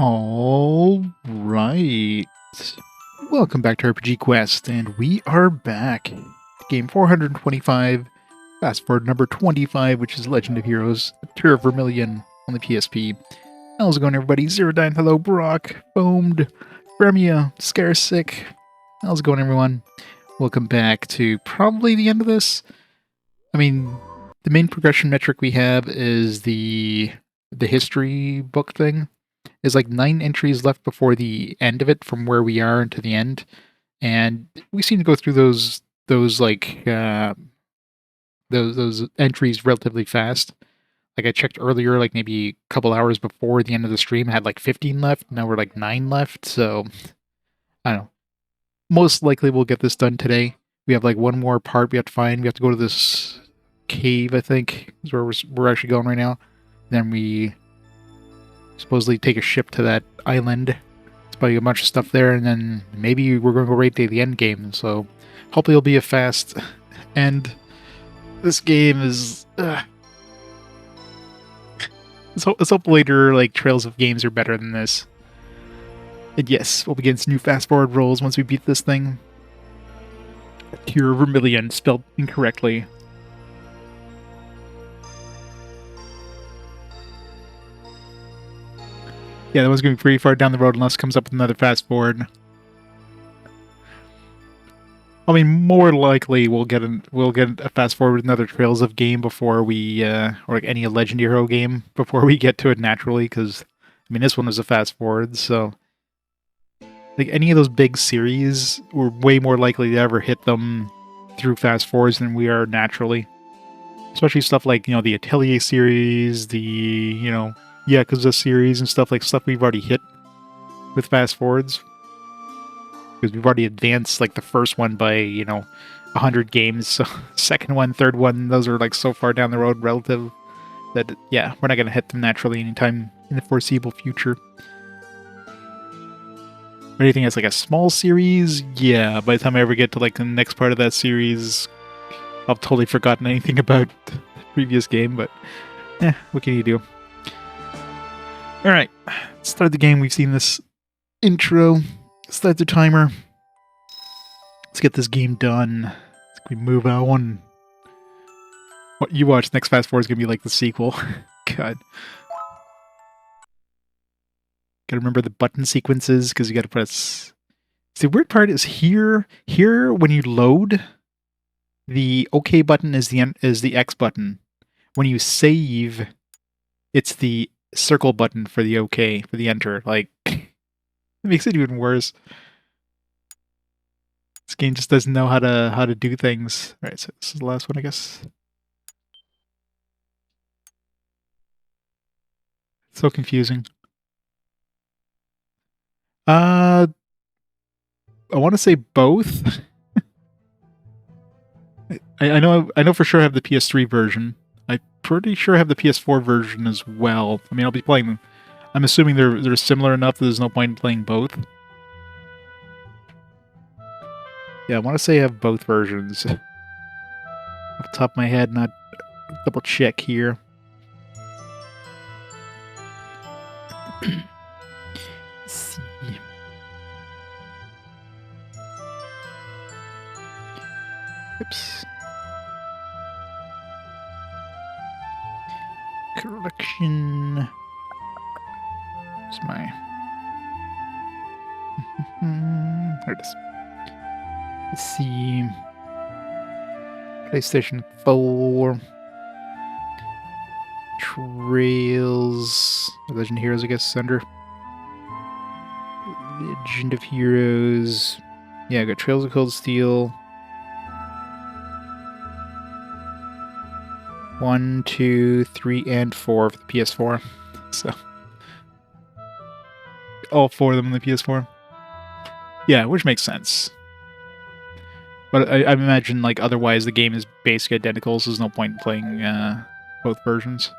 All right. Welcome back to RPG Quest, and we are back. Game 425, fast forward number 25, which is Legend of Heroes, Tear of Vermillion on the PSP. How's it going, everybody? Zerodine, hello, Brock, Foamed, Bremia, Scaresick. How's it going, everyone? Welcome back to probably the end of this. I mean, the main progression metric we have is the history book thing. There's like 9 entries left before the end of it from where we are to the end, and we seem to go through those entries relatively fast. Like I checked earlier, like maybe a couple hours before the end of the stream, I had like 15 left. Now we're like 9 left, so I don't know. Most likely we'll get this done today. We have like one more part we have to find. We have to go to this cave, I think, is where we're actually going right now. Then we supposedly take a ship to that island. It's probably a bunch of stuff there, and then maybe we're going to go right to the end game. So hopefully it'll be a fast end. This game is. Let's hope later like trails of games are better than this. And yes, we'll begin some new fast forward rolls once we beat this thing. Tear of Vermillion, spelled incorrectly. Yeah, that one's going to be pretty far down the road unless it comes up with another fast forward. I mean, more likely we'll get a fast forward with another Trails of game before we, or like any Legend Hero game before we get to it naturally. Because I mean, this one was a fast forward, so like any of those big series, we're way more likely to ever hit them through fast forwards than we are naturally. Especially stuff like the Atelier series, the Yakuza series and stuff we've already hit with fast forwards. Because we've already advanced like the first one by, 100 games. So second one, third one, those are like so far down the road relative that, yeah, we're not going to hit them naturally anytime in the foreseeable future. Or anything that's like a small series, yeah, by the time I ever get to like the next part of that series, I've totally forgotten anything about the previous game, but what can you do? Alright, let's start the game. We've seen this intro. Start the timer. Let's get this game done. Let's move on. What you watch next fast forward is going to be like the sequel. God. Gotta remember the button sequences, because you gotta press... See, the weird part is here when you load, the OK button is the X button. When you save, it's the circle button for the OK, for the enter. Like, it makes it even worse. This game just doesn't know how to do things. Alright, so this is the last one, I guess. So confusing. I want to say both. I know for sure I have the PS3 version. I'm pretty sure I have the PS4 version as well. I mean, I'll be playing them. I'm assuming they're similar enough that there's no point in playing both. Yeah, I want to say I have both versions. Off the top of my head, not double check here. Let's see. Oops. Collection. Where's my... there it is. Let's see. PlayStation 4. Trails. Legend of Heroes, I guess, under. Legend of Heroes. Yeah, I got Trails of Cold Steel. 1, 2, 3, and 4 for the PS4. So, all 4 of them on the PS4. Yeah, which makes sense. But I imagine, like, otherwise the game is basically identical, so there's no point in playing both versions.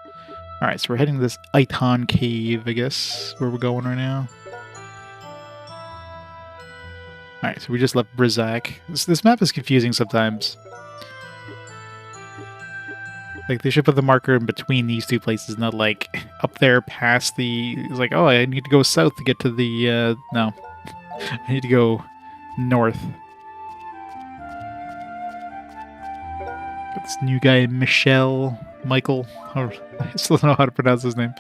Alright, so we're heading to this Iton cave, I guess, where we're going right now. Alright, so we just left Brizak. This map is confusing sometimes. Like, they should put the marker in between these two places, not, like, up there past the... It's like, oh, I need to go south to get to the, no. I need to go north. Got this new guy, Michael, or I still don't know how to pronounce his name.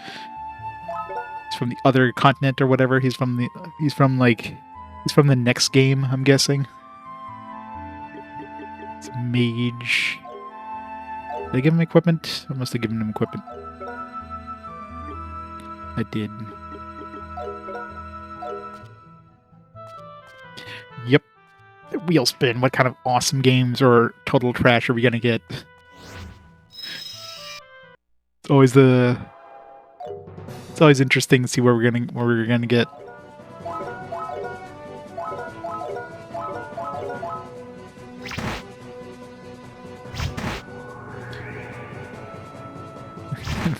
He's from the other continent or whatever. He's from the next game, I'm guessing. It's a mage. Did I give him equipment? I must have given him equipment. I did. Yep. Wheel spin. What kind of awesome games or total trash are we gonna get? It's always interesting to see where we're gonna get.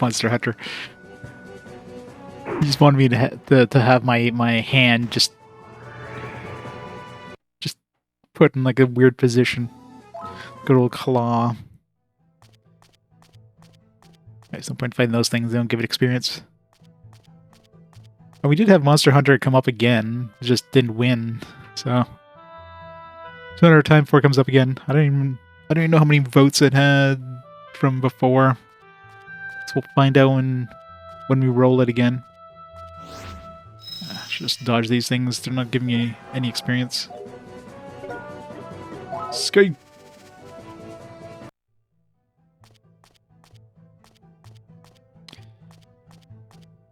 Monster Hunter. You just wanted me to have my hand just put in like a weird position. Good old claw. There's no point finding those things. They don't give it experience. And we did have Monster Hunter come up again. It just didn't win. So it's another time before it comes up again. I don't even know how many votes it had from before. So we'll find out when we roll it again. Should just dodge these things. They're not giving me any experience. Escape!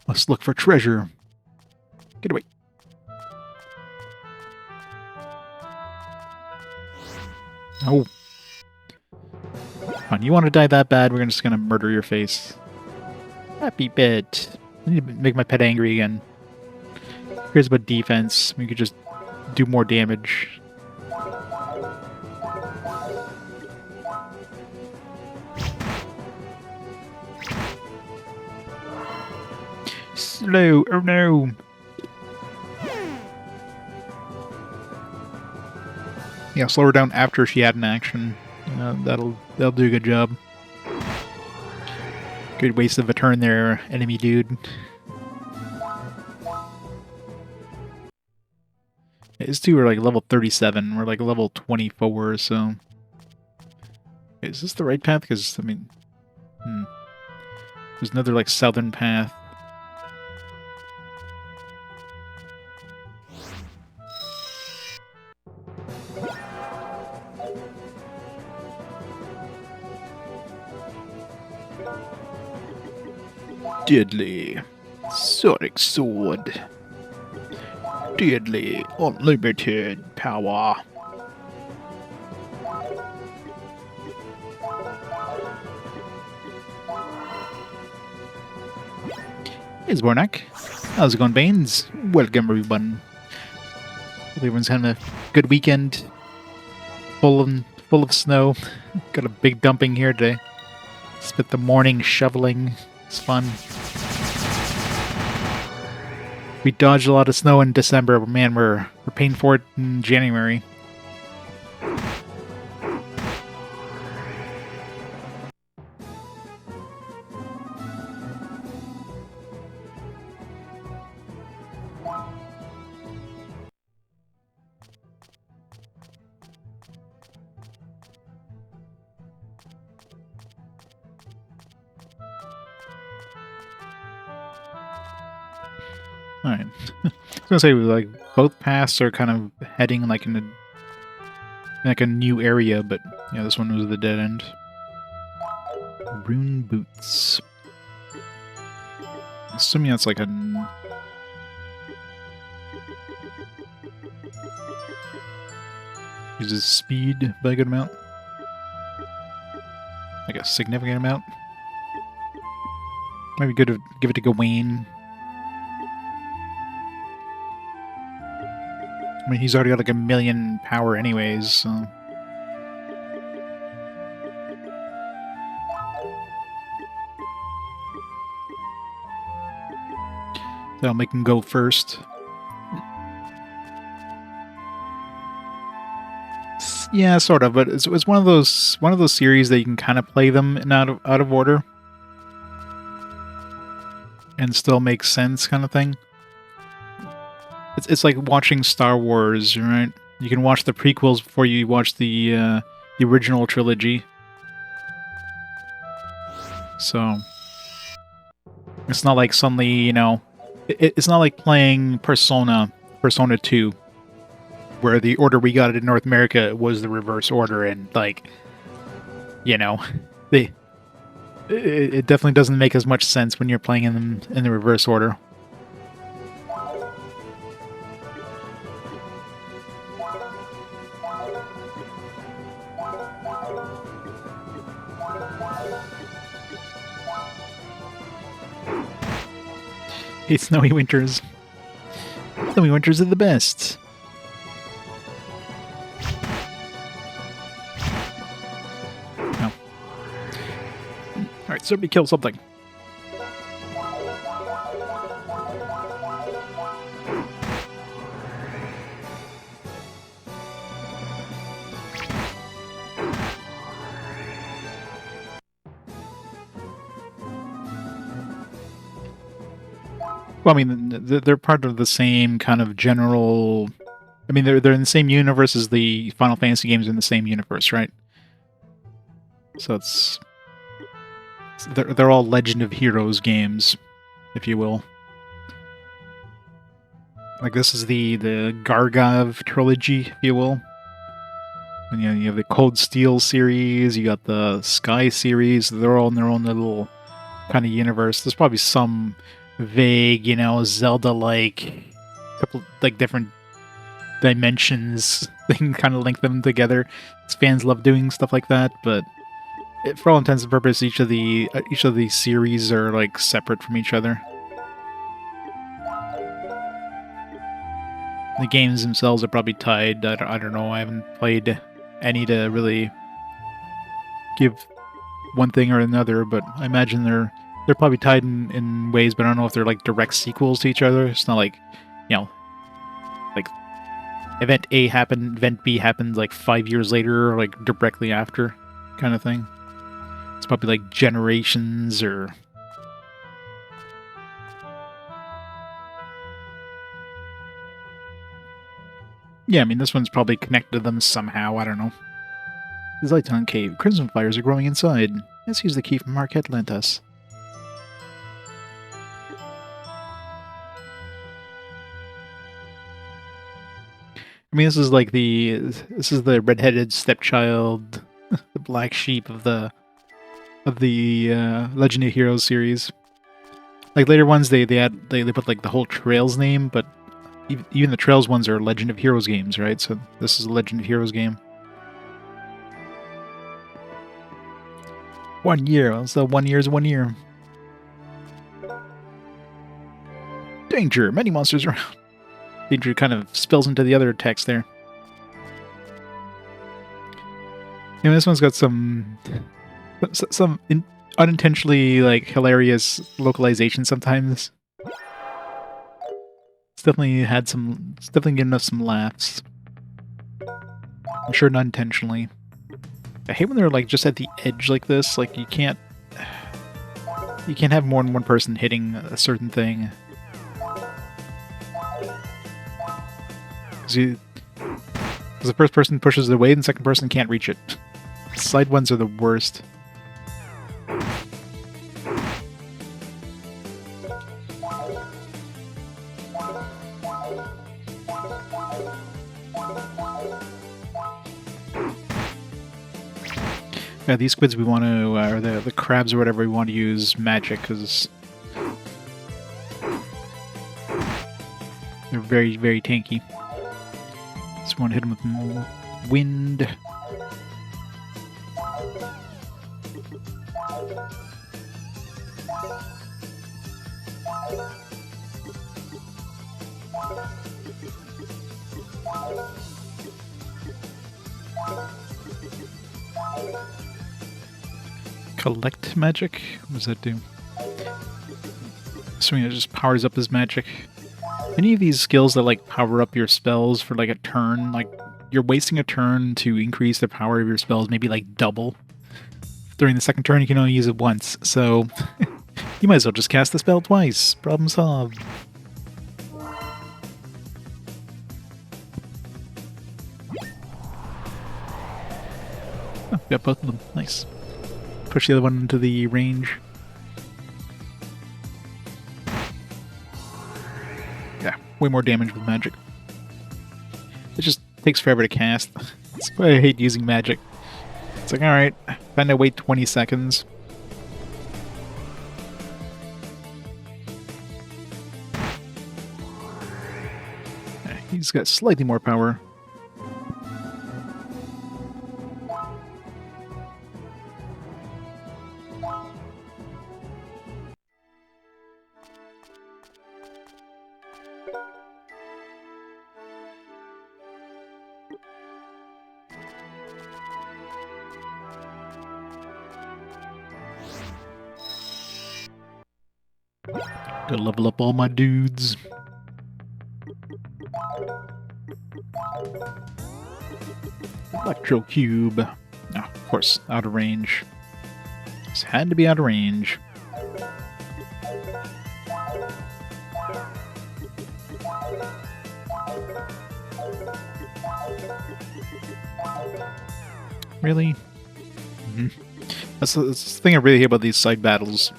Let's look for treasure. Get away. Oh. Come on, you want to die that bad? We're just gonna murder your face. Happy pet. I need to make my pet angry again. Here's about defense. We could just do more damage. Slow. Oh no. Yeah, slow her down after she had an action. That'll do a good job. Good waste of a turn there, enemy dude. His two are like level 37. We're like level 24, so... Is this the right path? Because, I mean... There's another like southern path. Deadly Sonic Sword. Deadly unlimited power. Hey, Zbornak. How's it going, Baines? Welcome, everyone. Hope everyone's having a good weekend. Full of snow. Got a big dumping here today. Spent the morning shoveling. It's fun. We dodged a lot of snow in December, but man, we're paying for it in January. Alright. I was gonna say, like, both paths are kind of heading like in a new area, but yeah, this one was the dead end. Rune boots. Assuming that's like a... Uses speed by a good amount. Like a significant amount. Maybe good to give it to Gawain. I mean, he's already got like 1,000,000 power anyways, so... That'll make him go first. Yeah, sort of, but it's one of those series that you can kind of play them in out of order and still make sense, kind of thing. It's like watching Star Wars, right? You can watch the prequels before you watch the original trilogy. So it's not like suddenly, you know, it's not like playing Persona 2, where the order we got it in North America was the reverse order, and like, you know, it definitely doesn't make as much sense when you're playing them in the reverse order. Hey, Snowy Winters. Snowy Winters are the best. No. Alright, somebody kill something. Well, I mean, they're part of the same kind of general... I mean, they're in the same universe as the Final Fantasy games in the same universe, right? So they're all Legend of Heroes games, if you will. Like, this is the Gagharv trilogy, if you will. And you have the Cold Steel series, you got the Sky series, they're all in their own little kind of universe. There's probably some vague, you know, Zelda-like, couple, like, different dimensions they can kind of link them together. Fans love doing stuff like that, but for all intents and purposes, each of the series are, like, separate from each other. The games themselves are probably tied. I don't know. I haven't played any to really give one thing or another, but I imagine they're probably tied in ways, but I don't know if they're like direct sequels to each other. It's not like, you know, like event A happened, event B happened like 5 years later, or like directly after, kind of thing. It's probably like generations or... Yeah, I mean, this one's probably connected to them somehow, I don't know. The Zayton Cave. Crimson fires are growing inside. Let's use the key from Marquette lent us. I mean, this is the redheaded stepchild, the black sheep of the Legend of Heroes series. Like later ones, they put like the whole Trails name, but even the Trails ones are Legend of Heroes games, right? So this is a Legend of Heroes game. 1 year. So 1 year is 1 year. Danger! Many monsters around. Danger kind of spills into the other text there. You know, this one's got some unintentionally like hilarious localization sometimes. It's definitely getting us some laughs. I'm sure not intentionally. I hate when they're like just at the edge like this. Like you can't have more than one person hitting a certain thing. Because the first person pushes it away and the second person can't reach it. Side ones are the worst. Yeah, these squids we want to, or the crabs or whatever, we want to use magic, because they're very, very tanky. Just want to hit them with wind. Collect magic? What does that do? Assuming it just powers up his magic. Any of these skills that like power up your spells for like a turn, like you're wasting a turn to increase the power of your spells, maybe like double. During the second turn, you can only use it once, so you might as well just cast the spell twice. Problem solved. Oh, got both of them. Nice. Push the other one into the range. Yeah, way more damage with magic. It just takes forever to cast. That's why I hate using magic. It's like, alright, find I wait 20 seconds. He's got slightly more power. Gotta level up all my dudes. Electro Cube. Oh, of course, out of range. This had to be out of range. Really? Mm-hmm. That's the thing I really hate about these side battles.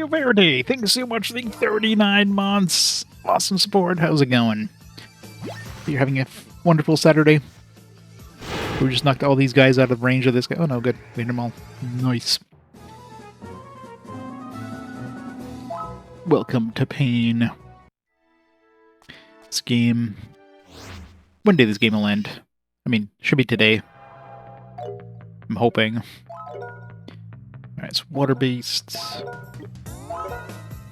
Verde, thanks so much for the 39 months. Awesome support. How's it going? You're having a wonderful Saturday. We just knocked all these guys out of range of this guy. Oh no, good. We hit them all. Nice. Welcome to pain. This game... One day this game will end. I mean, should be today. I'm hoping. Alright, it's water-based.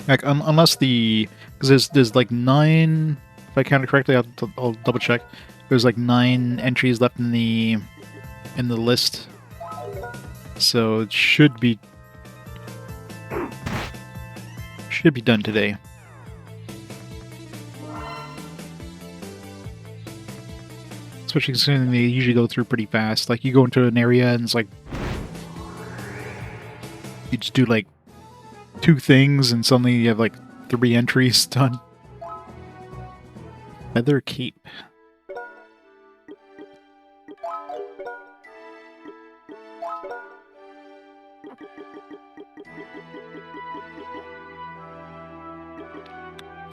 Like, unless the... Because there's like 9... If I counted correctly, I'll double check. There's like 9 entries left in the list. So it should be done today. Especially considering they usually go through pretty fast. Like, you go into an area and it's like... You just do like 2 things and suddenly you have like 3 entries done. Feather Cape.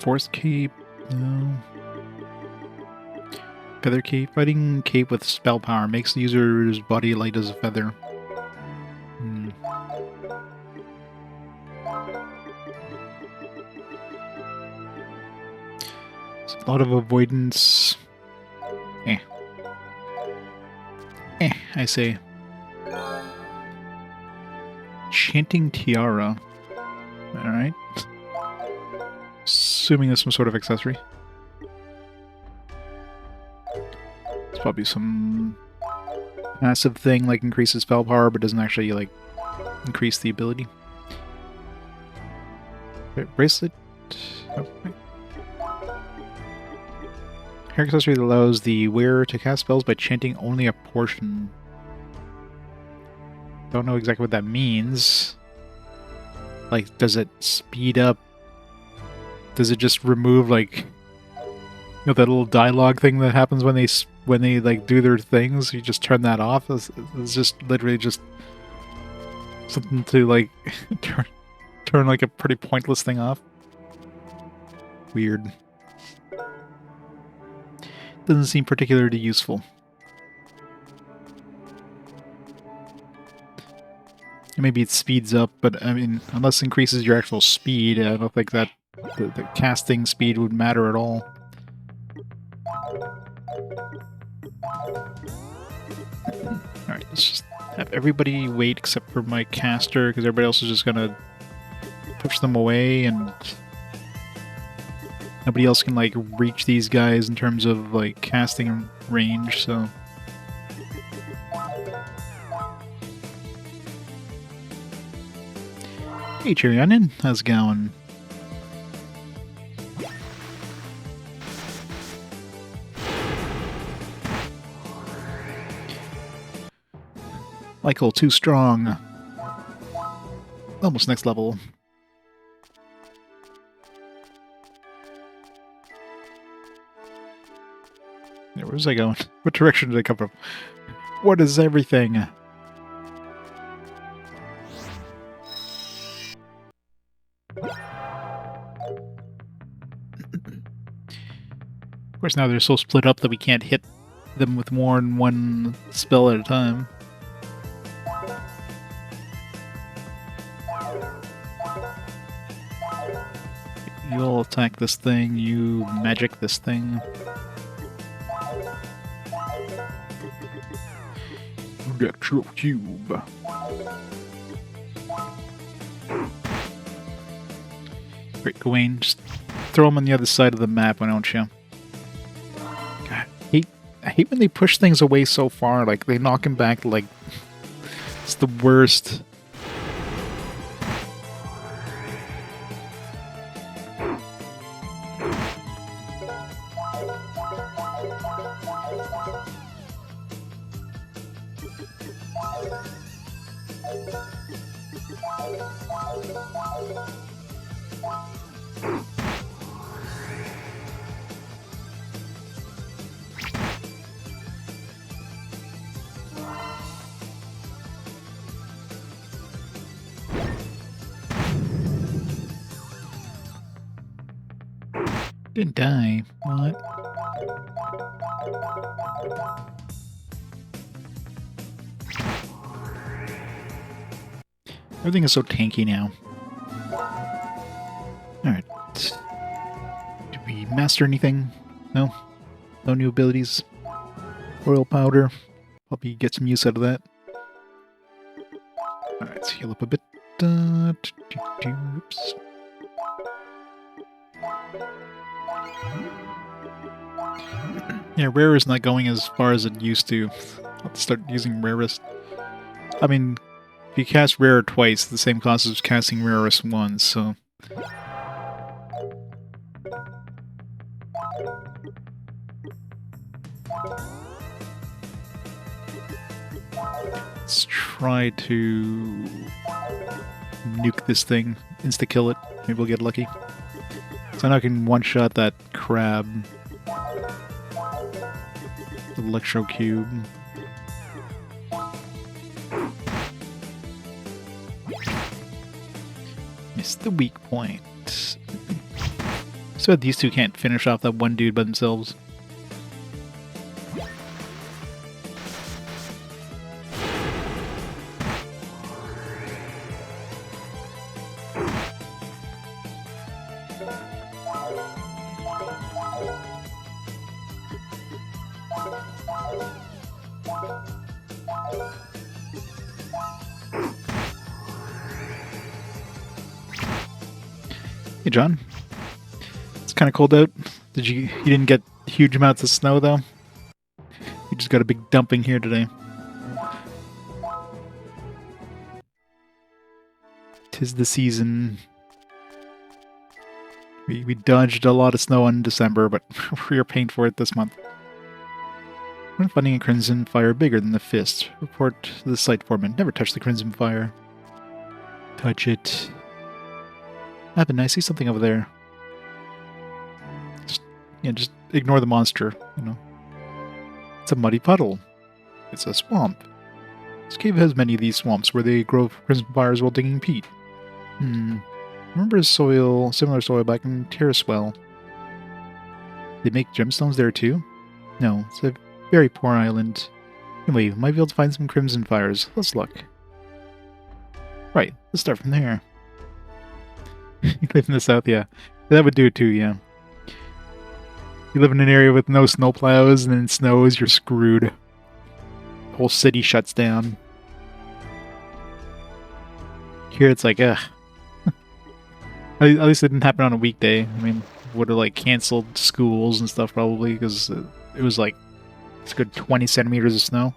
Force Cape, no. Feather Cape. Fighting Cape with spell power makes the user's body light as a feather. A lot of avoidance. I say. Chanting Tiara. Alright. Assuming there's some sort of accessory. It's probably some passive thing, like increases spell power, but doesn't actually, like, increase the ability. Bracelet? Oh, wait. Hair accessory that allows the wearer to cast spells by chanting only a portion. Don't know exactly what that means. Like, does it speed up? Does it just remove, like, you know, that little dialogue thing that happens when they like do their things? You just turn that off. It's just literally just something to like turn like a pretty pointless thing off. Weird. Doesn't seem particularly useful. Maybe it speeds up, but I mean, unless it increases your actual speed, I don't think that the casting speed would matter at all. Alright, let's just have everybody wait except for my caster, because everybody else is just gonna push them away, and nobody else can, like, reach these guys in terms of, like, casting range, so... Hey, Cherry Onion, how's it going? Michael, too strong. Almost next level. Yeah, where's I going? What direction did I come from? What is everything? Of course, now they're so split up that we can't hit them with more than one spell at a time. You'll attack this thing, you magic this thing. Electro cube. Great, Gawain, just throw them on the other side of the map, why don't you? God, I hate when they push things away so far, like they knock him back, like it's the worst. Didn't die. What? Everything is so tanky now. Alright. Did we master anything? No? No new abilities? Royal powder. Probably get some use out of that. Alright, let's heal up a bit. Oops. Yeah, Rare is not going as far as it used to. I'll have to start using Rarest. I mean, if you cast Rare twice, the same cost as casting Rarest once, so... Let's try to nuke this thing, insta-kill it. Maybe we'll get lucky. So now I can one-shot that crab. Electro cube. Missed the weak point. So these two can't finish off that one dude by themselves. Hey John, it's kind of cold out. You didn't get huge amounts of snow though? You just got a big dumping here today. 'Tis the season. We dodged a lot of snow in December, but we're paying for it this month. When finding a crimson fire bigger than the fist, report to the site foreman. Never touch the crimson fire. Touch it. Avin, I see something over there. Just ignore the monster, you know. It's a muddy puddle. It's a swamp. This cave has many of these swamps where they grow crimson fires while digging peat. Remember similar soil back in Terraswell. They make gemstones there too? No, it's a very poor island. Anyway, we might be able to find some crimson fires. Let's look. Right, let's start from there. You live in the south, yeah. That would do it too, yeah. You live in an area with no snowplows and then it snows, you're screwed. The whole city shuts down. here it's like, ugh. At least it didn't happen on a weekday. I mean, would have like canceled schools and stuff probably because it was like it's a good 20 centimeters of snow,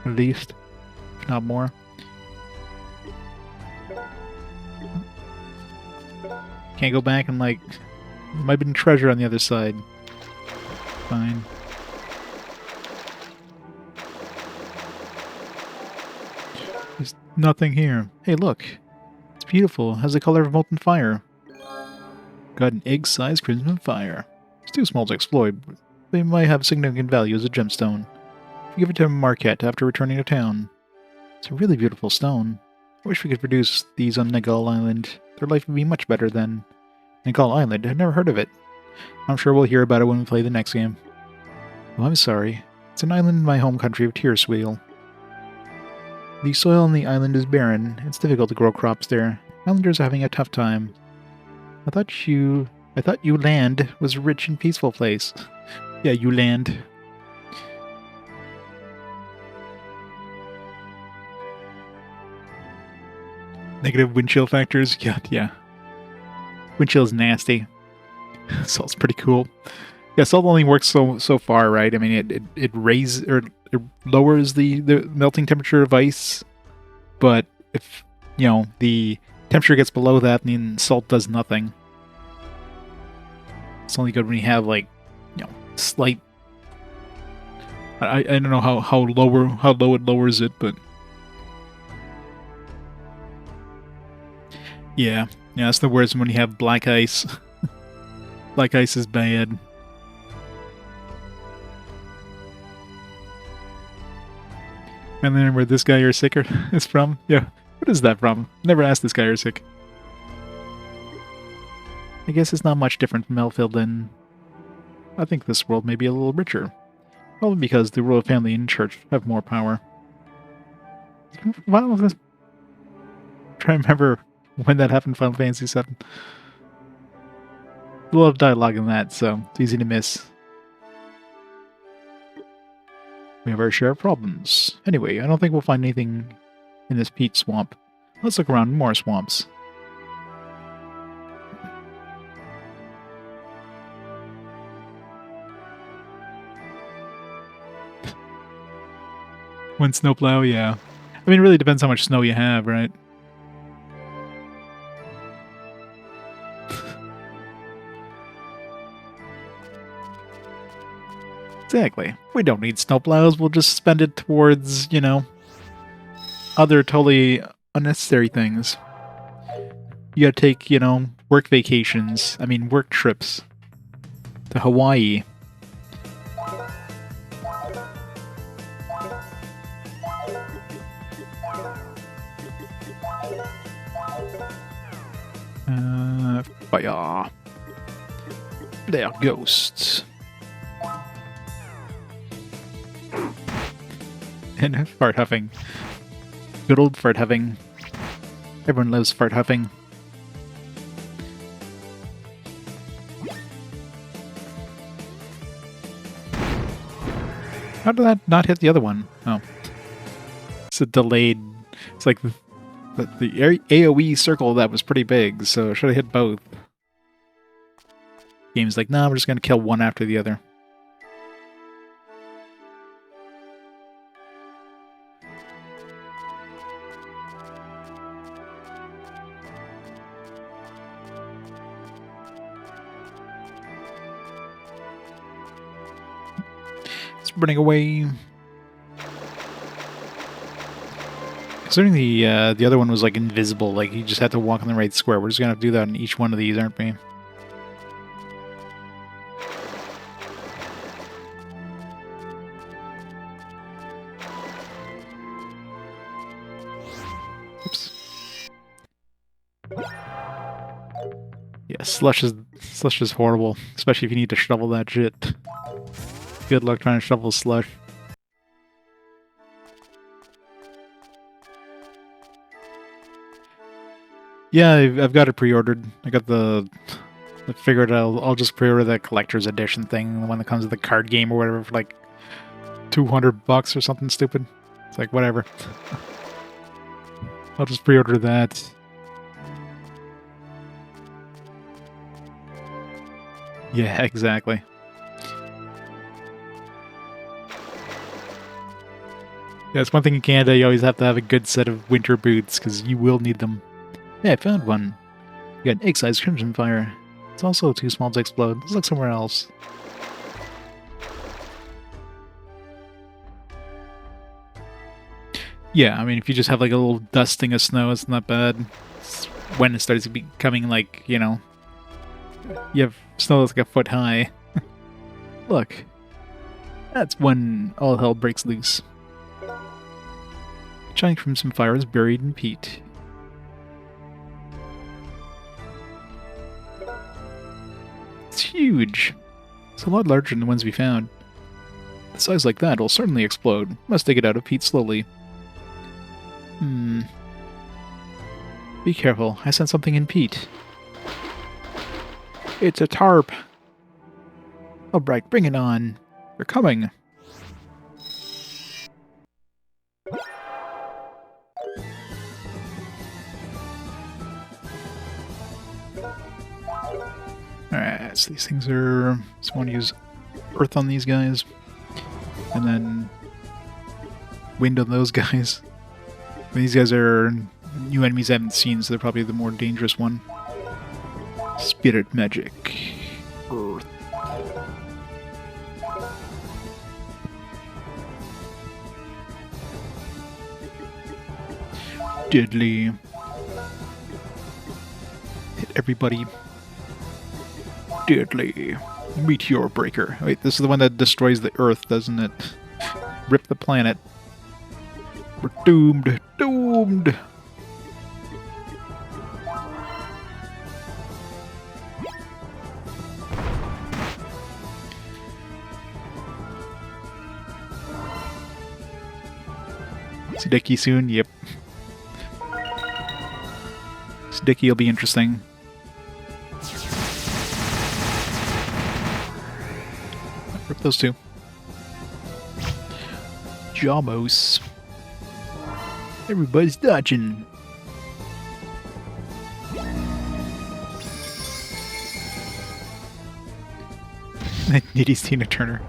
at least, if not more. Can't go back and like, there might have been treasure on the other side. Fine. There's nothing here. Hey, look. It's beautiful. It has the color of molten fire. Got an egg-sized crimson fire. It's too small to exploit, but they might have significant value as a gemstone. Give it to Marquette after returning to town. It's a really beautiful stone. I wish we could produce these on Negal Island. Their life would be much better than Negal Island. I've never heard of it. I'm sure we'll hear about it when we play the next game. Oh, I'm sorry. It's an island in my home country of Tearswheel. The soil on the island is barren. It's difficult to grow crops there. Islanders are having a tough time. I thought you land was a rich and peaceful place. Yeah, you land. Negative wind chill factors. Yeah. Wind chill is nasty. Salt's pretty cool. Yeah, salt only works so far, right? I mean, it raises or it lowers the melting temperature of ice, but if the temperature gets below that, then salt does nothing. It's only good when you have like slight. I don't know how low it lowers it, but yeah, that's the worst when you have black ice. Black ice is bad. And then where this guy you're sick is from? Yeah, what is that from? Never asked this guy you're sick. I guess it's not much different from Elfhild then. I think this world may be a little richer. Probably because the royal family and church have more power. Why was this? Try to remember when that happened in Final Fantasy VII. A lot of dialogue in that, so it's easy to miss. We have our share of problems. Anyway, I don't think we'll find anything in this peat swamp. Let's look around more swamps. One snowplow, yeah. I mean, it really depends how much snow you have, right? Exactly. We don't need snowplows, we'll just spend it towards, other totally unnecessary things. You gotta take, work vacations. I mean, work trips. To Hawaii. Fire. There, ghosts. And fart huffing. Good old fart huffing. Everyone loves fart huffing. How did that not hit the other one? Oh. It's a delayed... It's like the AoE circle that was pretty big, so it should have hit both. Game's like, nah, we're just gonna kill one after the other. It's running away. Considering the other one was like invisible, like you just had to walk in the right square. We're just gonna have to do that in each one of these, aren't we? Oops. Yeah, slush is horrible, especially if you need to shovel that shit. Good luck trying to shovel slush. Yeah, I've got it pre-ordered. I got I figured I'll just pre-order that collector's edition thing, the one that comes with the card game or whatever, for like $200 or something stupid. It's like, whatever. I'll just pre-order that. Yeah, exactly. That's one thing in Canada, you always have to have a good set of winter boots, because you will need them. Yeah, I found one. You got an egg-sized crimson fire. It's also too small to explode. Let's look somewhere else. Yeah, I mean, if you just have like a little dusting of snow, it's not bad. It's when it starts becoming like, you know, you have snow that's like a foot high. Look, that's when all hell breaks loose. Giant crimson fire is buried in peat. It's huge. It's a lot larger than the ones we found. A size like that will certainly explode. Must dig it out of peat slowly. Be careful. I sent something in peat. It's a tarp. Oh, Bright, bring it on. They're coming. Alright, so these things are... So I want to use earth on these guys. And then wind on those guys. These guys are new enemies I haven't seen, so they're probably the more dangerous one. Spirit magic. Earth. Deadly. Hit everybody. Deadly. Meteor breaker. Wait, this is the one that destroys the Earth, doesn't it? Rip the planet. We're doomed. Doomed! Sticky soon? Yep. Sticky will be interesting. Rip those two. Jamos. Everybody's dodging. Nitty's Tina Turner.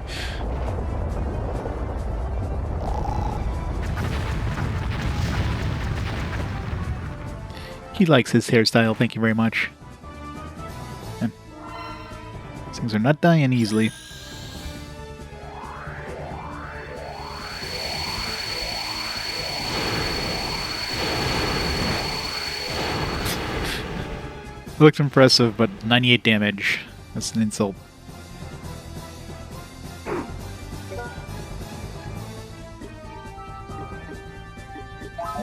He likes his hairstyle, thank you very much. And these things are not dying easily. Looks impressive, but 98 damage. That's an insult.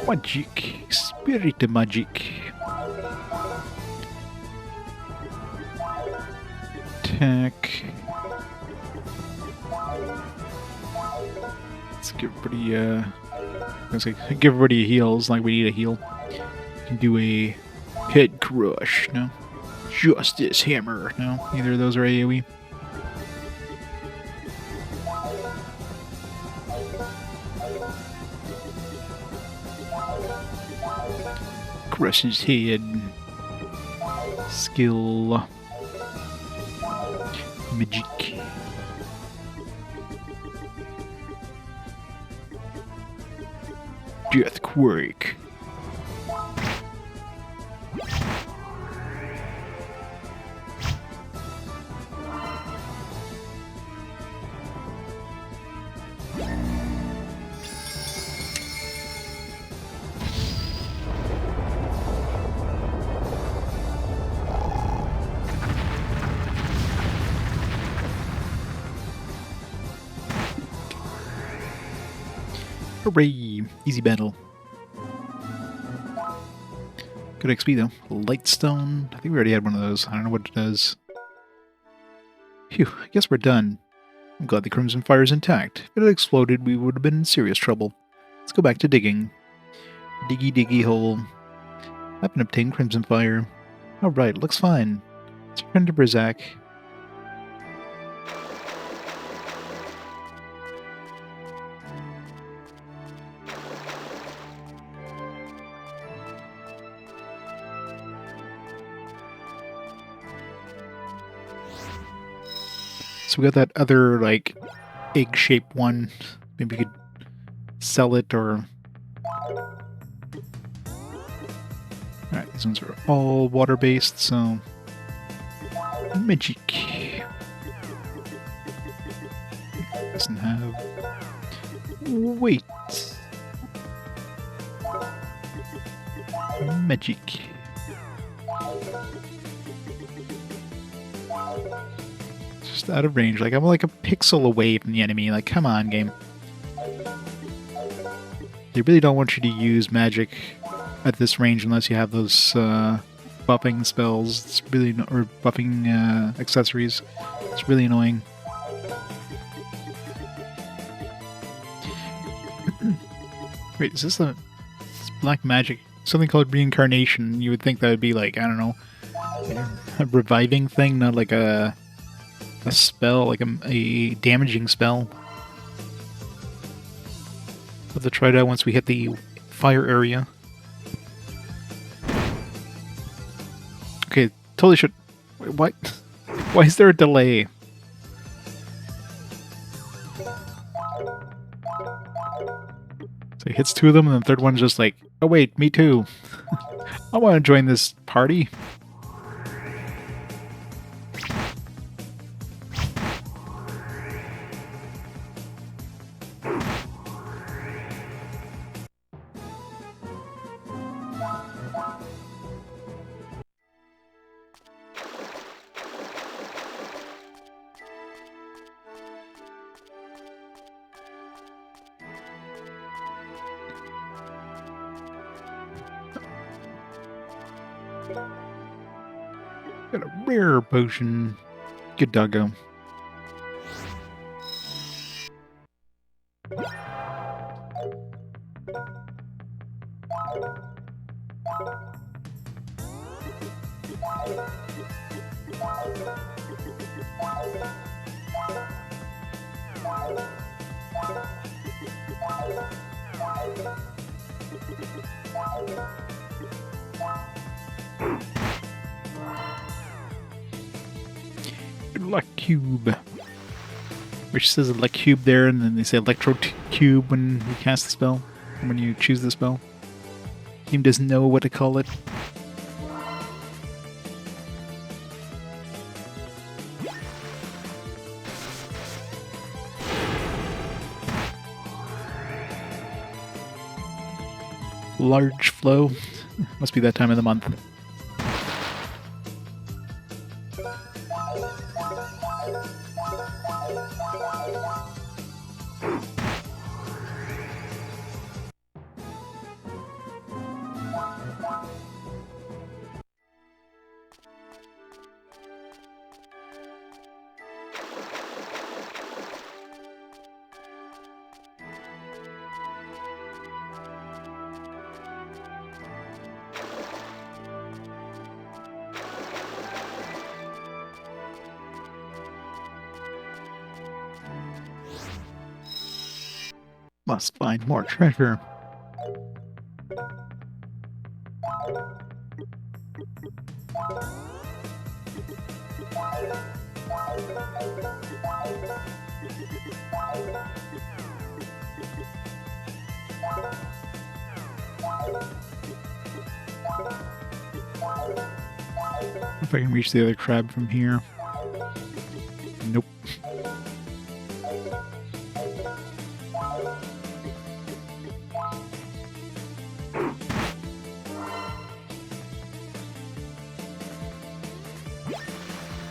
Magic. Spirit magic. Attack. Let's give everybody, give everybody a heal. It's like we need a heal. We can do a head crush. No. Justice hammer. No. Neither of those are AoE. Crush his head. Skill. Magic. Deathquake. Hooray! Easy battle. Good XP though. Lightstone. I think we already had one of those. I don't know what it does. Phew, I guess we're done. I'm glad the Crimson Fire is intact. If it had exploded, we would have been in serious trouble. Let's go back to digging. Diggy diggy hole. I've been obtained Crimson Fire. Alright, looks fine. Let's return to Brizak. So we got that other, like, egg-shaped one. Maybe we could sell it, or... Alright, these ones are all water-based, so... Magic. Doesn't have... Wait. Magic. It's just out of range. Like, I'm like a pixel away from the enemy. Like, come on, game. They really don't want you to use magic at this range unless you have those buffing spells. It's really or buffing accessories. It's really annoying. Wait, is this it's black magic? Something called reincarnation. You would think that would be like, I don't know, a reviving thing, not like a spell, like a damaging spell. We'll have to try it out once we hit the fire area. Okay, totally should... Wait, what? Why is there a delay? So he hits two of them, and the third one's just like, oh wait, me too. I want to join this party. Got a rare potion. Good doggo. Luck cube. Which says a luck cube there, and then they say electro cube when you cast the spell, or when you choose the spell. Game doesn't know what to call it. Large flow. Must be that time of the month. Must find more treasure. If I can reach the other crab from here. Nope.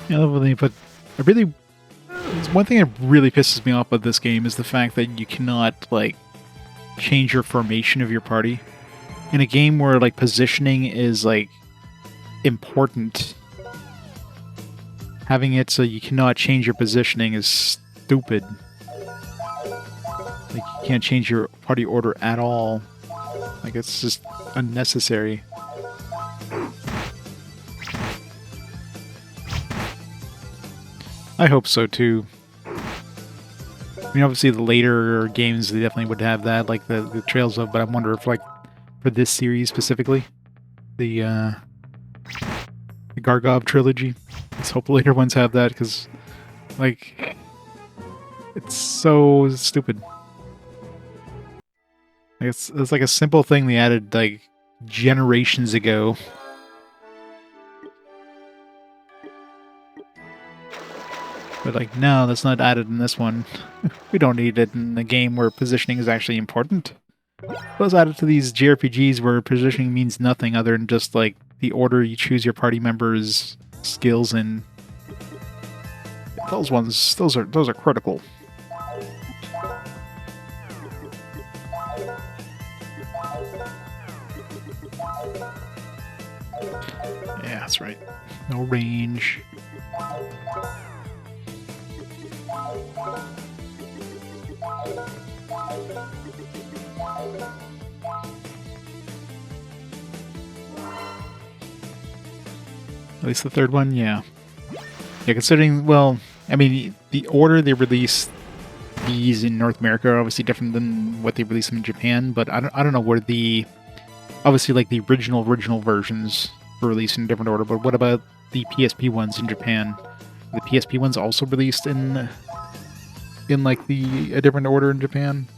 Yeah, but I really... One thing that really pisses me off about this game is the fact that you cannot, like, change your formation of your party. In a game where, like, positioning is, like, important, having it so you cannot change your positioning is stupid. Like, you can't change your party order at all. Like, it's just unnecessary. I hope so, too. I mean, obviously the later games, they definitely would have that, like the Trails of, but I wonder if, like, for this series specifically, the Gagharv trilogy, let's hope the later ones have that, because, like, It's so stupid. It's like a simple thing they added like generations ago. But like, no, that's not added in this one. We don't need it in a game where positioning is actually important. It was added to these JRPGs where positioning means nothing other than just like the order you choose your party members' skills in. Those ones, those are critical. Yeah, that's right. No range. At least the third one, yeah. Yeah, considering, well, I mean, the order they released these in North America are obviously different than what they released them in Japan, but I don't know where the, obviously like the original versions were released in a different order, but what about the PSP ones in Japan? The PSP ones also released in like a different order in Japan?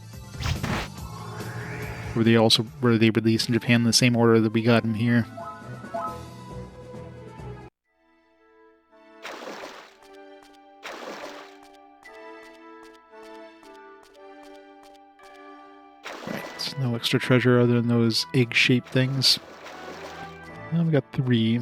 Were they released in Japan in the same order that we got them here? Right, no extra treasure other than those egg-shaped things. Now we got 3.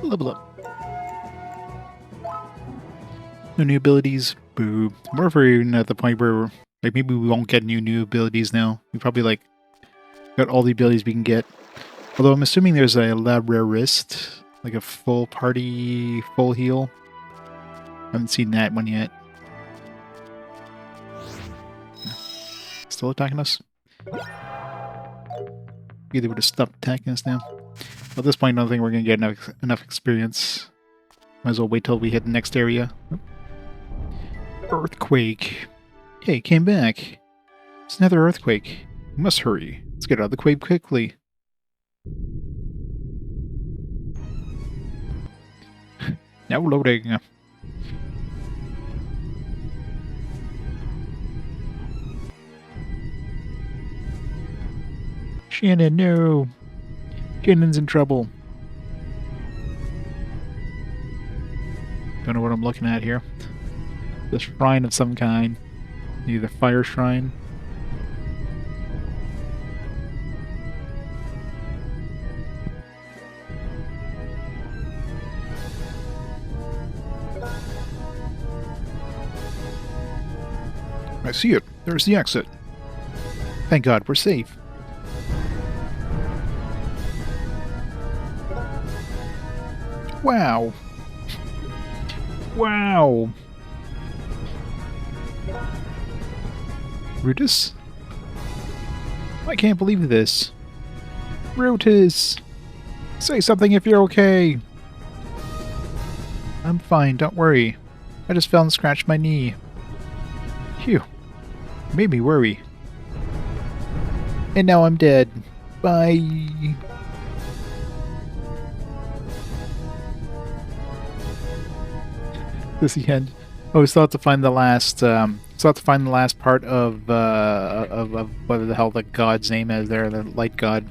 Level up. No new abilities. Boo. I'm more afraid at the point where, like, maybe we won't get new abilities now. We probably, like, got all the abilities we can get. Although I'm assuming there's a La Rarist, like a full party, full heal. I haven't seen that one yet. Still attacking us? Either would have stopped attacking us now. At this point, I don't think we're going to get enough experience. Might as well wait till we hit the next area. Earthquake. Hey, came back. It's another earthquake. We must hurry. Let's get out of the quake quickly. Now loading. Shannon, no. Shannon's in trouble. Don't know what I'm looking at here. The shrine of some kind. Maybe the fire shrine. I see it. There's the exit. Thank God we're safe. Wow. Wow. Brutus? I can't believe this. Brutus! Say something if you're okay. I'm fine, don't worry. I just fell and scratched my knee. Phew. Made me worry. And now I'm dead. Bye. This is the end. Oh, we still have to find the last. Part of whatever the hell the god's name is there, the light god.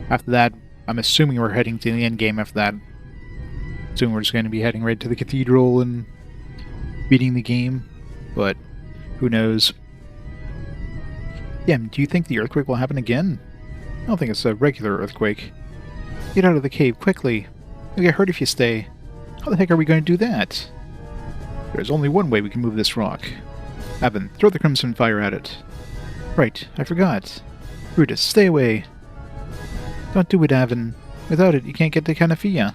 After that, I'm assuming we're heading to the end game. After that, assuming we're just going to be heading right to the cathedral and beating the game. But Who knows? Damn, do you think the earthquake will happen again? I don't think it's a regular earthquake. Get out of the cave, quickly. You'll get hurt if you stay. How the heck are we going to do that? There's only one way we can move this rock. Avin, throw the crimson fire at it. Right, I forgot. Brutus, stay away. Don't do it, Avin. Without it, you can't get to Canafia.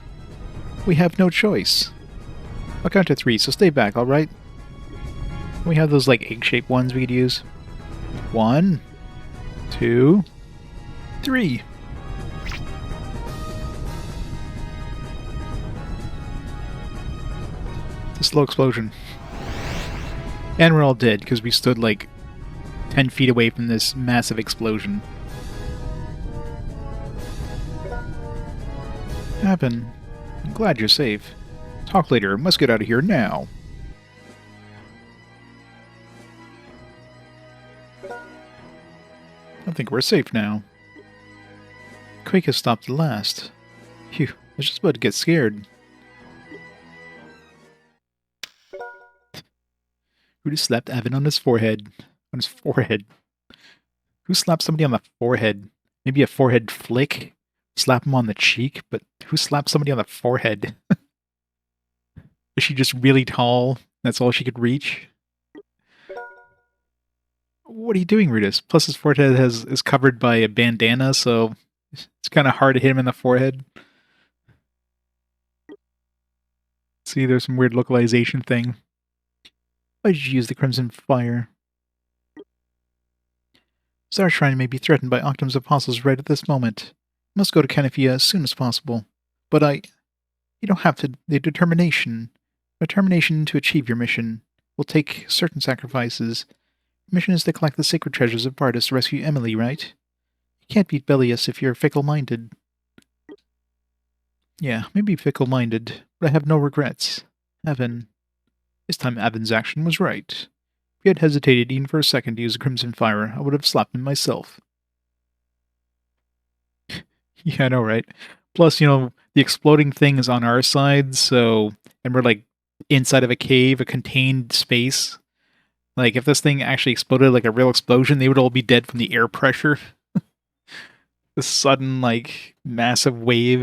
We have no choice. I'll count to 3, so stay back, alright? We have those, like, egg-shaped ones we could use. 1, 2, 3. It's a slow explosion. And we're all dead, because we stood, like, 10 feet away from this massive explosion. Avin, I'm glad you're safe. Talk later. Must get out of here now. I think we're safe now. Quake has stopped at last. Phew, I was just about to get scared. Who just slapped Avin on his forehead? On his forehead. Who slapped somebody on the forehead? Maybe a forehead flick? Slap him on the cheek? But who slapped somebody on the forehead? Is she just really tall? That's all she could reach? What are you doing, Rudis? Plus his forehead is covered by a bandana, so it's kind of hard to hit him in the forehead. See, there's some weird localization thing. Why did you use the Crimson Fire? Our shrine may be threatened by Octum's apostles right at this moment. You must go to Canafia as soon as possible. But you don't have to. The determination to achieve your mission will take certain sacrifices. Your mission is to collect the sacred treasures of Bardus to rescue Eimelle, right? You can't beat Belius if you're fickle-minded. Yeah, maybe fickle-minded, but I have no regrets. Avin. This time Avin's action was right. If he had hesitated even for a second to use the Crimson Fire, I would have slapped him myself. Yeah, I know, right? Plus, you know, the exploding thing is on our side, so... And we're, like, inside of a cave, a contained space. Like, if this thing actually exploded like a real explosion, they would all be dead from the air pressure. The sudden, like, massive wave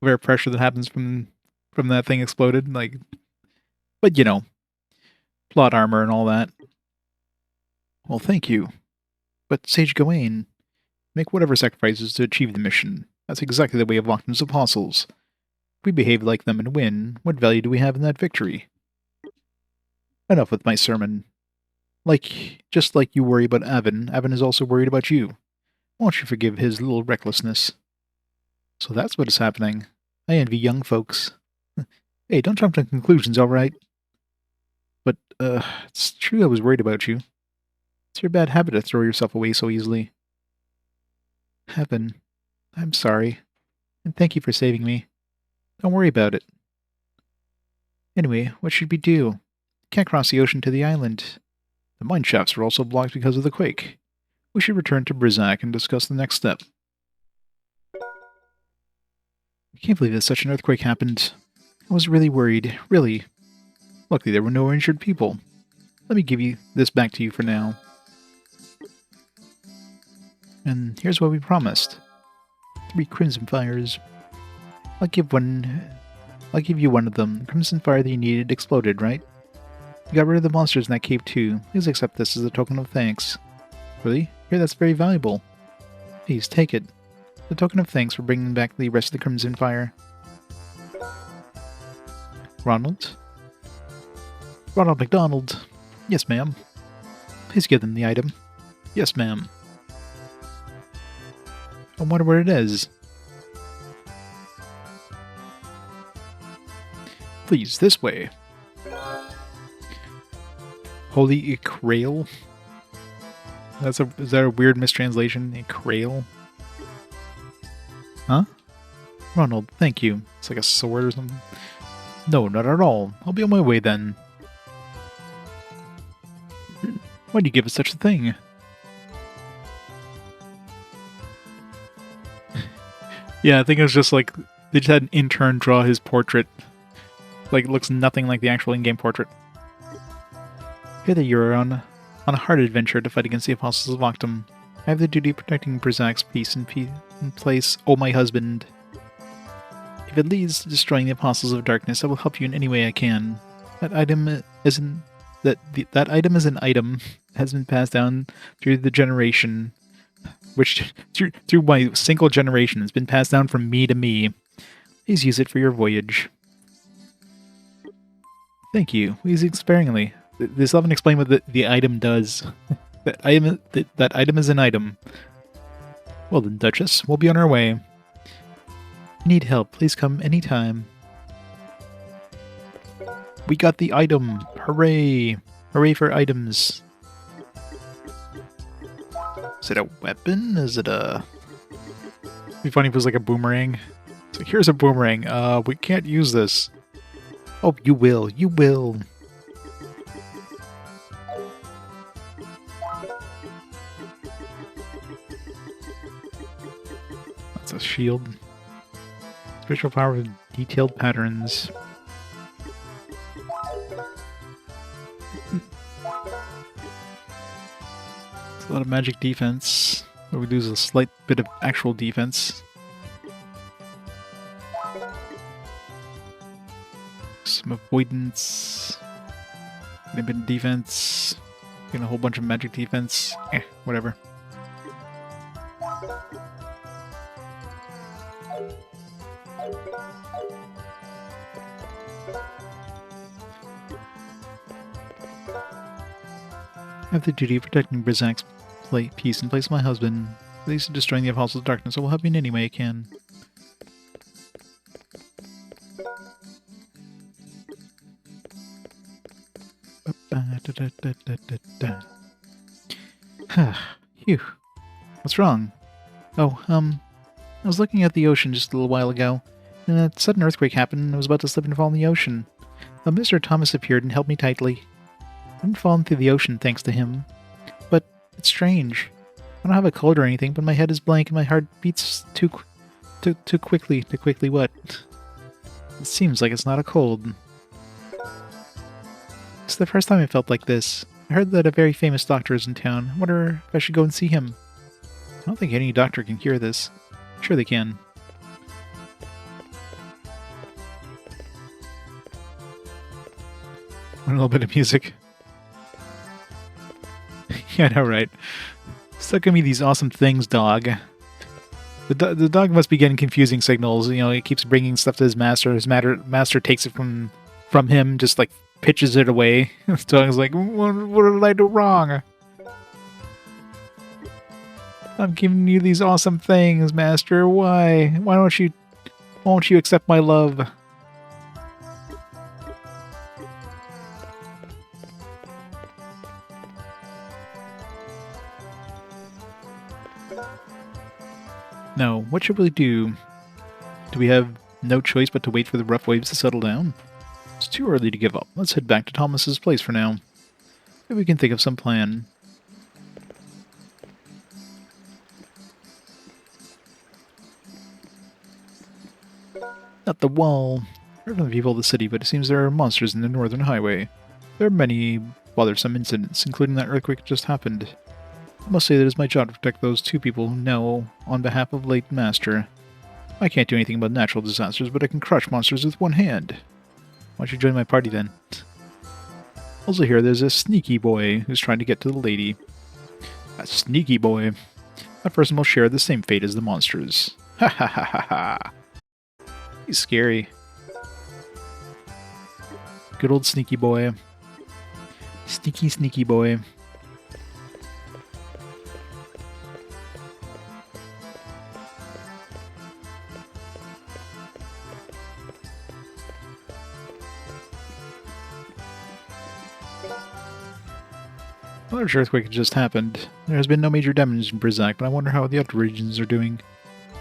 of air pressure that happens from that thing exploded. Like, but, you know, plot armor and all that. Well, thank you. But, Sage Gawain, make whatever sacrifices to achieve the mission. That's exactly the way of Octum's apostles. If we behave like them and win, what value do we have in that victory? Enough with my sermon. Just like you worry about Avin, Avin is also worried about you. Won't you forgive his little recklessness? So that's what is happening. I envy young folks. Hey, don't jump to conclusions, alright? But, it's true I was worried about you. It's your bad habit to throw yourself away so easily. Avin, I'm sorry. And thank you for saving me. Don't worry about it. Anyway, what should we do? Can't cross the ocean to the island. The mine shafts are also blocked because of the quake. We should return to Brizak and discuss the next step. I can't believe that such an earthquake happened. I was really worried, really. Luckily there were no injured people. Let me give this back to you for now. And here's what we promised. 3 Crimson Fires. I'll give you one of them. The Crimson Fire that you needed exploded, right? You got rid of the monsters in that cave too. Please accept this as a token of thanks. Really? Here, that's very valuable. Please, take it. The token of thanks for bringing back the rest of the Crimson Fire. Ronald? Ronald McDonald. Yes, ma'am. Please give them the item. Yes, ma'am. I wonder where it is. Please, this way. Holy Ikrail? Is that a weird mistranslation? Ikrail? Huh? Ronald, thank you. It's like a sword or something. No, not at all. I'll be on my way then. Why'd you give us such a thing? Yeah, I think it was just like, they just had an intern draw his portrait. Like, it looks nothing like the actual in-game portrait. Here that you are on a hard adventure to fight against the Apostles of Octum. I have the duty of protecting Brzak's peace in place, oh my husband. If it leads to destroying the Apostles of Darkness, I will help you in any way I can. That item is an item has been passed down through the generation, which through my single generation has been passed down from me to me. Please use it for your voyage. Thank you. Please use it sparingly. This often explain what the item does. that item is an item. Well then, Duchess, we'll be on our way. If you need help, please come anytime. We got the item! Hooray! Hooray for items! Is it a weapon? Is it a... It'd be funny if it was like a boomerang. It's like, here's a boomerang. We can't use this. Oh, you will. You will. That's a shield. Spiritual power with detailed patterns. It's a lot of magic defense. What we do is a slight bit of actual defense. Some avoidance. A bit of defense. Getting a whole bunch of magic defense. Whatever. I have the duty of protecting Brzak's peace in place of my husband. At least destroying the Apostles of Darkness, I will help you in any way I can. Phew. What's wrong? Oh, I was looking at the ocean just a little while ago, and a sudden earthquake happened and I was about to slip and fall in the ocean. Mr. Thomas appeared and held me tightly. I didn't fall into the ocean thanks to him. But it's strange. I don't have a cold or anything, but my head is blank and my heart beats too quickly. Too quickly what? It seems like it's not a cold. It's the first time I felt like this. I heard that a very famous doctor is in town. I wonder if I should go and see him. I don't think any doctor can cure this. Sure they can. A little bit of music. Yeah, I know, right? Stop giving me these awesome things, dog. The dog must be getting confusing signals. You know, he keeps bringing stuff to his master. His master takes it from him, just like pitches it away. The dog's like, what did I do wrong? I'm giving you these awesome things, master. Why? Why won't you accept my love? No, what should we do? Do we have no choice but to wait for the rough waves to settle down? It's too early to give up. Let's head back to Thomas's place for now. Maybe we can think of some plan. Not the wall. I heard from the people of the city, but it seems there are monsters in the northern highway. There are many bothersome incidents, including that earthquake that just happened. I must say that it is my job to protect those two people who know on behalf of late master. I can't do anything about natural disasters, but I can crush monsters with one hand. Why don't you join my party then? Also here, there's a sneaky boy who's trying to get to the lady. A sneaky boy. That person will share the same fate as the monsters. Ha ha ha ha ha. He's scary. Good old sneaky boy. Sneaky, sneaky boy. A large earthquake just happened. There has been no major damage in Brzak, but I wonder how the other regions are doing.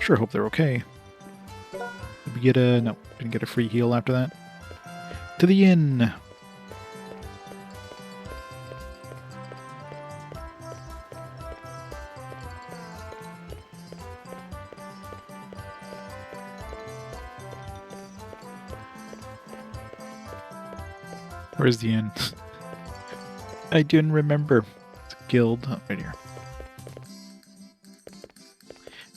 Sure hope they're okay. Did we get a... no, didn't get a free heal after that. To the inn! Where's the inn? I didn't remember. It's a guild. Oh, right here.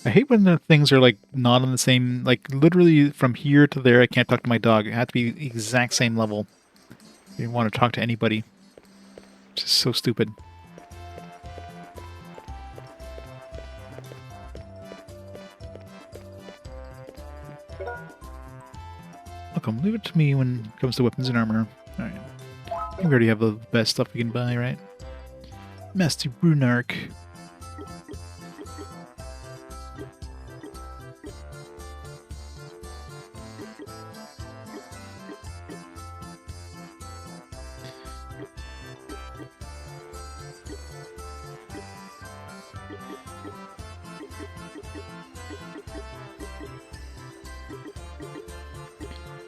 I hate when the things are, like, not on the same... Like, literally from here to there, I can't talk to my dog. It has to be the exact same level. I didn't want to talk to anybody. It's just so stupid. Welcome. Leave it to me when it comes to weapons and armor. Alright. I think we already have the best stuff we can buy, right? Master Brunark.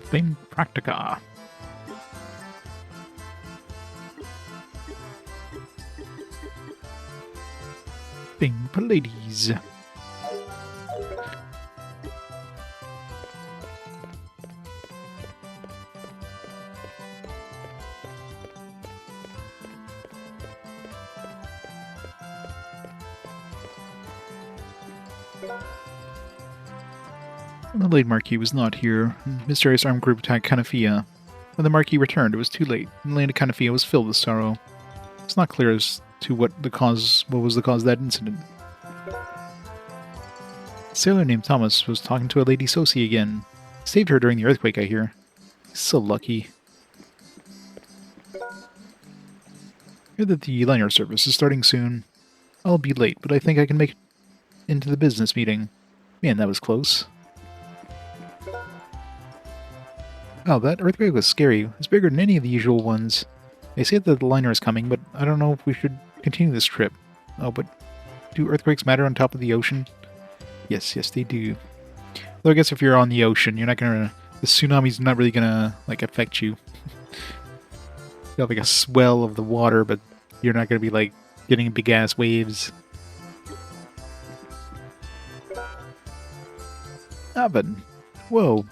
Flame Practica. Flame Pallades. The late Marquis was not here. Mysterious armed group attacked Canafia. When the Marquis returned, it was too late, and the land of Canafia was filled with sorrow. It's not clear as to what was the cause of that incident. A sailor named Thomas was talking to a Lady Sosie again. He saved her during the earthquake, I hear. He's so lucky. I hear that the liner service is starting soon. I'll be late, but I think I can make it into the business meeting. Man, that was close. Oh, that earthquake was scary. It's bigger than any of the usual ones. They say that the liner is coming, but I don't know if we should continue this trip. Oh, but do earthquakes matter on top of the ocean? Yes, yes, they do. Though I guess if you're on the ocean, you're not gonna... The tsunami's not really gonna, like, affect you. You have, like, a swell of the water, but you're not gonna be, like, getting big-ass waves. Avin. Whoa.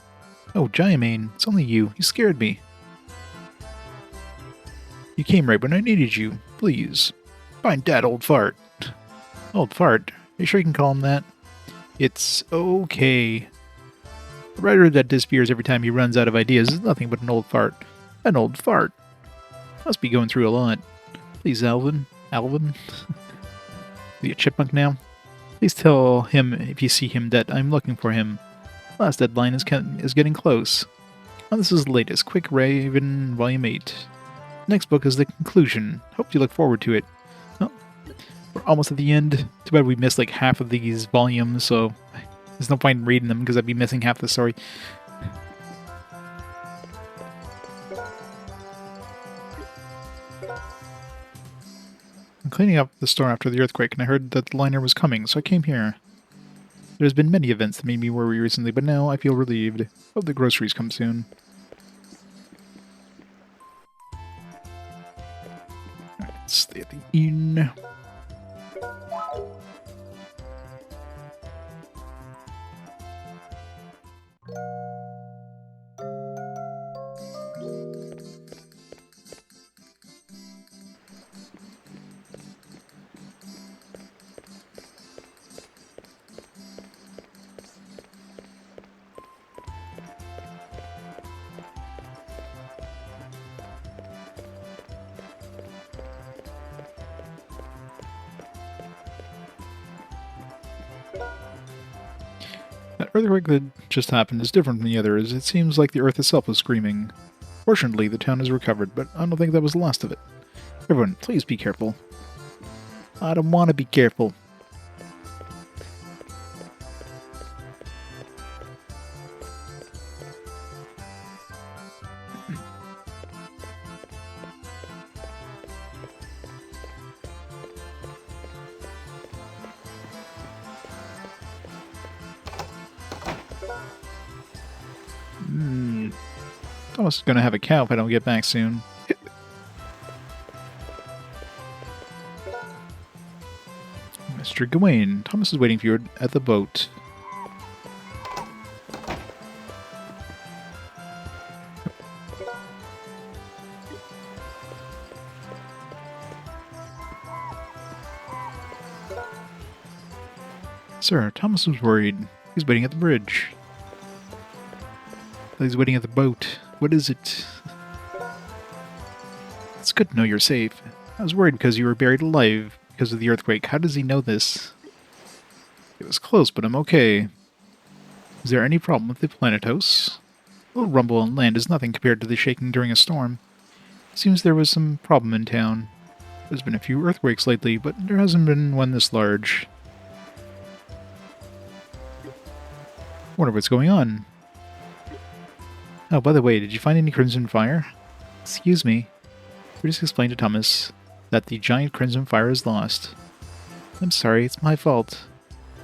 Oh, Giamane, it's only you. You scared me. You came right when I needed you. Please. Find Dad, old fart. Old fart? Are you sure you can call him that? It's okay. A writer that disappears every time he runs out of ideas is nothing but an old fart. An old fart. Must be going through a lot. Please, Alvin. Alvin? Is he a chipmunk now? Please tell him, if you see him, that I'm looking for him. Last deadline is getting close. Oh, this is the latest. Quick Raven, Volume 8. Next book is the conclusion. Hope you look forward to it. Oh, we're almost at the end. Too bad we missed like half of these volumes, so there's no point in reading them because I'd be missing half the story. I'm cleaning up the store after the earthquake, and I heard that the liner was coming, so I came here. There's been many events that made me worry recently, but now I feel relieved. Hope the groceries come soon. Alright, let's stay at the inn. That earthquake that just happened is different from the others. It seems like the earth itself is screaming. Fortunately, the town has recovered, but I don't think that was the last of it. Everyone, please be careful. I don't want to be careful. Thomas is going to have a cow if I don't get back soon. Mr. Gawain, Thomas is waiting for you at the boat. Sir, Thomas was worried. He's waiting at the bridge. He's waiting at the boat. What is it? It's good to know you're safe. I was worried because you were buried alive because of the earthquake. How does he know this? It was close, but I'm okay. Is there any problem with the Planetos? A little rumble on land is nothing compared to the shaking during a storm. Seems there was some problem in town. There's been a few earthquakes lately, but there hasn't been one this large. Wonder what's going on. Oh, by the way, did you find any Crimson Fire? Excuse me. We just explained to Thomas that the giant Crimson Fire is lost. I'm sorry, it's my fault.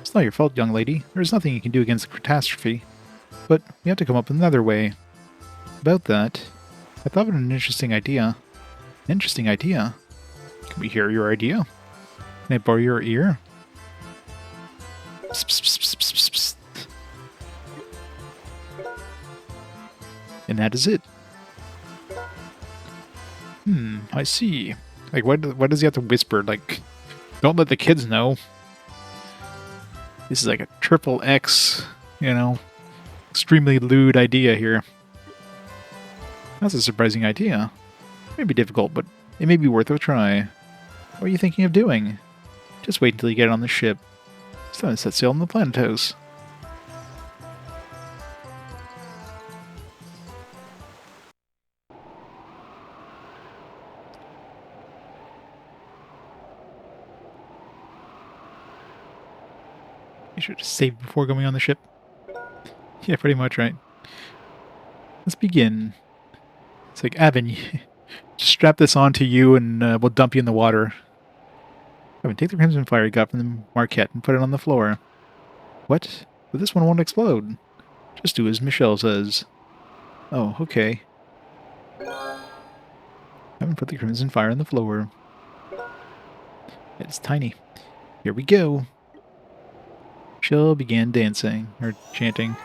It's not your fault, young lady. There's nothing you can do against the catastrophe. But we have to come up with another way. About that, I thought of an interesting idea. An interesting idea? Can we hear your idea? Can I borrow your ear? Psst, psst, psst, psst, psst, psst. And that is it. I see. Like, why does he have to whisper? Like, don't let the kids know. This is like a triple X, you know, extremely lewd idea here. That's a surprising idea. It may be difficult, but it may be worth a try. What are you thinking of doing? Just wait until you get on the ship. It's time to set sail on the Planetos. You should have saved before going on the ship. Yeah, pretty much, right? Let's begin. It's like, Avin, just strap this onto you and we'll dump you in the water. Avin, take the Crimson Fire you got from the Marquette and put it on the floor. What? But this one won't explode. Just do as Michelle says. Oh, okay. Avin put the Crimson Fire on the floor. It's tiny. Here we go. Michelle began dancing, or chanting.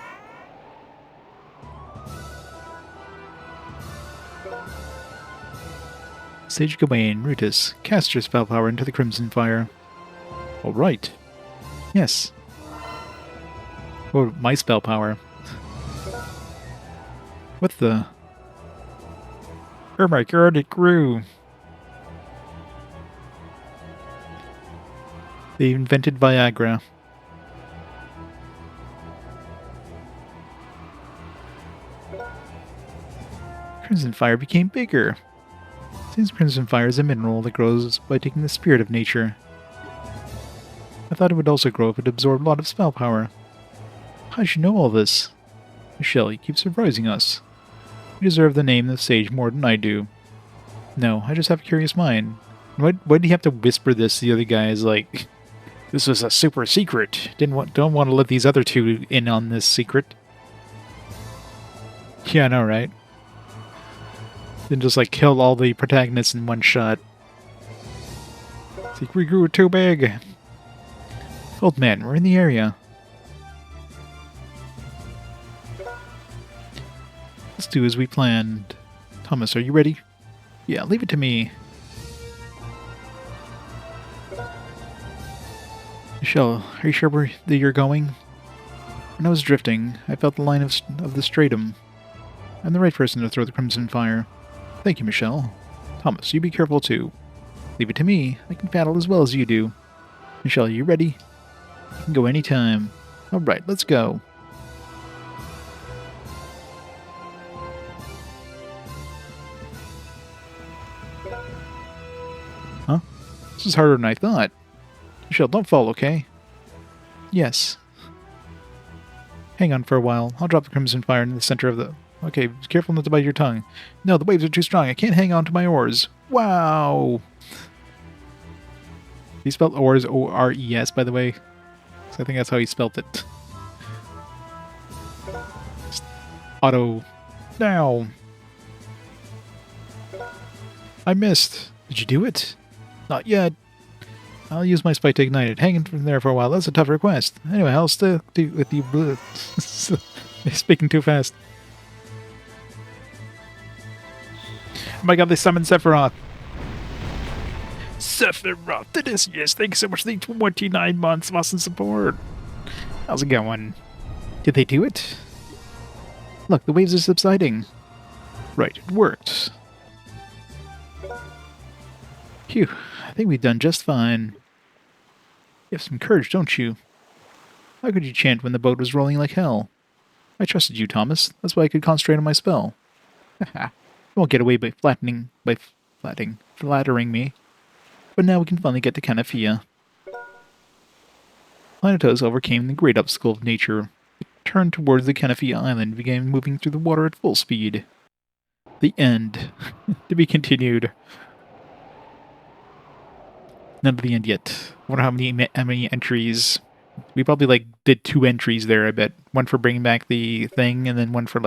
Sage Gawain, Rutus, cast your spell power into the Crimson Fire. Alright. Yes. Oh, my spell power. What the? Oh my god, it grew! They invented Viagra. Crimson Fire became bigger. Since Crimson Fire is a mineral that grows by taking the spirit of nature. I thought it would also grow if it absorbed a lot of spell power. How did you know all this? Michelle, you keep surprising us. You deserve the name of Sage more than I do. No, I just have a curious mind. Why do you have to whisper this to the other guys like, this was a super secret. Don't want to let these other two in on this secret. Yeah, I know, right? Then just like kill all the protagonists in one shot. It's like, we grew too big. Old man, we're in the area. Let's do as we planned. Thomas, are you ready? Yeah, leave it to me. Michelle, are you sure that you're going? When I was drifting, I felt the line of the stratum. I'm the right person to throw the Crimson Fire. Thank you, Michelle. Thomas, you be careful too. Leave it to me. I can paddle as well as you do. Michelle, you ready? You can go anytime. Alright, let's go. Huh? This is harder than I thought. Michelle, don't fall, okay? Yes. Hang on for a while. I'll drop the Crimson Fire in the center of the... Okay, be careful not to bite your tongue. No, the waves are too strong. I can't hang on to my oars. Wow! He spelled oars O-R-E-S, by the way. So I think that's how he spelled it. Just auto. Now! I missed. Did you do it? Not yet. I'll use my spike to ignite it. Hanging from there for a while. That's a tough request. Anyway, I'll stick with you. Speaking too fast. Oh my god, they summoned Sephiroth. Sephiroth, it is, yes, thanks so much for the 29 months of awesome support. How's it going? Did they do it? Look, the waves are subsiding. Right, it worked. Phew, I think we've done just fine. You have some courage, don't you? How could you chant when the boat was rolling like hell? I trusted you, Thomas. That's why I could concentrate on my spell. Haha. You won't get away by flattering me. But now we can finally get to Canafia. Planetos overcame the great obstacle of nature. It turned towards the Canafia island and began moving through the water at full speed. The end. To be continued. None of the end yet. I wonder how many entries. We probably did 2 entries there, I bet. One for bringing back the thing, and then one for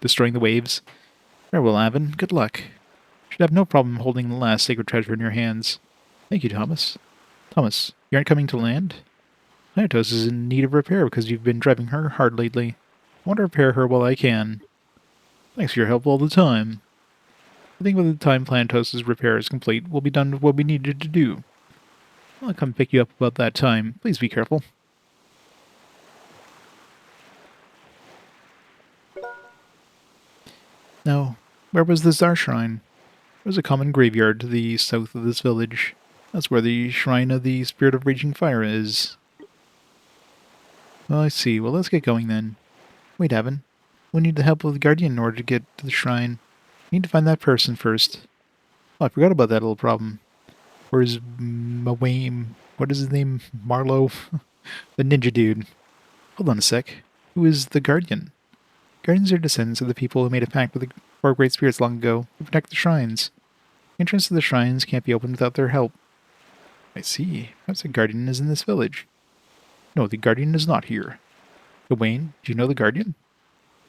destroying the waves. Farewell, Avin. Good luck. Should have no problem holding the last sacred treasure in your hands. Thank you, Thomas. Thomas, you aren't coming to land? Planetos is in need of repair because you've been driving her hard lately. I want to repair her while I can. Thanks for your help all the time. I think by the time Planetos' repair is complete, we'll be done with what we needed to do. I'll come pick you up about that time. Please be careful. Now, where was the Tsar Shrine? There's a common graveyard to the south of this village. That's where the Shrine of the Spirit of Raging Fire is. Well, I see. Well, let's get going then. Wait, Avin. We need the help of the Guardian in order to get to the shrine. We need to find that person first. Oh, I forgot about that little problem. Where's Wayne? What is his name? Marlowe? The ninja dude. Hold on a sec. Who is the Guardian? Guardians are descendants of the people who made a pact with the 4 great spirits long ago to protect the shrines. Entrance to the shrines can't be opened without their help. I see. Perhaps the Guardian is in this village. No, the Guardian is not here. Wayne, do you know the Guardian?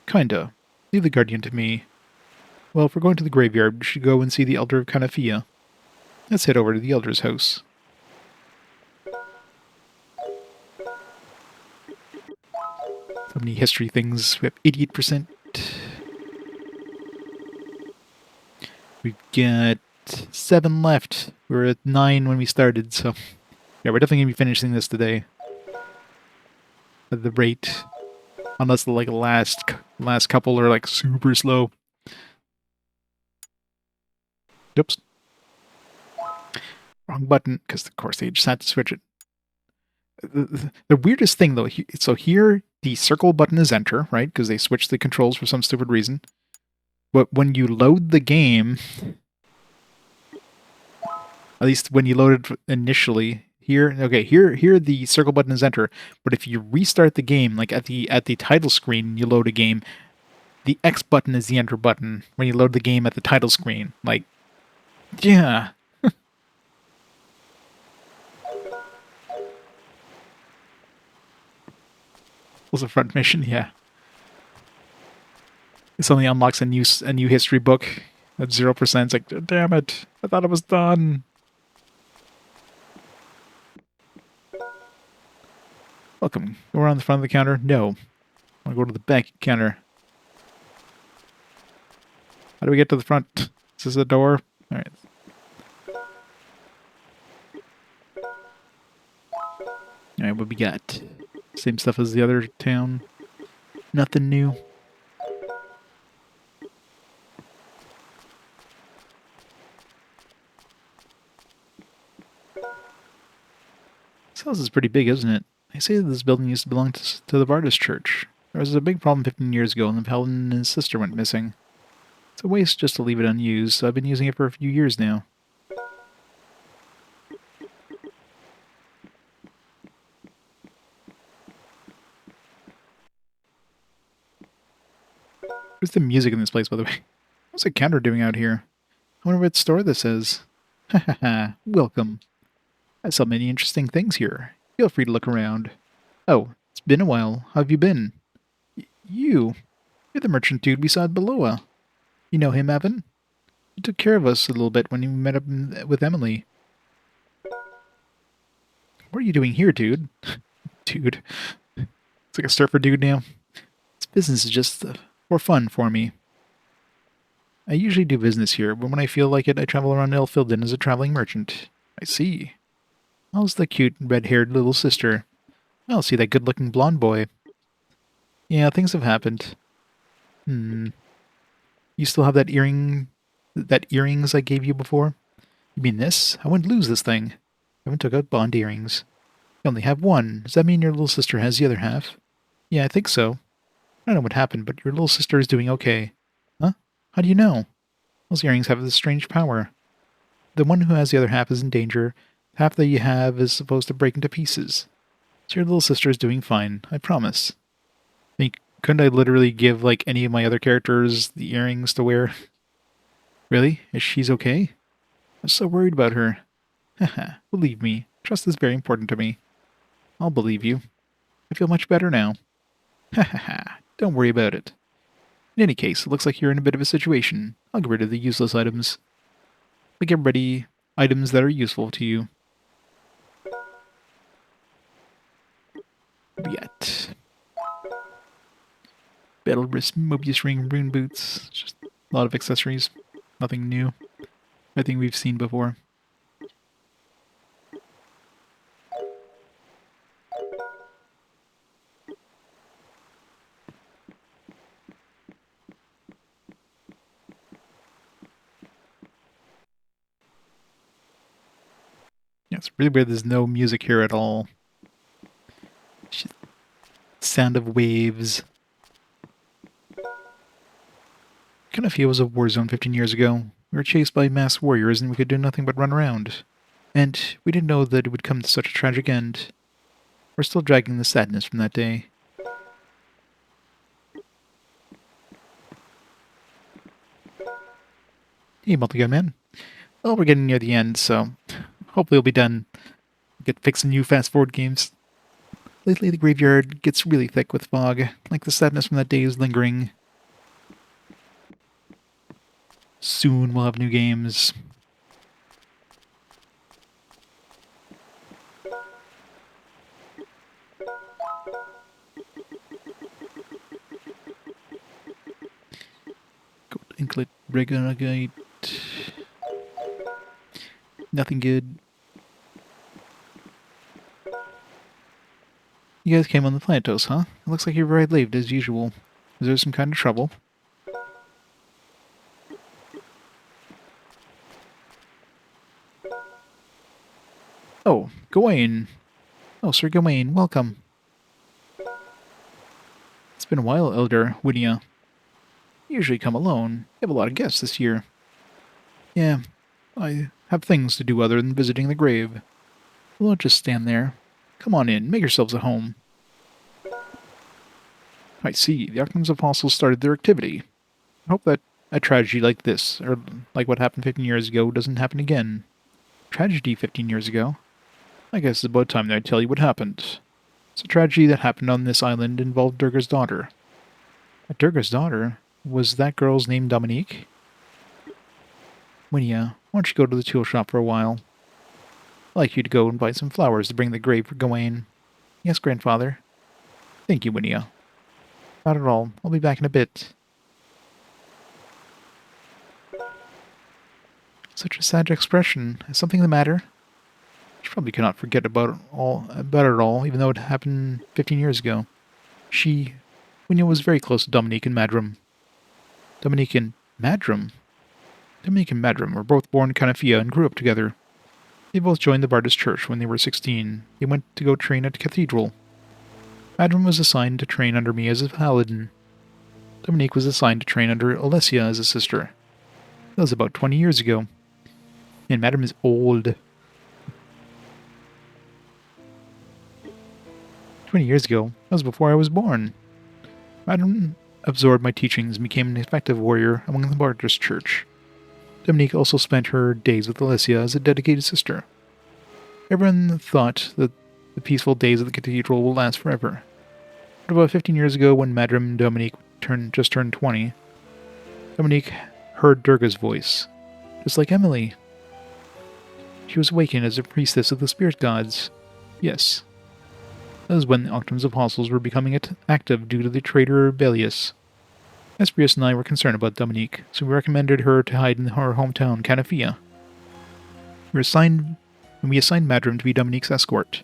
Kinda. Leave the Guardian to me. Well, if we're going to the graveyard, we should go and see the Elder of Canafia. Let's head over to the Elder's house. So many history things. We have 88%. We've got 7 left. We were at 9 when we started, so... Yeah, we're definitely going to be finishing this today. At the rate. Unless the last couple are super slow. Oops. Wrong button, because of course they just had to switch it. The weirdest thing though, so here the circle button is enter, right? Because they switched the controls for some stupid reason. But when you load the game, at least when you load it initially, here the circle button is enter. But if you restart the game, at the title screen, you load a game, the X button is the enter button when you load the game at the title screen. Yeah. Was a front mission, yeah. It only unlocks a new history book at 0%. It's like, damn it! I thought it was done. Welcome. Go around the front of the counter. No, I want to go to the back counter. How do we get to the front? Is this a door? All right. All right, what we got? Same stuff as the other town. Nothing new. This house is pretty big, isn't it? They say that this building used to belong to the Bardus church. There was a big problem 15 years ago, and the paladin and his sister went missing. It's a waste just to leave it unused, so I've been using it for a few years now. Where's the music in this place, by the way? What's a counter doing out here? I wonder what store this is. Hahaha, welcome. I saw many interesting things here. Feel free to look around. Oh, it's been a while. How have you been? You're the merchant dude we saw at Beloa. You know him, Avin? He took care of us a little bit when you met up with Emily. What are you doing here, dude? Dude. It's like a surfer dude now. This business is just for fun for me. I usually do business here, but when I feel like it, I travel around Elfilden as a traveling merchant. I see. How's the cute red-haired little sister? I'll see that good-looking blonde boy. Yeah, things have happened. You still have that earrings I gave you before? You mean this? I wouldn't lose this thing. I haven't took out bond earrings. You only have one. Does that mean your little sister has the other half? Yeah, I think so. I don't know what happened, but your little sister is doing okay. Huh? How do you know? Those earrings have this strange power. The one who has the other half is in danger. The half that you have is supposed to break into pieces. So your little sister is doing fine, I promise. I mean, couldn't I literally give, like, any of my other characters the earrings to wear? Really? Is she's okay? I'm so worried about her. Haha, believe me. Trust is very important to me. I'll believe you. I feel much better now. Ha ha ha. Don't worry about it. In any case, it looks like you're in a bit of a situation. I'll get rid of the useless items. I'll get ready items that are useful to you. Yet. Battle wrist, Mobius ring, rune boots. Just a lot of accessories. Nothing new. Nothing we've seen before. Yeah, it's really weird there's no music here at all. It's just sound of waves. Kind of feel it was a war zone 15 years ago. We were chased by masked warriors and we could do nothing but run around. And we didn't know that it would come to such a tragic end. We're still dragging the sadness from that day. Hey, multi-gun man. Well, we're getting near the end, so hopefully we'll be done. Get fixing new fast-forward games. Lately, the graveyard gets really thick with fog, like the sadness from that day is lingering. Soon we'll have new games. Gold Inklet, Reganite. Nothing good. You guys came on the Planetos, huh? It looks like you're very late as usual. Is there some kind of trouble? Oh, Gawain. Oh, Sir Gawain, welcome. It's been a while, Elder Winia. You usually come alone. You have a lot of guests this year. Yeah, I have things to do other than visiting the grave. Well, don't just stand there. Come on in, make yourselves at home. I see, the Octum's Apostles started their activity. I hope that a tragedy like this, or like what happened 15 years ago, doesn't happen again. Tragedy 15 years ago? I guess it's about time that I tell you what happened. It's a tragedy that happened on this island involved Durga's daughter. Durga's daughter? Was that girl's name Dominique? Winia, why don't you go to the tool shop for a while? I'd like you to go and buy some flowers to bring the grave for Gawain. Yes, grandfather. Thank you, Winia. Not at all. I'll be back in a bit. Such a sad expression. Is something the matter? She probably cannot forget about it all, even though it happened 15 years ago. Winia was very close to Dominique and Madram. Dominique and Madram were both born in Canafia and grew up together. They both joined the Bardus Church when they were 16. They went to go train at Cathedral. Madram was assigned to train under me as a paladin. Dominique was assigned to train under Alessia as a sister. That was about 20 years ago. And Madram is old. 20 years ago? That was before I was born. Madram absorbed my teachings and became an effective warrior among the Bardus Church. Dominique also spent her days with Alessia as a dedicated sister. Everyone thought that the peaceful days of the cathedral will last forever. But about 15 years ago, when Madram and Dominique just turned 20, Dominique heard Durga's voice, just like Emily. She was awakened as a priestess of the spirit gods. Yes. That was when the Octum's Apostles were becoming active due to the traitor Bellius. Esprius and I were concerned about Dominique, so we recommended her to hide in her hometown, Canafia. We assigned Madram to be Dominique's escort.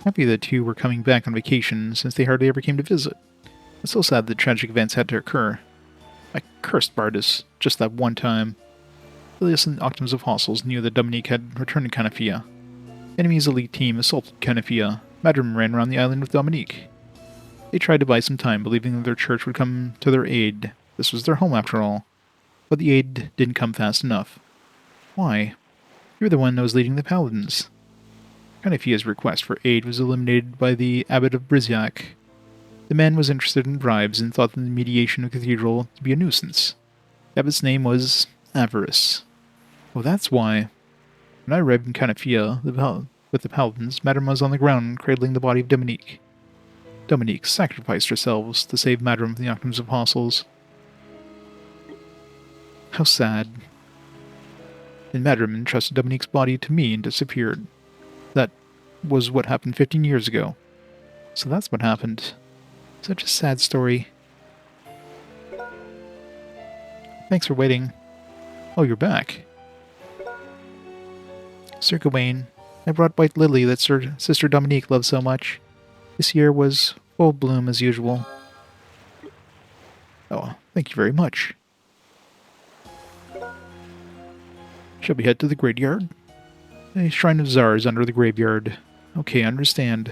Happy the two were coming back on vacation, since they hardly ever came to visit. It's so sad that tragic events had to occur. I cursed Bardus just that one time. Ilias and Octum's apostles knew that Dominique had returned to Canafia. Enemy's elite team assaulted Canafia. Madrim ran around the island with Dominique. They tried to buy some time, believing that their church would come to their aid. This was their home, after all. But the aid didn't come fast enough. Why? You were the one that was leading the paladins. Canafia's request for aid was eliminated by the abbot of Briziac. The man was interested in bribes and thought the mediation of Cathedral to be a nuisance. The abbot's name was Avarice. Oh, that's why. When I arrived in Canafia with the paladins, Madame was on the ground cradling the body of Dominique. Dominique sacrificed herself to save Madame from the Octum's apostles. How sad. And Madame entrusted Dominique's body to me and disappeared. That was what happened 15 years ago. So that's what happened. Such a sad story. Thanks for waiting. Oh, you're back. Sir Gawain, I brought White Lily that Sister Dominique loved so much. This year was full bloom as usual. Oh, thank you very much. Shall we head to the graveyard? The Shrine of Zar is under the graveyard. Okay, I understand.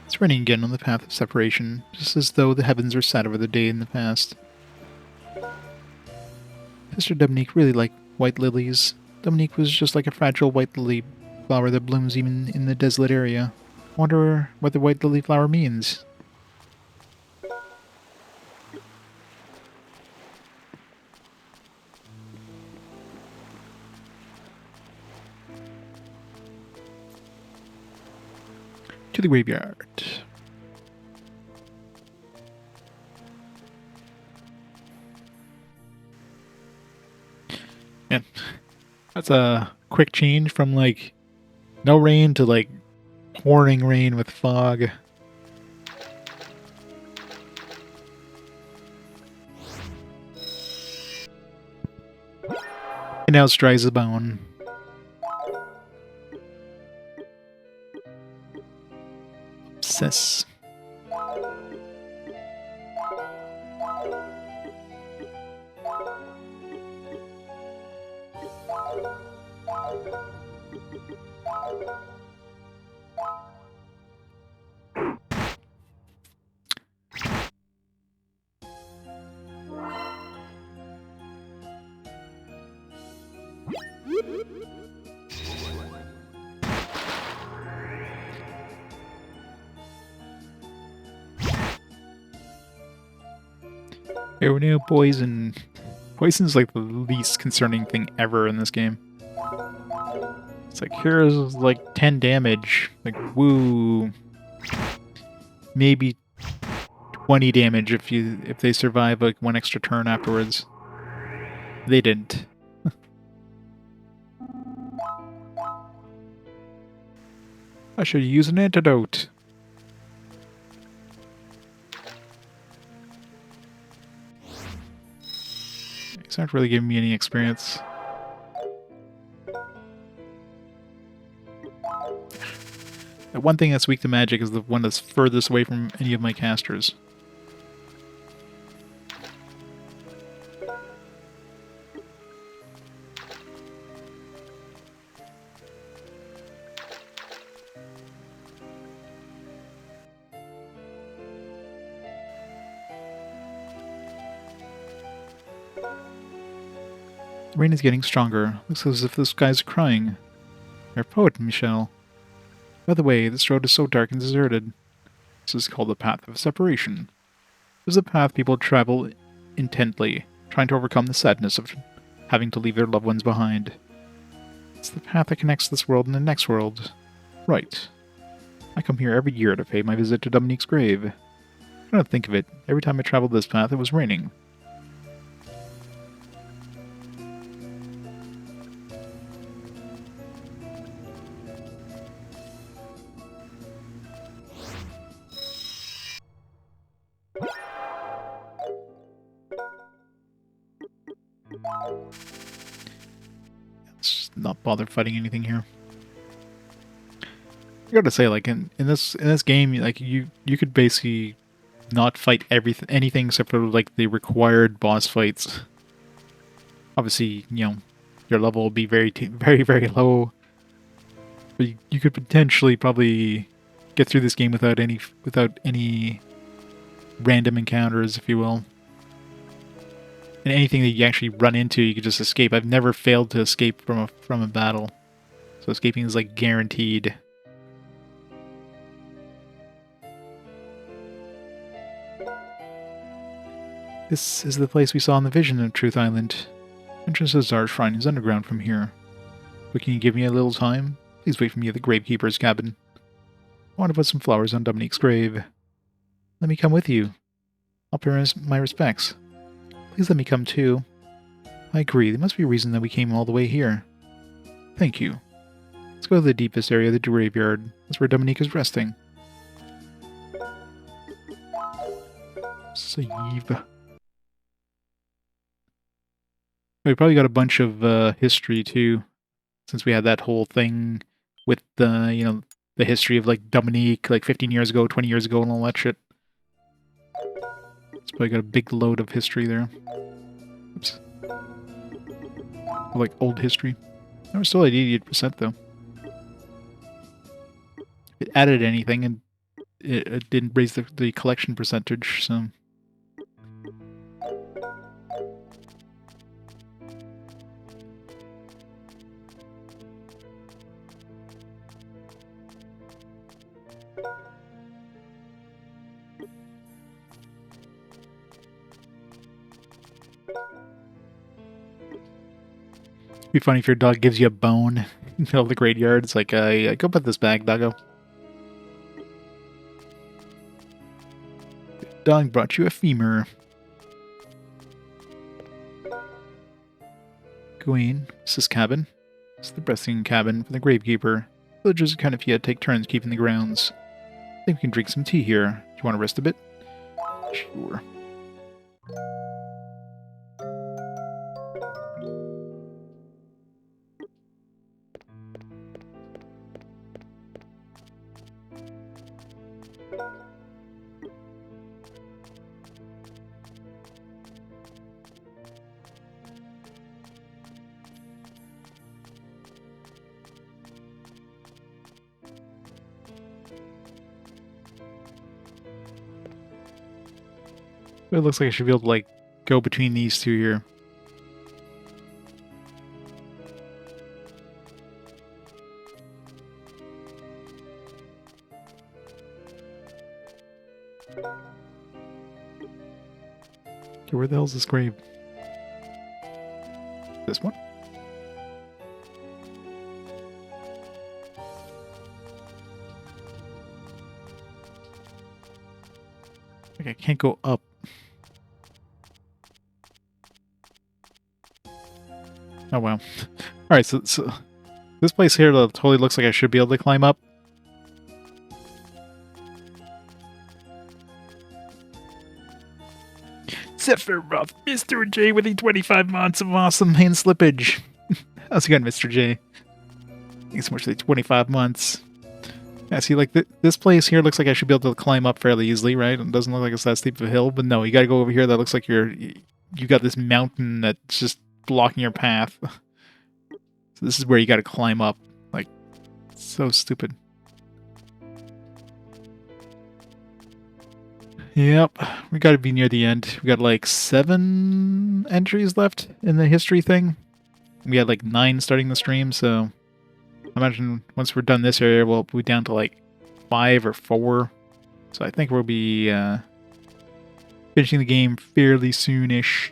It's raining again on the path of separation, just as though the heavens were sad over the day in the past. Sister Dominique really liked white lilies. Dominique was just like a fragile white lily flower that blooms even in the desolate area. I wonder what the white lily flower means. To the graveyard. Man, that's a quick change from like no rain to like pouring rain with fog. And now it's dry as a bone. Obsess. Oh no, poison. Poison's like the least concerning thing ever in this game. It's like, here's like 10 damage. Like, woo. Maybe 20 damage if they survive like one extra turn afterwards. They didn't. I should use an antidote. It's not really giving me any experience. The one thing that's weak to magic is the one that's furthest away from any of my casters. The rain is getting stronger. Looks as if the skies are crying. You're a poet, Michelle. By the way, this road is so dark and deserted. This is called the Path of Separation. This is a path people travel intently, trying to overcome the sadness of having to leave their loved ones behind. It's the path that connects this world and the next world. Right. I come here every year to pay my visit to Dominique's grave. I don't think of it. Every time I traveled this path, it was raining. Let's not bother fighting anything here. I gotta say, like in this game, like you could basically not fight anything except for like the required boss fights. Obviously, your level will be very very low, but you could potentially probably get through this game without any random encounters, if you will. And anything that you actually run into, you could just escape. I've never failed to escape from a battle, so escaping is like guaranteed. This is the place we saw in the vision of Truth Island. Entrance to Czar's Shrine is underground from here. But can you give me a little time? Please wait for me at the Gravekeeper's cabin. I want to put some flowers on Dominique's grave. Let me come with you. I'll pay my respects. Please let me come too. I agree, there must be a reason that we came all the way here. Thank you. Let's go to the deepest area of the graveyard. That's where Dominique is resting. Save. We probably got a bunch of history too, since we had that whole thing with the history of like Dominique, like 15 years ago, 20 years ago, and all that shit. It's probably got a big load of history there. Oops. Like old history. We're still at 88% though. It added anything, and it didn't raise the collection percentage, so. It'd be funny if your dog gives you a bone in the middle of the graveyard. It's like, go put this bag, doggo. Dog brought you a femur. Gawain, this is cabin. It's the resting cabin for the Gravekeeper. Villagers of Canifia take turns keeping the grounds. I think we can drink some tea here. Do you want to rest a bit? Sure. It looks like I should be able to, like, go between these two here. Okay, where the hell's this grave? This one? Like, I can't go up. Oh, wow. Alright, so this place here totally looks like I should be able to climb up. Sephiroth, Mr. J with the 25 months of awesome hand slippage. How's it going, Mr. J? Thanks so much for the 25 months. Yeah, see, like, this place here looks like I should be able to climb up fairly easily, right? It doesn't look like it's that steep of a hill, but no, you gotta go over here. That looks like you got this mountain that's just blocking your path. So this is where you gotta climb up. Like, so stupid. Yep, we gotta be near the end. We got like 7 entries left in the history thing. We had like 9 starting the stream, so I imagine once we're done this area, we'll be down to like 5 or 4. So I think we'll be finishing the game fairly soonish.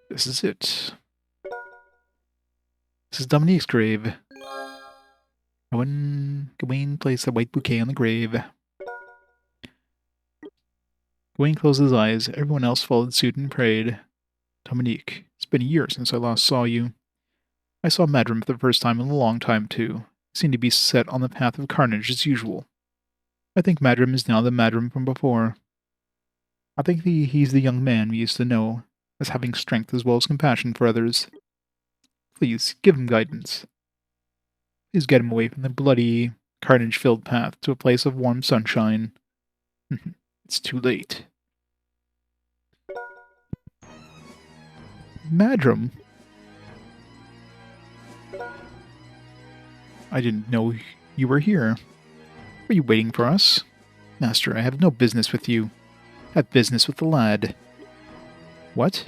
This is it. This is Dominique's grave. Gawain placed a white bouquet on the grave. Gawain closed his eyes. Everyone else followed suit and prayed. Dominique, it's been a year since I last saw you. I saw Madrim for the first time in a long time, too. You seem to be set on the path of carnage as usual. I think Madrim is now the Madrim from before. I think he's the young man we used to know as having strength as well as compassion for others. Please, give him guidance. Please get him away from the bloody, carnage-filled path to a place of warm sunshine. It's too late. Madram? I didn't know you were here. Were you waiting for us? Master, I have no business with you. I have business with the lad. What?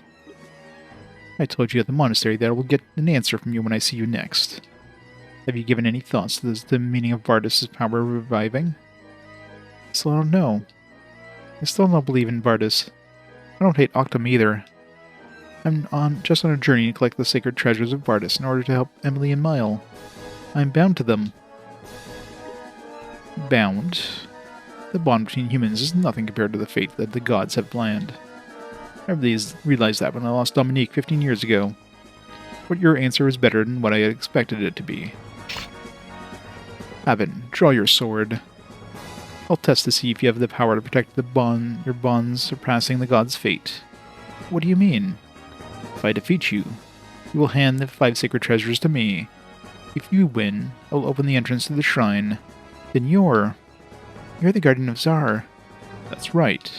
I told you at the monastery that I will get an answer from you when I see you next. Have you given any thoughts to the meaning of Bardus' power reviving? I still don't know. I still don't believe in Bardus. I don't hate Octum either. I'm just on a journey to collect the sacred treasures of Bardus in order to help Emily and Eimelle. I'm bound to them. Bound? The bond between humans is nothing compared to the fate that the gods have planned. I realized that when I lost Dominique 15 years ago. But your answer is better than what I had expected it to be. Avin, draw your sword. I'll test to see if you have the power to protect your bonds surpassing the god's fate. What do you mean? If I defeat you, you will hand the 5 sacred treasures to me. If you win, I will open the entrance to the shrine. Then you're the guardian of Zar. That's right.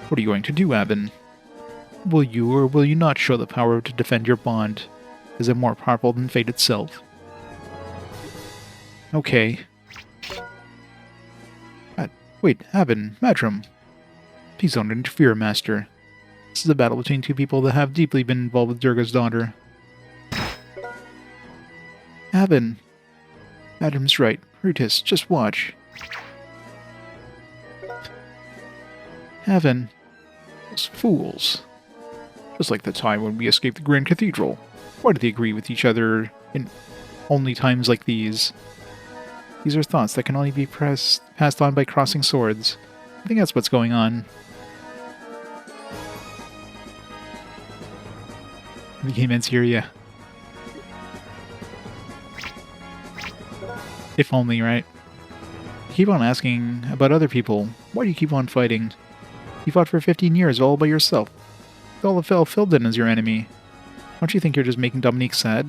What are you going to do, Avin? Will you or will you not show the power to defend your bond? Is it more powerful than fate itself? Okay. Wait, Avin, Madram. Please don't interfere, Master. This is a battle between 2 people that have deeply been involved with Durga's daughter. Avin. Madram's right. Brutus, just watch. Avin. Those fools. Just like the time when we escaped the Grand Cathedral. Why do they agree with each other in only times like these? These are thoughts that can only be passed on by crossing swords. I think that's what's going on. The game ends here, yeah. If only, right? You keep on asking about other people. Why do you keep on fighting? You fought for 15 years all by yourself. With all of Felden as your enemy. Don't you think you're just making Dominique sad?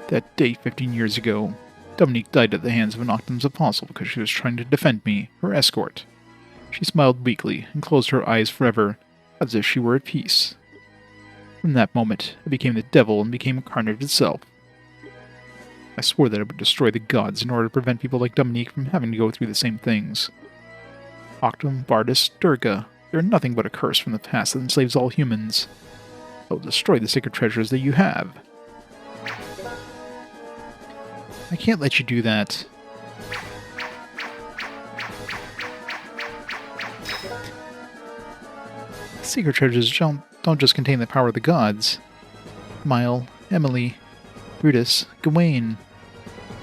That day 15 years ago, Dominique died at the hands of an Octum's apostle because she was trying to defend me, her escort. She smiled weakly and closed her eyes forever, as if she were at peace. From that moment, I became the devil and became carnage itself. I swore that I would destroy the gods in order to prevent people like Dominique from having to go through the same things. Octum, Bardus, Durga, they are nothing but a curse from the past that enslaves all humans. I will destroy the sacred treasures that you have. I can't let you do that. Secret treasures don't just contain the power of the gods. Eimelle, Emily, Brutus, Gawain.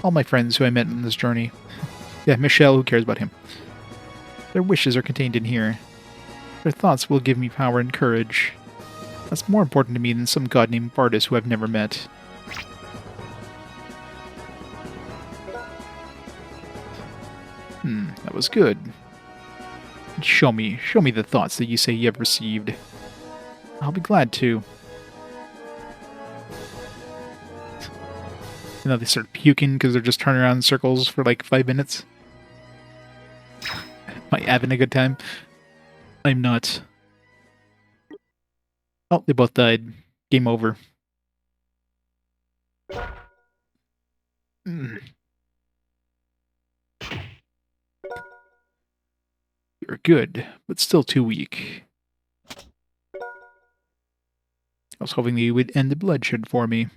All my friends who I met on this journey. Yeah, Michelle, who cares about him? Their wishes are contained in here. Their thoughts will give me power and courage. That's more important to me than some god named Bardus who I've never met. That was good. Show me the thoughts that you say you have received. I'll be glad to. You know, they start puking because they're just turning around in circles for like 5 minutes. Am I having a good time? I'm not. Oh, they both died. Game over. You're good, but still too weak. I was hoping that you would end the bloodshed for me.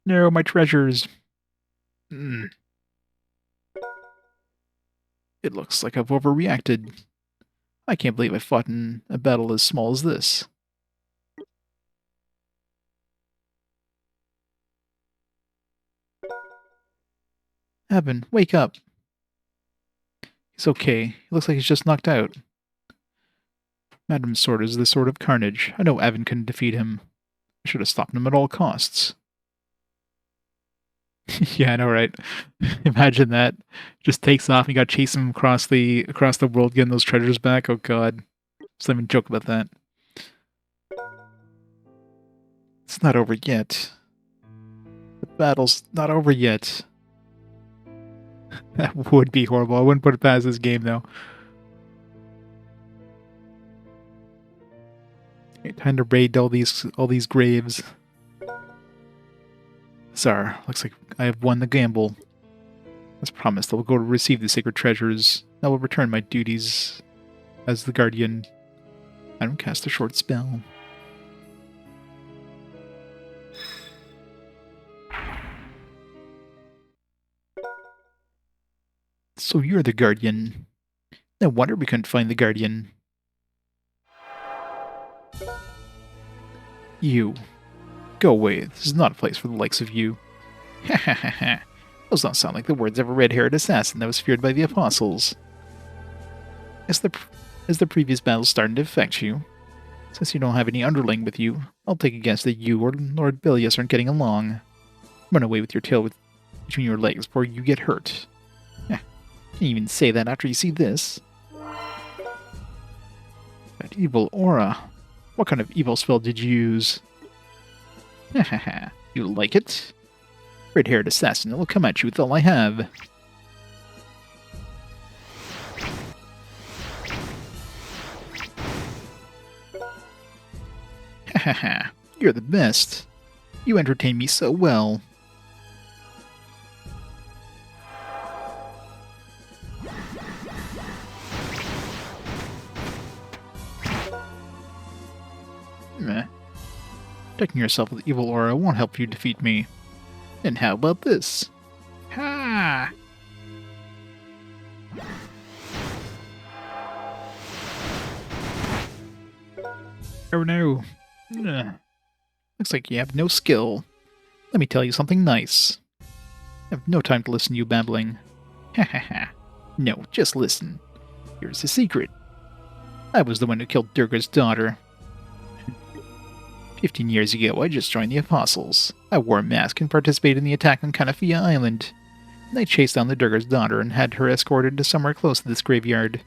No, my treasures. It looks like I've overreacted. I can't believe I fought in a battle as small as this. Avin, wake up. He's okay. He looks like he's just knocked out. Madam's sword is the sword of carnage. I know Avin couldn't defeat him. I should have stopped him at all costs. Yeah, I know, right? Imagine that. Just takes off and you gotta chase him across the world getting those treasures back. Oh god. Let's not even joke about that. It's not over yet. The battle's not over yet. That would be horrible. I wouldn't put it past this game, though. Okay, time to raid all these graves. Tsar, looks like I have won the gamble. As promised, I will go to receive the sacred treasures. I will return my duties as the guardian. I don't cast a short spell. So you're the guardian. No wonder we couldn't find the guardian. You. Go away. This is not a place for the likes of you. Ha ha ha ha. Those don't sound like the words of a red-haired assassin that was feared by the Apostles. Is the previous battle starting to affect you? Since you don't have any underling with you, I'll take a guess that you or Lord Bilius aren't getting along. Run away with your tail between your legs before you get hurt. Can't even say that after you see this. That evil aura. What kind of evil spell did you use? Hahaha. You like it? Red-haired assassin, it will come at you with all I have. Hahaha. You're the best. You entertain me so well. Meh. Protecting yourself with evil aura won't help you defeat me. And how about this? Ha! Oh no. Ugh. Looks like you have no skill. Let me tell you something nice. I have no time to listen to you babbling. Ha ha ha. No, just listen. Here's the secret. I was the one who killed Durga's daughter. 15 years ago, I just joined the Apostles. I wore a mask and participated in the attack on Kanafia Island. I chased down the Durga's daughter and had her escorted to somewhere close to this graveyard.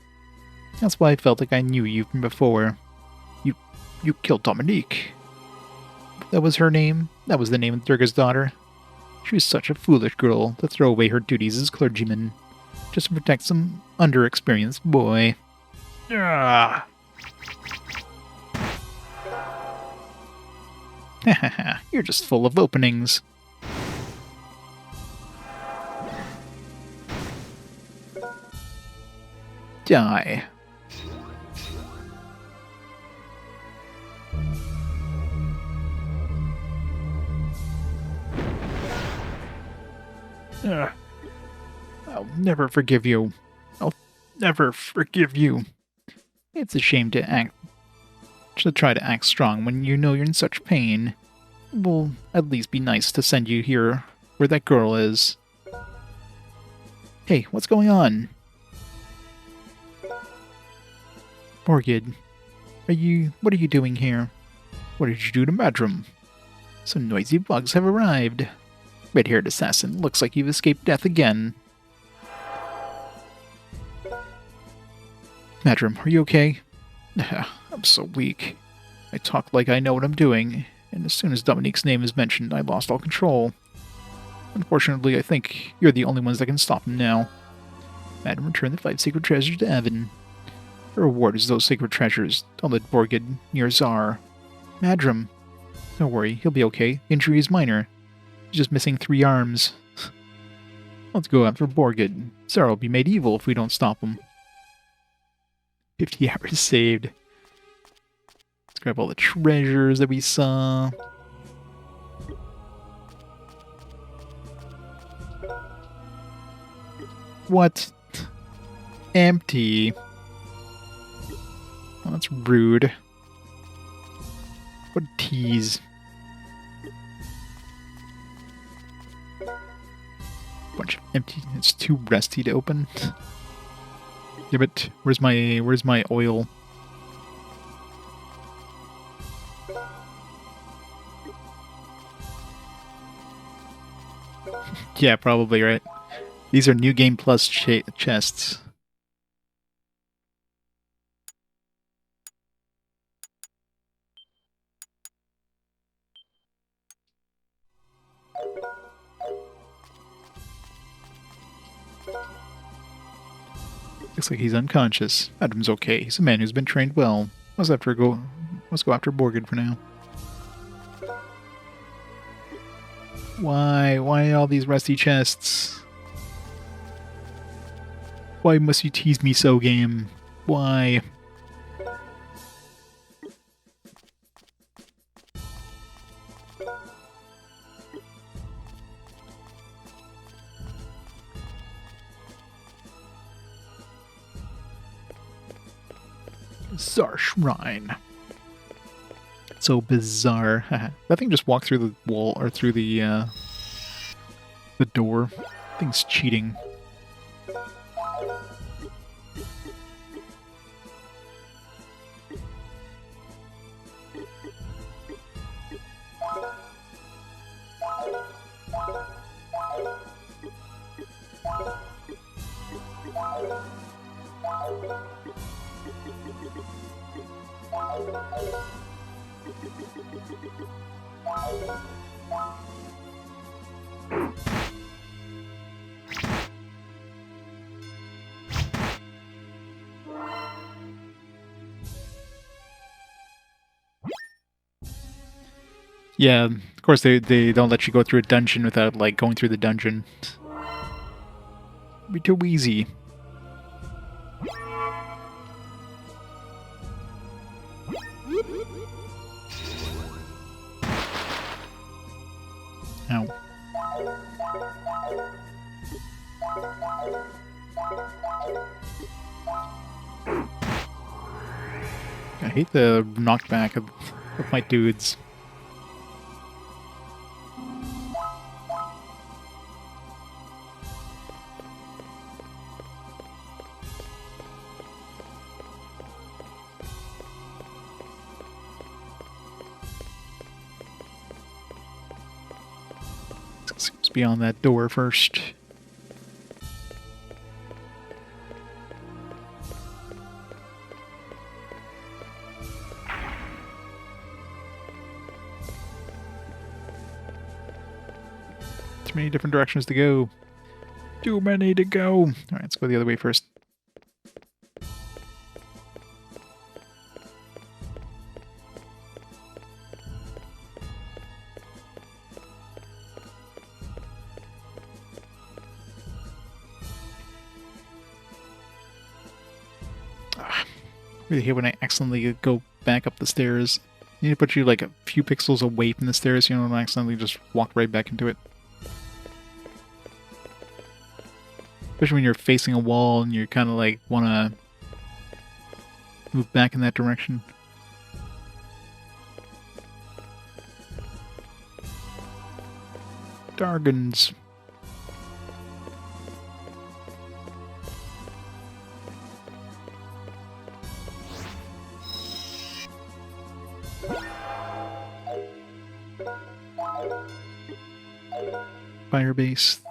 That's why I felt like I knew you from before. You killed Dominique. That was her name? That was the name of Durga's daughter? She was such a foolish girl to throw away her duties as clergyman, just to protect some underexperienced boy. Ah. Hahaha, you're just full of openings. Die. I'll never forgive you. I'll never forgive you. It's a shame to try to act strong when you know you're in such pain. It will at least be nice to send you here where that girl is. Hey, what's going on? Borgid, what are you doing here? What did you do to Madram? Some noisy bugs have arrived. Red-haired assassin, looks like you've escaped death again. Madram, are you okay? I'm so weak. I talk like I know what I'm doing, and as soon as Dominique's name is mentioned, I lost all control. Unfortunately, I think you're the only ones that can stop him now. Madam, return the 5 sacred treasures to Avin. The reward is those sacred treasures. Don't let Borgid near Tsar. Madram. Don't worry, he'll be okay. The injury is minor. He's just missing 3 arms. Let's go after Borgid. Tsar will be made evil if we don't stop him. 50 hours saved. Let's grab all the treasures that we saw. What? Empty. Well, that's rude. What a tease. Bunch of empty. It's too rusty to open. Yeah, but where's my oil? Yeah, probably, right? These are New Game Plus chests. Looks like he's unconscious. Adam's okay. He's a man who's been trained well. Let's go after Borgid for now. Why? Why all these rusty chests? Why must you tease me so, game? Why? Bizarre shrine. So bizarre. That thing just walked through the wall or through the door. That thing's cheating. Yeah, of course they don't let you go through a dungeon without, like, going through the dungeon. It'd be too easy. Ow. I hate the knockback of my dudes. Let's be on that door first. Too many different directions to go. Too many to go. Alright, let's go the other way first. Really hate when I accidentally go back up the stairs. You need to put you like a few pixels away from the stairs, you know, and accidentally just walk right back into it. Especially when you're facing a wall and you kind of like want to move back in that direction. Dargans. Fire-based.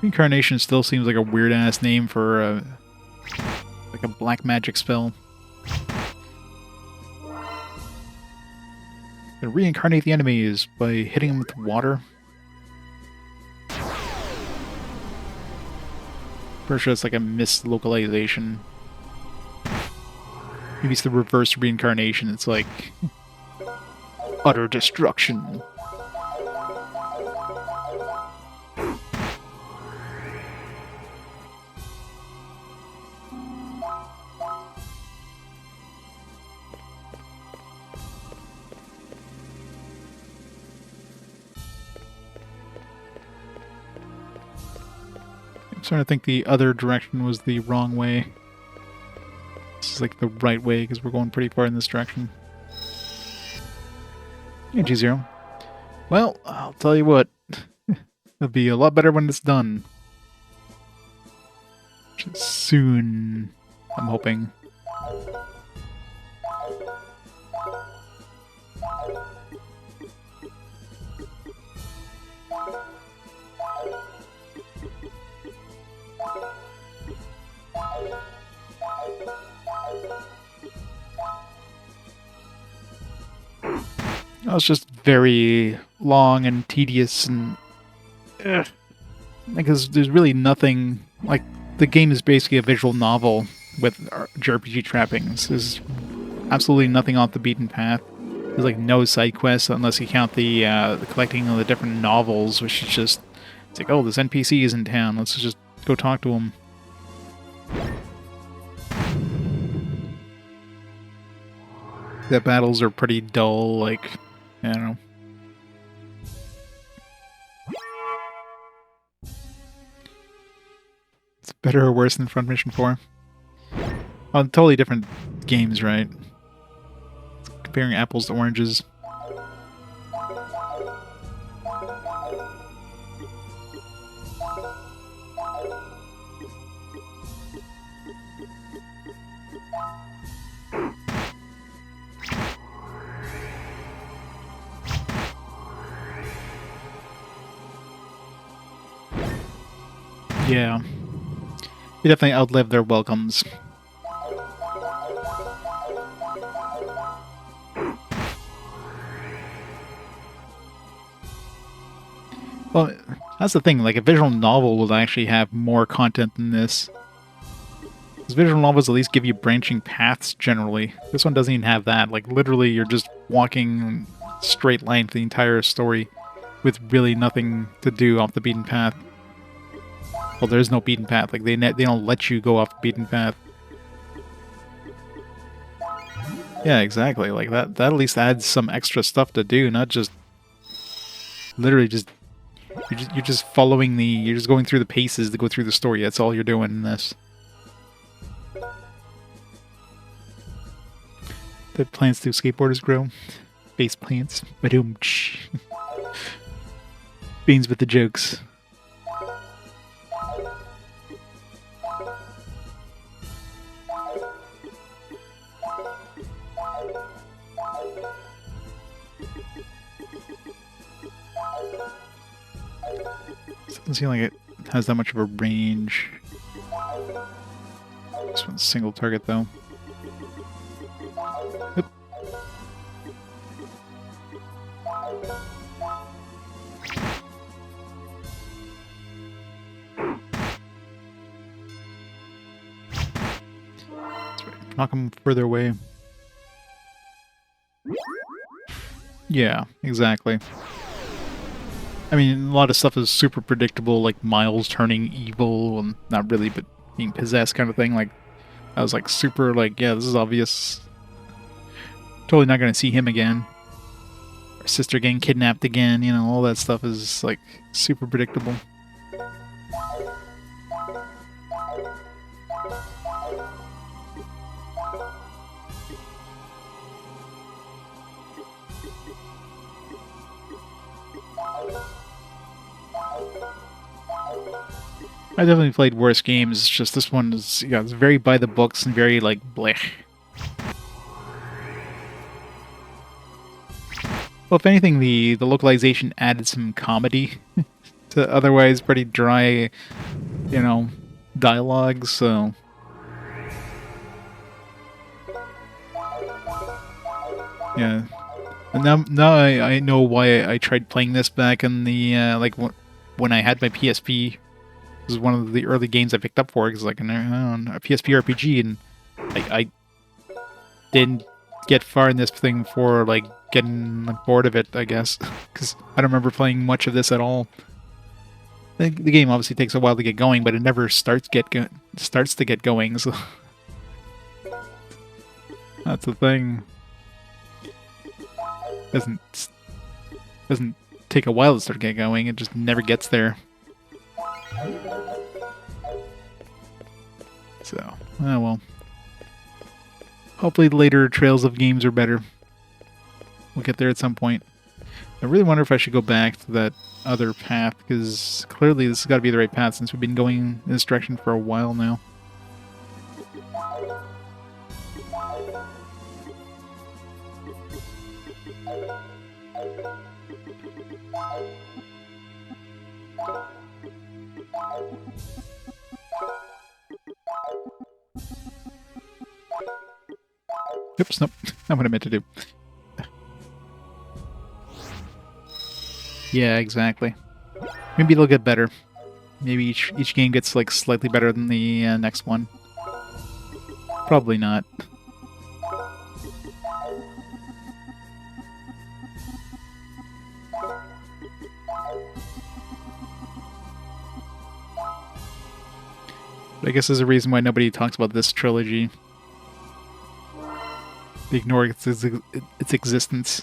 Reincarnation still seems like a weird-ass name for like a black magic spell. To reincarnate the enemies by hitting them with water. Pretty sure it's like a mislocalization. Maybe it's the reverse reincarnation. It's like utter destruction. I'm starting to think the other direction was the wrong way. This is like the right way because we're going pretty far in this direction. Yeah, G0. Well, I'll tell you what. It'll be a lot better when it's done. Soon, I'm hoping. It's just very long and tedious, and because there's really nothing like the game is basically a visual novel with JRPG trappings. There's absolutely nothing off the beaten path. There's like no side quests unless you count the collecting of the different novels, which is just it's like, oh, this NPC is in town. Let's just go talk to him. The battles are pretty dull. Like, I don't know. It's better or worse than Front Mission 4? Oh, totally different games, right? Comparing apples to oranges. Yeah. They definitely outlived their welcomes. Well, that's the thing, like a visual novel will actually have more content than this. Because visual novels at least give you branching paths generally. This one doesn't even have that. Like literally you're just walking straight line for the entire story with really nothing to do off the beaten path. Well, there's no beaten path. Like they don't let you go off the beaten path. Yeah, exactly. Like that at least adds some extra stuff to do, not just literally just you're just following you're just going through the paces to go through the story. That's all you're doing in this. The plants do skateboarders grow. Face plants. Badoom. Beans with the jokes. Doesn't seem like it has that much of a range. This one's single target though. Yep. That's right. Knock him further away. Yeah, exactly. I mean, a lot of stuff is super predictable, like Miles turning evil, and not really, but being possessed kind of thing. Like, I was like super like, yeah, this is obvious. Totally not going to see him again. Our sister getting kidnapped again, you know, all that stuff is like super predictable. I definitely played worse games. It's just this one is, yeah, it's very by the books and very like blech. Well, if anything, the localization added some comedy to otherwise pretty dry, you know, dialogue. So yeah, and now I know why I tried playing this back in the like when I had my PSP. This is one of the early games I picked up for it, because like a PSP RPG, and I didn't get far in this thing before like getting like, bored of it, I guess, because I don't remember playing much of this at all. The game obviously takes a while to get going, but it never starts to get going. So that's the thing. Doesn't take a while to start getting going. It just never gets there. So, oh well. Hopefully later Trails of games are better. We'll get there at some point. I really wonder if I should go back to that other path, because clearly this has got to be the right path since we've been going in this direction for a while now. Oops, nope. Not what I meant to do. Yeah, exactly. Maybe it'll get better. Maybe each game gets like slightly better than the next one. Probably not. But I guess there's a reason why nobody talks about this trilogy. They ignore its existence.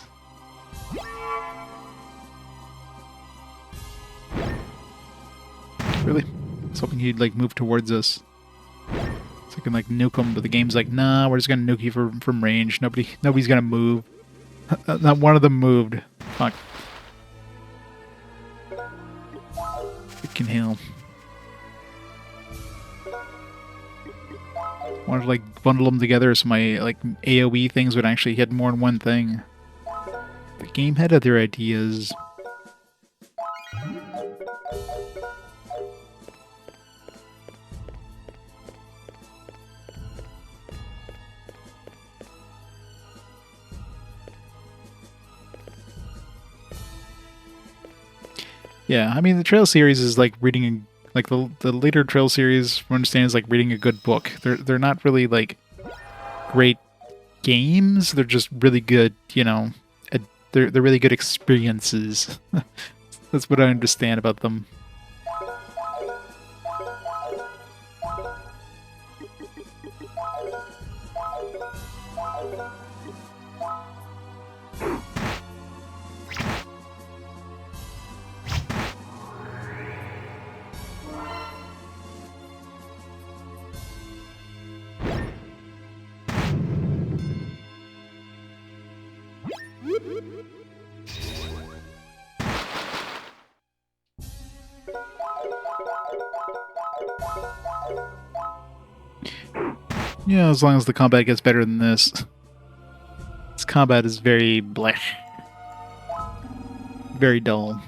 Really? I was hoping he'd like move towards us. So I can like nuke him, but the game's like, nah, we're just gonna nuke you from range. Nobody's gonna move. Not one of them moved. Fuck. Freaking hell. Wanted to like bundle them together so my like AoE things would actually hit more than one thing. The game had other ideas. Yeah, I mean the Trail series is like reading like the later Trail series, from understanding, is like reading a good book. They're not really like great games. They're just really good, you know. They're really good experiences. That's what I understand about them. Yeah, as long as the combat gets better than this. This combat is very blech. Very dull.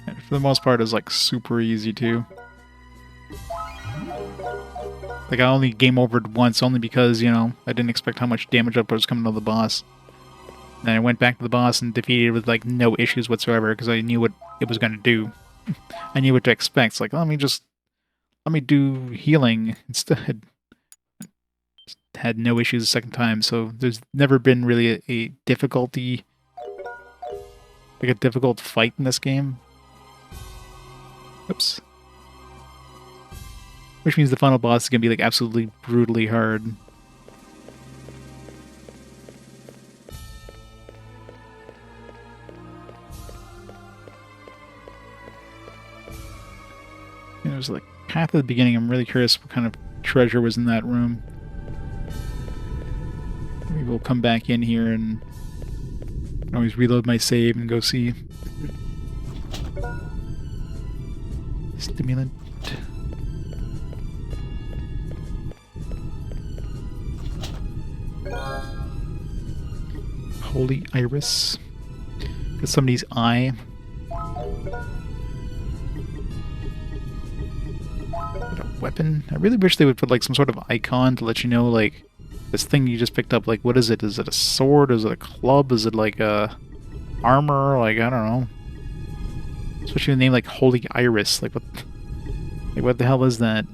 And for the most part, it's like super easy too. Like I only game overed once, only because, you know, I didn't expect how much damage output was coming to the boss. Then I went back to the boss and defeated it with like no issues whatsoever because I knew what it was going to do. I knew what to expect. It's like, let me do healing instead. Just had no issues the second time, so there's never been really a difficulty, like a difficult fight in this game. Oops. Which means the final boss is going to be like absolutely brutally hard. There's like path at the beginning. I'm really curious what kind of treasure was in that room. Maybe we'll come back in here and always reload my save and go see. Stimulant. Holy Iris. Got somebody's eye. Weapon. I really wish they would put like some sort of icon to let you know like this thing you just picked up, like what is it? Is it a sword? Is it a club? Is it like a armor? Like I don't know. Especially the name like Holy Iris. Like what the hell is that?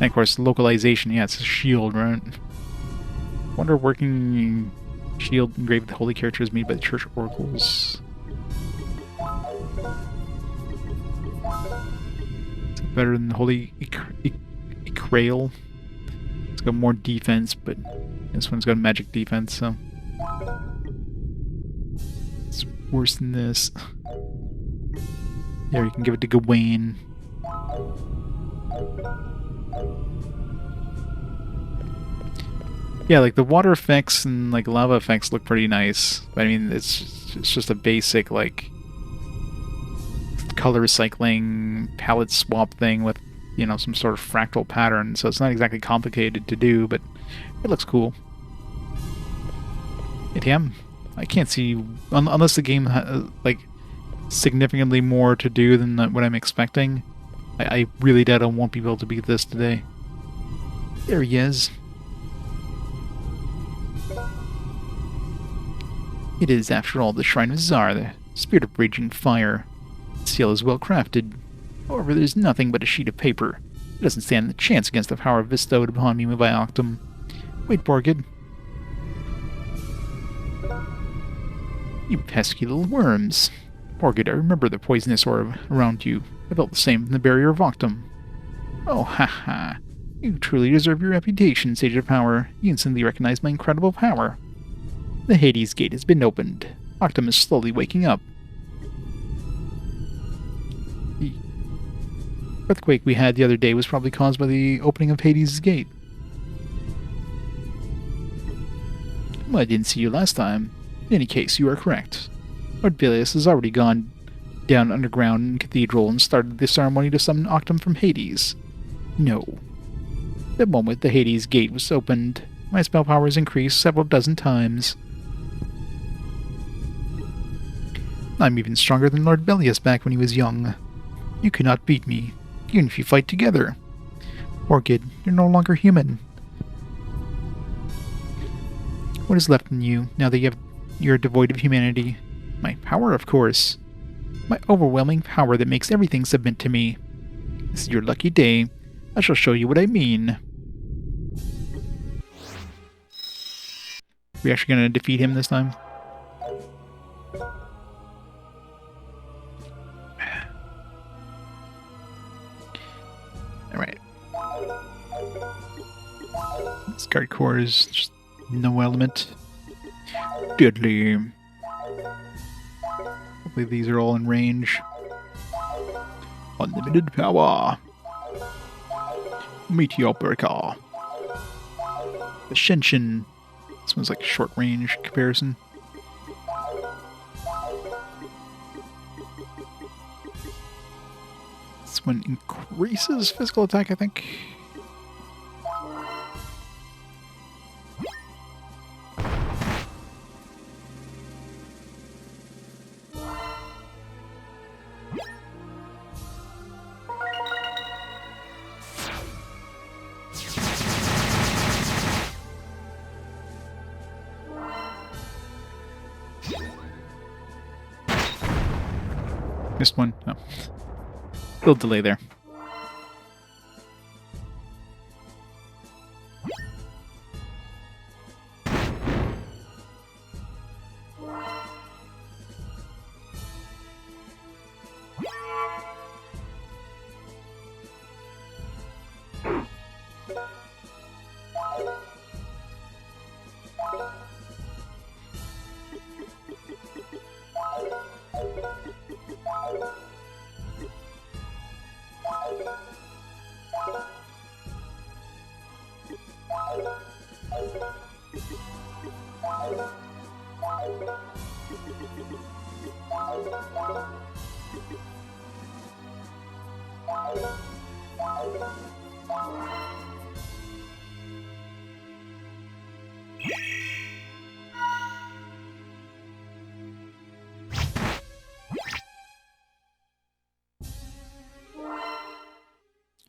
And of course localization, yeah, it's a shield, right? Wonder working shield engraved with holy characters made by the church oracles. Better than the Holy Ikrail. It's got more defense, but this one's got magic defense, so it's worse than this. There, you can give it to Gawain. Yeah, like the water effects and like lava effects look pretty nice. But, I mean, it's just a basic like color recycling palette swap thing with, you know, some sort of fractal pattern. So it's not exactly complicated to do, but it looks cool. ATM. I can't see unless the game has like significantly more to do than what I'm expecting. I really doubt I won't be able to beat this today. There he is. It is, after all, the Shrine of Zar, the spirit of raging fire. The seal is well crafted. However, there is nothing but a sheet of paper. It doesn't stand a chance against the power bestowed upon me by Octum. Wait, Borgid. You pesky little worms. Borgid, I remember the poisonous orb around you. I felt the same from the barrier of Octum. Oh, ha. You truly deserve your reputation, Sage of Power. You instantly recognize my incredible power. The Hades Gate has been opened. Octum is slowly waking up. The earthquake we had the other day was probably caused by the opening of Hades' Gate. Well, I didn't see you last time. In any case, you are correct. Lord Bilius has already gone down underground in Cathedral and started the ceremony to summon Octum from Hades. No. The moment the Hades Gate was opened, my spell powers increased several dozen times. I'm even stronger than Lord Bilius back when he was young. You cannot beat me, even if you fight together. Borgid, you're no longer human. What is left in you, now that you're devoid of humanity? My power, of course. My overwhelming power that makes everything submit to me. This is your lucky day. I shall show you what I mean. We actually gonna defeat him this time? Alright. This guard core is just no element. Deadly. Hopefully these are all in range. Unlimited power. Meteor Burka. The Shinshin. This one's like a short range comparison. This one increases physical attack, I think. Missed one. Oh. Little delay there.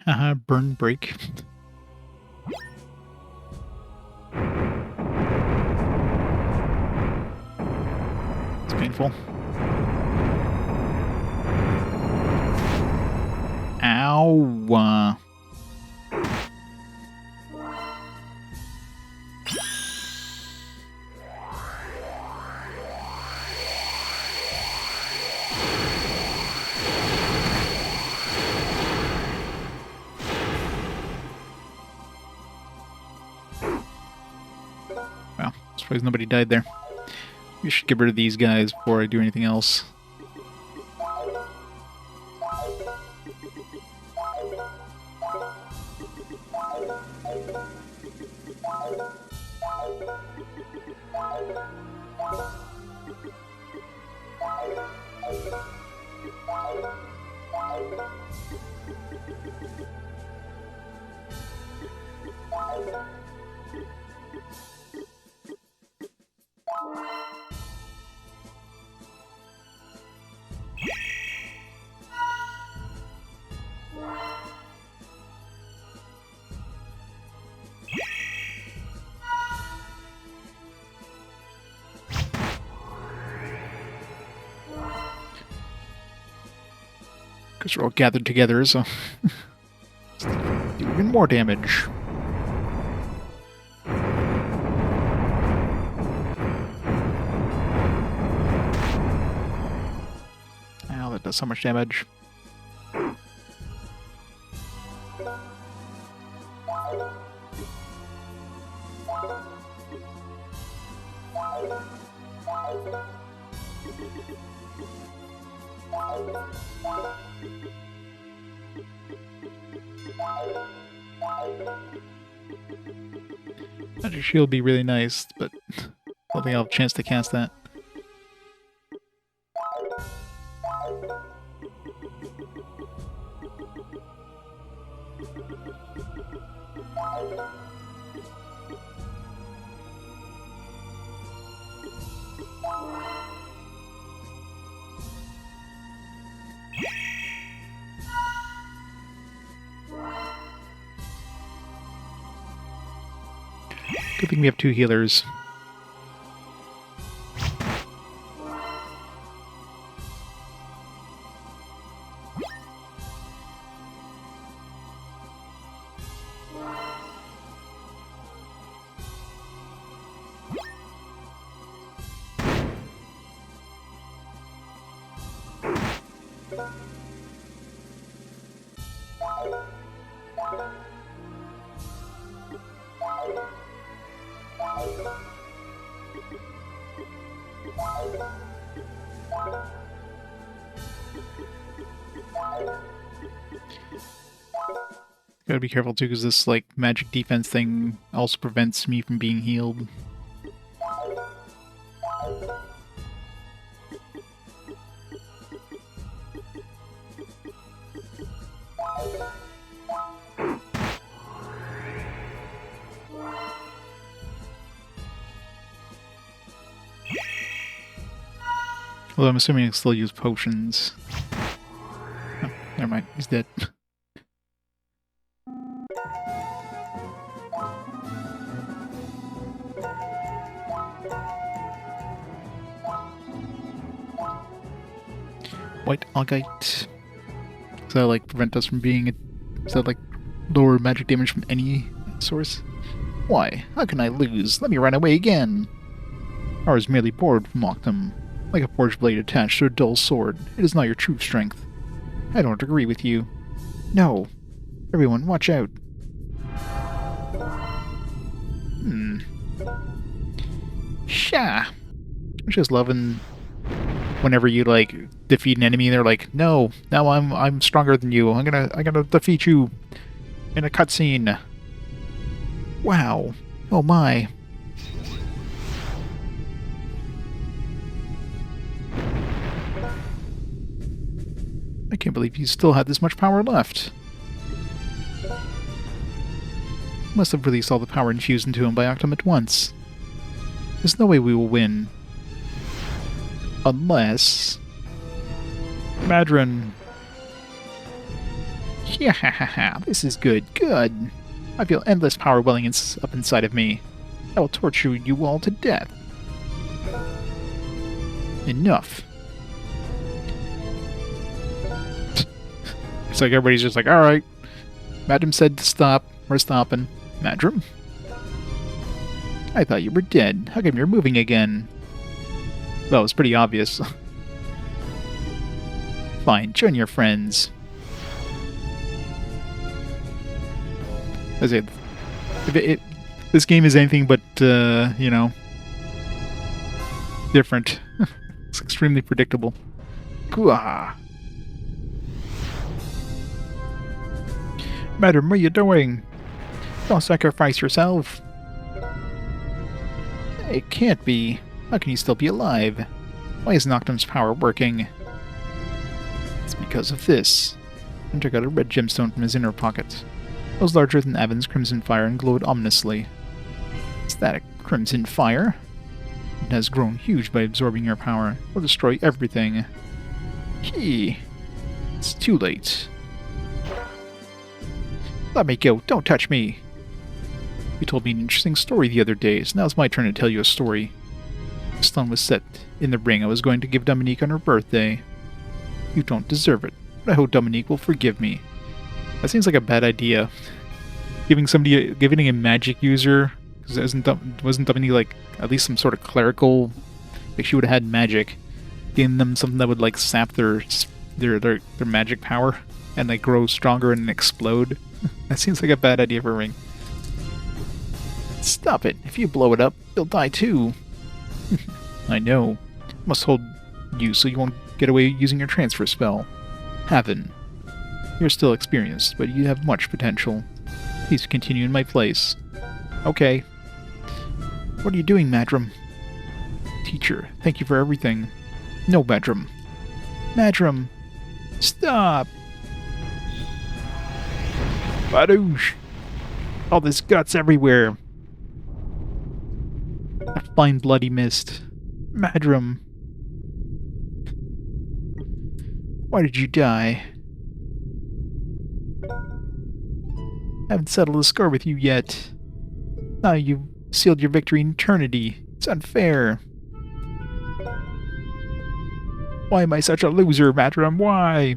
Haha, burn break. It's painful. Ow. Well, surprised nobody died there. We should get rid of these guys before I do anything else. Because we're all gathered together, so do even more damage. Ow, that does so much damage. Magic Shield would be really nice, but I don't think I'll have a chance to cast that. Good thing we have 2 healers. Gotta be careful too, because this like magic defense thing also prevents me from being healed. Although I'm assuming I can still use potions. Oh, never mind, he's dead. White Augite. Does that like prevent us from being does that like lower magic damage from any source? Why? How can I lose? Let me run away again. I was merely bored from Octum, like a forged blade attached to a dull sword. It is not your true strength. I don't agree with you. No. Everyone, watch out. Sha. I'm just loving whenever you like defeat an enemy, they're like, "No, now I'm stronger than you. I'm gonna defeat you in a cutscene." Wow. Oh my. I can't believe he still had this much power left. Must have released all the power infused into him by Octum at once. There's no way we will win. Unless... Madron. Yeah, this is good. Good. I feel endless power welling up inside of me. I will torture you all to death. Enough. It's like everybody's just like, alright. Madron said to stop. We're stopping. Madron? I thought you were dead. How come you're moving again? Well, it's pretty obvious. Fine, join your friends. That's it. If this game is anything but, you know, different. It's extremely predictable. Gah. Madam, what are you doing? Don't sacrifice yourself. It can't be. How can you still be alive? Why isn't Octum's power working? It's because of this. And took out a red gemstone from his inner pocket. It was larger than Avin's crimson fire and glowed ominously. Is that a crimson fire? It has grown huge by absorbing your power. It will destroy everything. It's too late. Let me go. Don't touch me. You told me an interesting story the other day, so now it's my turn to tell you a story. The stone was set in the ring I was going to give Dominique on her birthday. You don't deserve it, but I hope Dominique will forgive me. That seems like a bad idea. Giving a magic user, because wasn't Dominique like at least some sort of clerical? Like she would have had magic, giving them something that would like sap their magic power and like grow stronger and explode. That seems like a bad idea for a ring. Stop it! If you blow it up, you'll die too. I know. Must hold you so you won't get away using your transfer spell. Avin. You're still experienced, but you have much potential. Please continue in my place. Okay. What are you doing, Madram? Teacher, thank you for everything. No, Madram. Madram! Stop! Badoosh! All this guts everywhere! A fine bloody mist. Madram. Why did you die? I haven't settled the score with you yet. Now you've sealed your victory in eternity. It's unfair. Why am I such a loser, Madram? Why?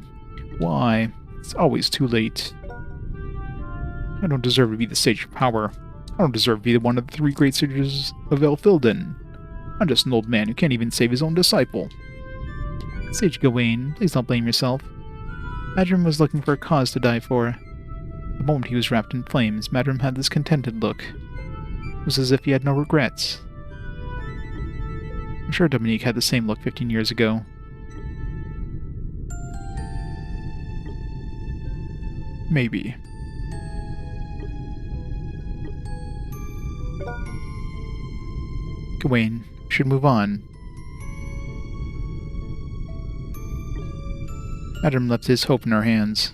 Why? It's always too late. I don't deserve to be the Sage of Power. I don't deserve to be one of the 3 great sages of Elfilden. I'm just an old man who can't even save his own disciple. Sage Gawain, please don't blame yourself. Madram was looking for a cause to die for. The moment he was wrapped in flames, Madram had this contented look. It was as if he had no regrets. I'm sure Dominique had the same look 15 years ago. Maybe. Gawain should move on. Madram left his hope in our hands.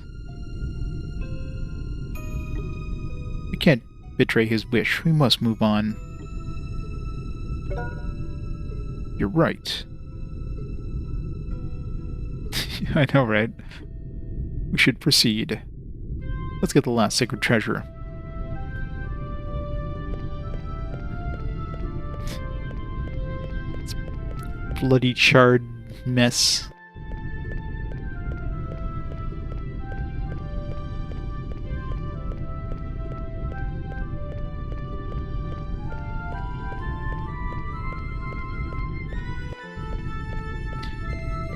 We can't betray his wish. We must move on. You're right. I know, right? We should proceed. Let's get the last sacred treasure. It's bloody charred mess.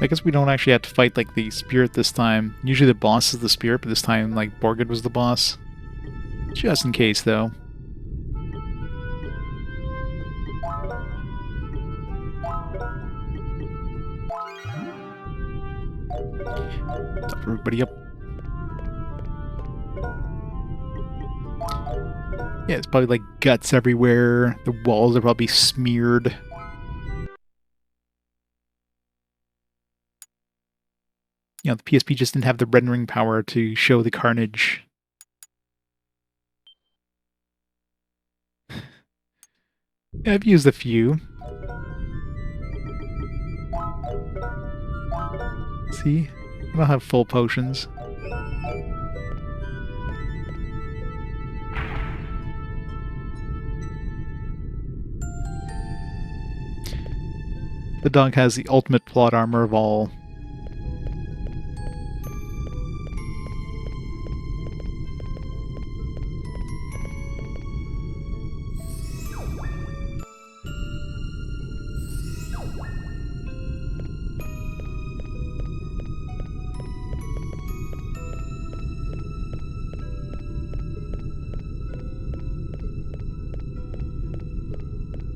I guess we don't actually have to fight, like, the spirit this time. Usually the boss is the spirit, but this time, like, Borgid was the boss. Just in case, though. Top everybody up. Yeah, it's probably, like, guts everywhere. The walls are probably smeared. You know, the PSP just didn't have the rendering power to show the carnage. Yeah, I've used a few. See? I don't have full potions. The dog has the ultimate plot armor of all.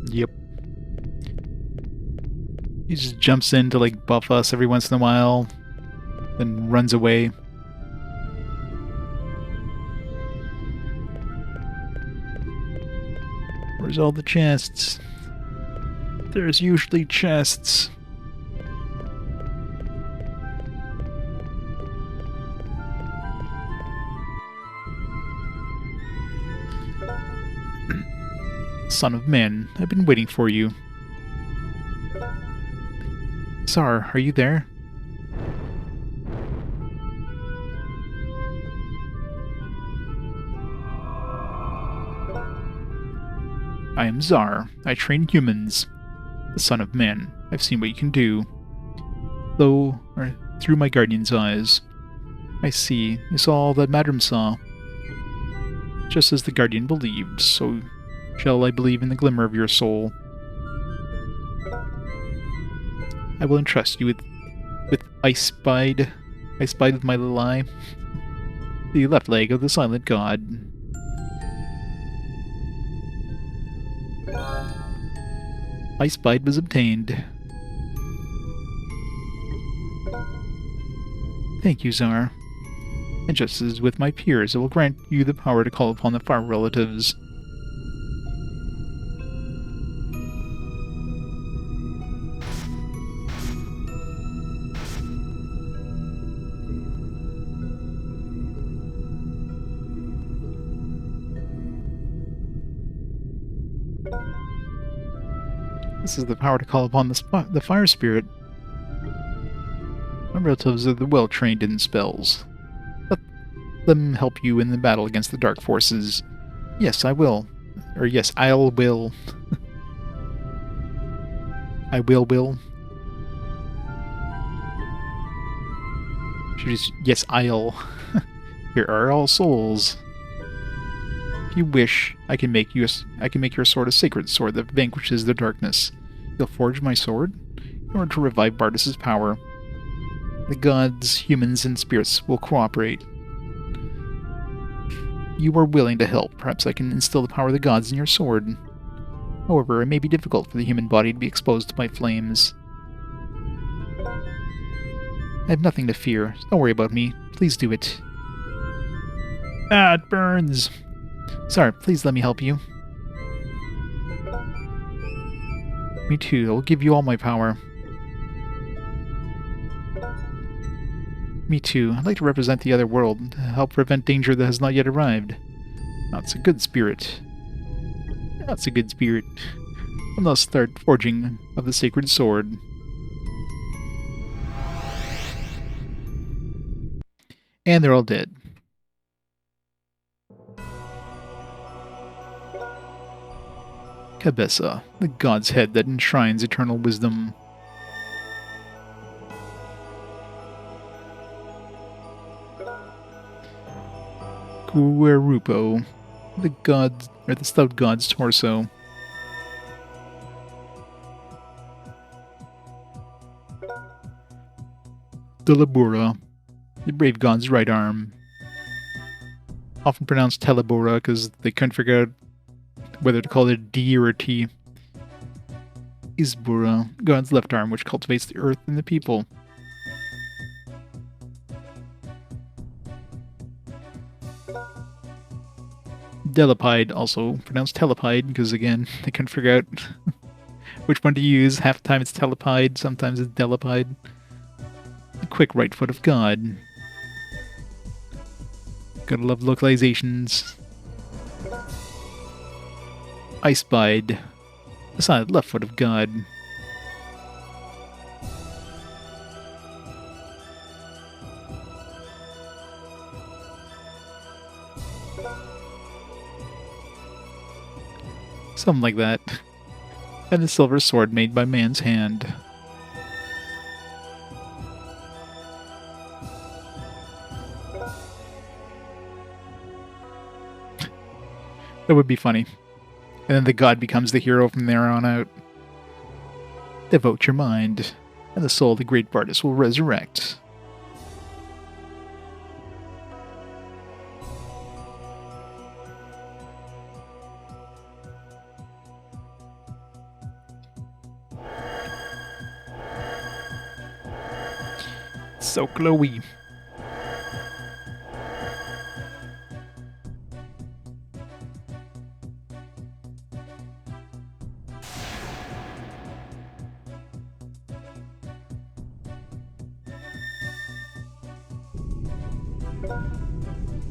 Yep. He just jumps in to, like, buff us every once in a while, then runs away. Where's all the chests? There's usually chests. Son of man, I've been waiting for you. Tsar, are you there? I am Tsar. I train humans. The son of man. I've seen what you can do. Though, through my guardian's eyes. I see. You saw all that Madam saw. Just as the guardian believed, so shall I believe in the glimmer of your soul. I will entrust you with I spied with my little eye. The left leg of the silent god. I spied was obtained. Thank you, Tsar. And just as with my peers, it will grant you the power to call upon the far relatives. This is the power to call upon the fire spirit. My relatives are well trained in spells. Let them help you in the battle against the dark forces. Yes, I will. Or yes, I'll will. I will. Yes, I'll. Here are all souls. If you wish, I can make your sword a sacred sword that vanquishes the darkness. You'll forge my sword in order to revive Bardus' power. The gods, humans, and spirits will cooperate. You are willing to help. Perhaps I can instill the power of the gods in your sword. However, it may be difficult for the human body to be exposed to my flames. I have nothing to fear. Don't worry about me. Please do it. Ah, it burns! Sorry, please let me help you. Me too. I will give you all my power. Me too. I'd like to represent the other world, to help prevent danger that has not yet arrived. That's a good spirit. That's a good spirit. I'll now start forging of the sacred sword. And they're all dead. Cabessa, the god's head that enshrines eternal wisdom. Guerupo, the stout god's torso. Delabura, the brave god's right arm. Often pronounced Telebura because they couldn't figure out whether to call it a D or a T. Isbura, god's left arm, which cultivates the earth and the people. Delapide, also pronounced Telepide, because again, they couldn't figure out which one to use. Half the time it's Telepide, sometimes it's Delapide. The quick right foot of God. Gotta love localizations. I spied the silent left foot of God. Something like that. And a silver sword made by man's hand. That would be funny. And then the god becomes the hero from there on out. Devote your mind, and the soul of the great Bardus will resurrect. So glowy.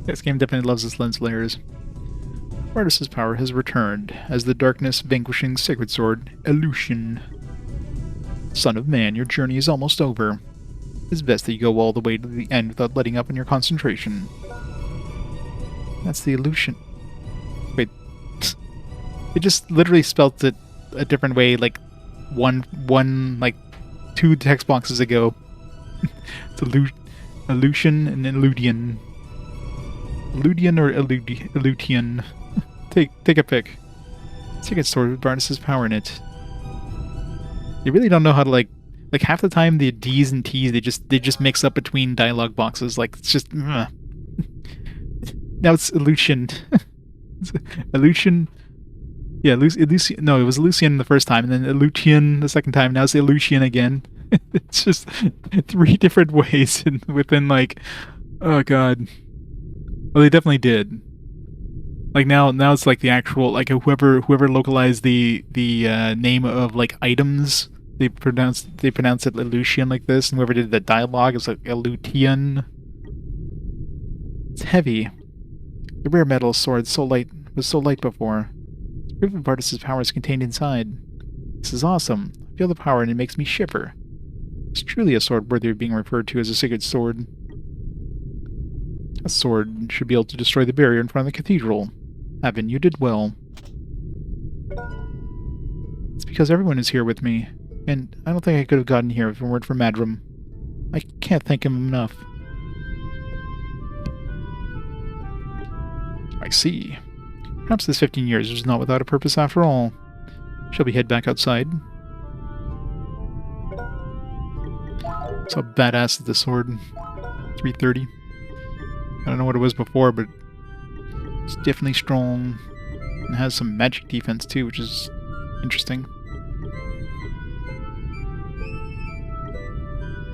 This game definitely loves its lens layers. Bardus' power has returned as the darkness vanquishing sacred sword, Ellucian. Son of man, your journey is almost over. It's best that you go all the way to the end without letting up on your concentration. That's the Ellucian. Wait. It just literally spelt it a different way, like like 2 text boxes ago. It's Ellucian and Eludian. Eludian or Elutian? Take a pick. Sacred sword with Bardus' power in it. You really don't know how to like half the time the D's and T's they just mix up between dialogue boxes. Like it's just now it's Ellucian. Ellucian. Yeah, Ellucian. No, it was Ellucian the first time, and then Ellucian the second time. Now it's Ellucian again. It's just 3 different ways within like, oh god. Well, they definitely did. Like now it's like the actual like whoever localized the name of like items, they pronounce it Ellucian like this, and whoever did the dialogue is like Elutian. It's heavy. The rare metal sword was so light before. Proof of Bardus' power is contained inside. This is awesome. I feel the power and it makes me shiver. It's truly a sword worthy of being referred to as a sacred sword. A sword should be able to destroy the barrier in front of the cathedral. Avin, you did well. It's because everyone is here with me, and I don't think I could have gotten here if it weren't for Madram. I can't thank him enough. I see. Perhaps this 15 years was not without a purpose after all. Shall we head back outside? So badass is the sword. 330. I don't know what it was before, but it's definitely strong. And has some magic defense too, which is interesting.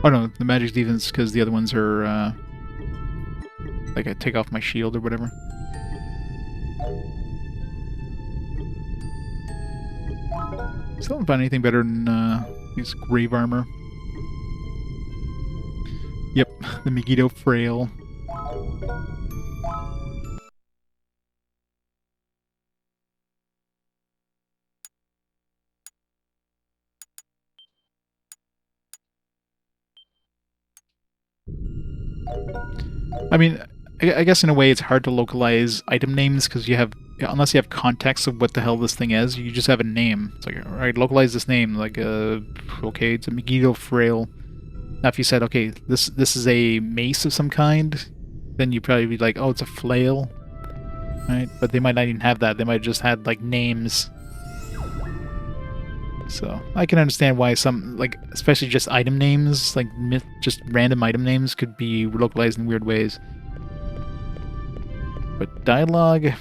Oh no, the magic defense because the other ones are like I take off my shield or whatever. Still haven't found anything better than these grave armor. Yep, the Megiddo Frail. I mean, I guess in a way it's hard to localize item names because unless you have context of what the hell this thing is, you just have a name. It's like, alright, localize this name. Like, okay, it's a Megiddo Frail. Now if you said, okay, this is a mace of some kind, then you'd probably be like, oh, it's a flail. Right? But they might not even have that. They might have just had, like, names. So, I can understand why some, like, especially just item names, like, just random item names could be localized in weird ways. But dialogue...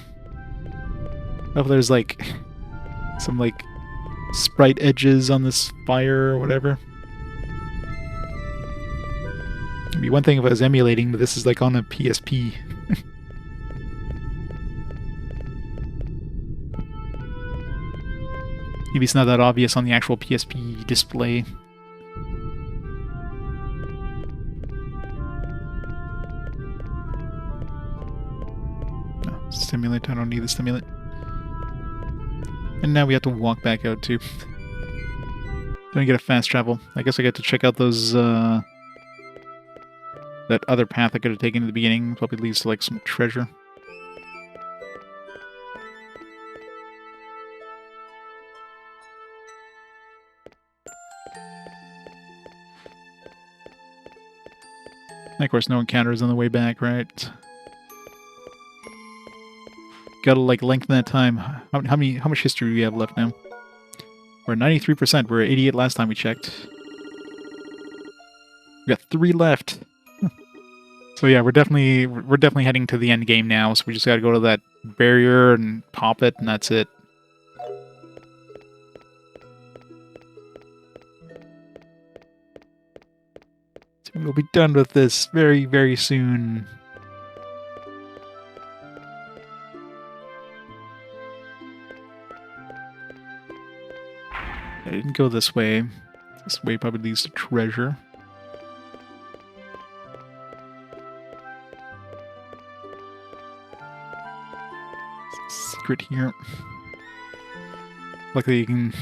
Oh, there's, like, some, like, sprite edges on this fire or whatever. It'd be one thing if I was emulating, but this is, like, on a PSP. Maybe it's not that obvious on the actual PSP display. No, stimulant, I don't need the stimulant. And now we have to walk back out too. Don't get a fast travel. I guess I get to check out those, that other path I could have taken in the beginning. Probably leads to, like, some treasure. And of course, no encounters on the way back, right? Gotta, like, lengthen that time. How much history do we have left now? We're at 93%. We're at 88 last time we checked. We got 3 left. So yeah, we're definitely heading to the end game now. So we just gotta go to that barrier and pop it, and that's it. So we'll be done with this very, very soon. I didn't go this way. This way probably leads to treasure. Secret here. Luckily you can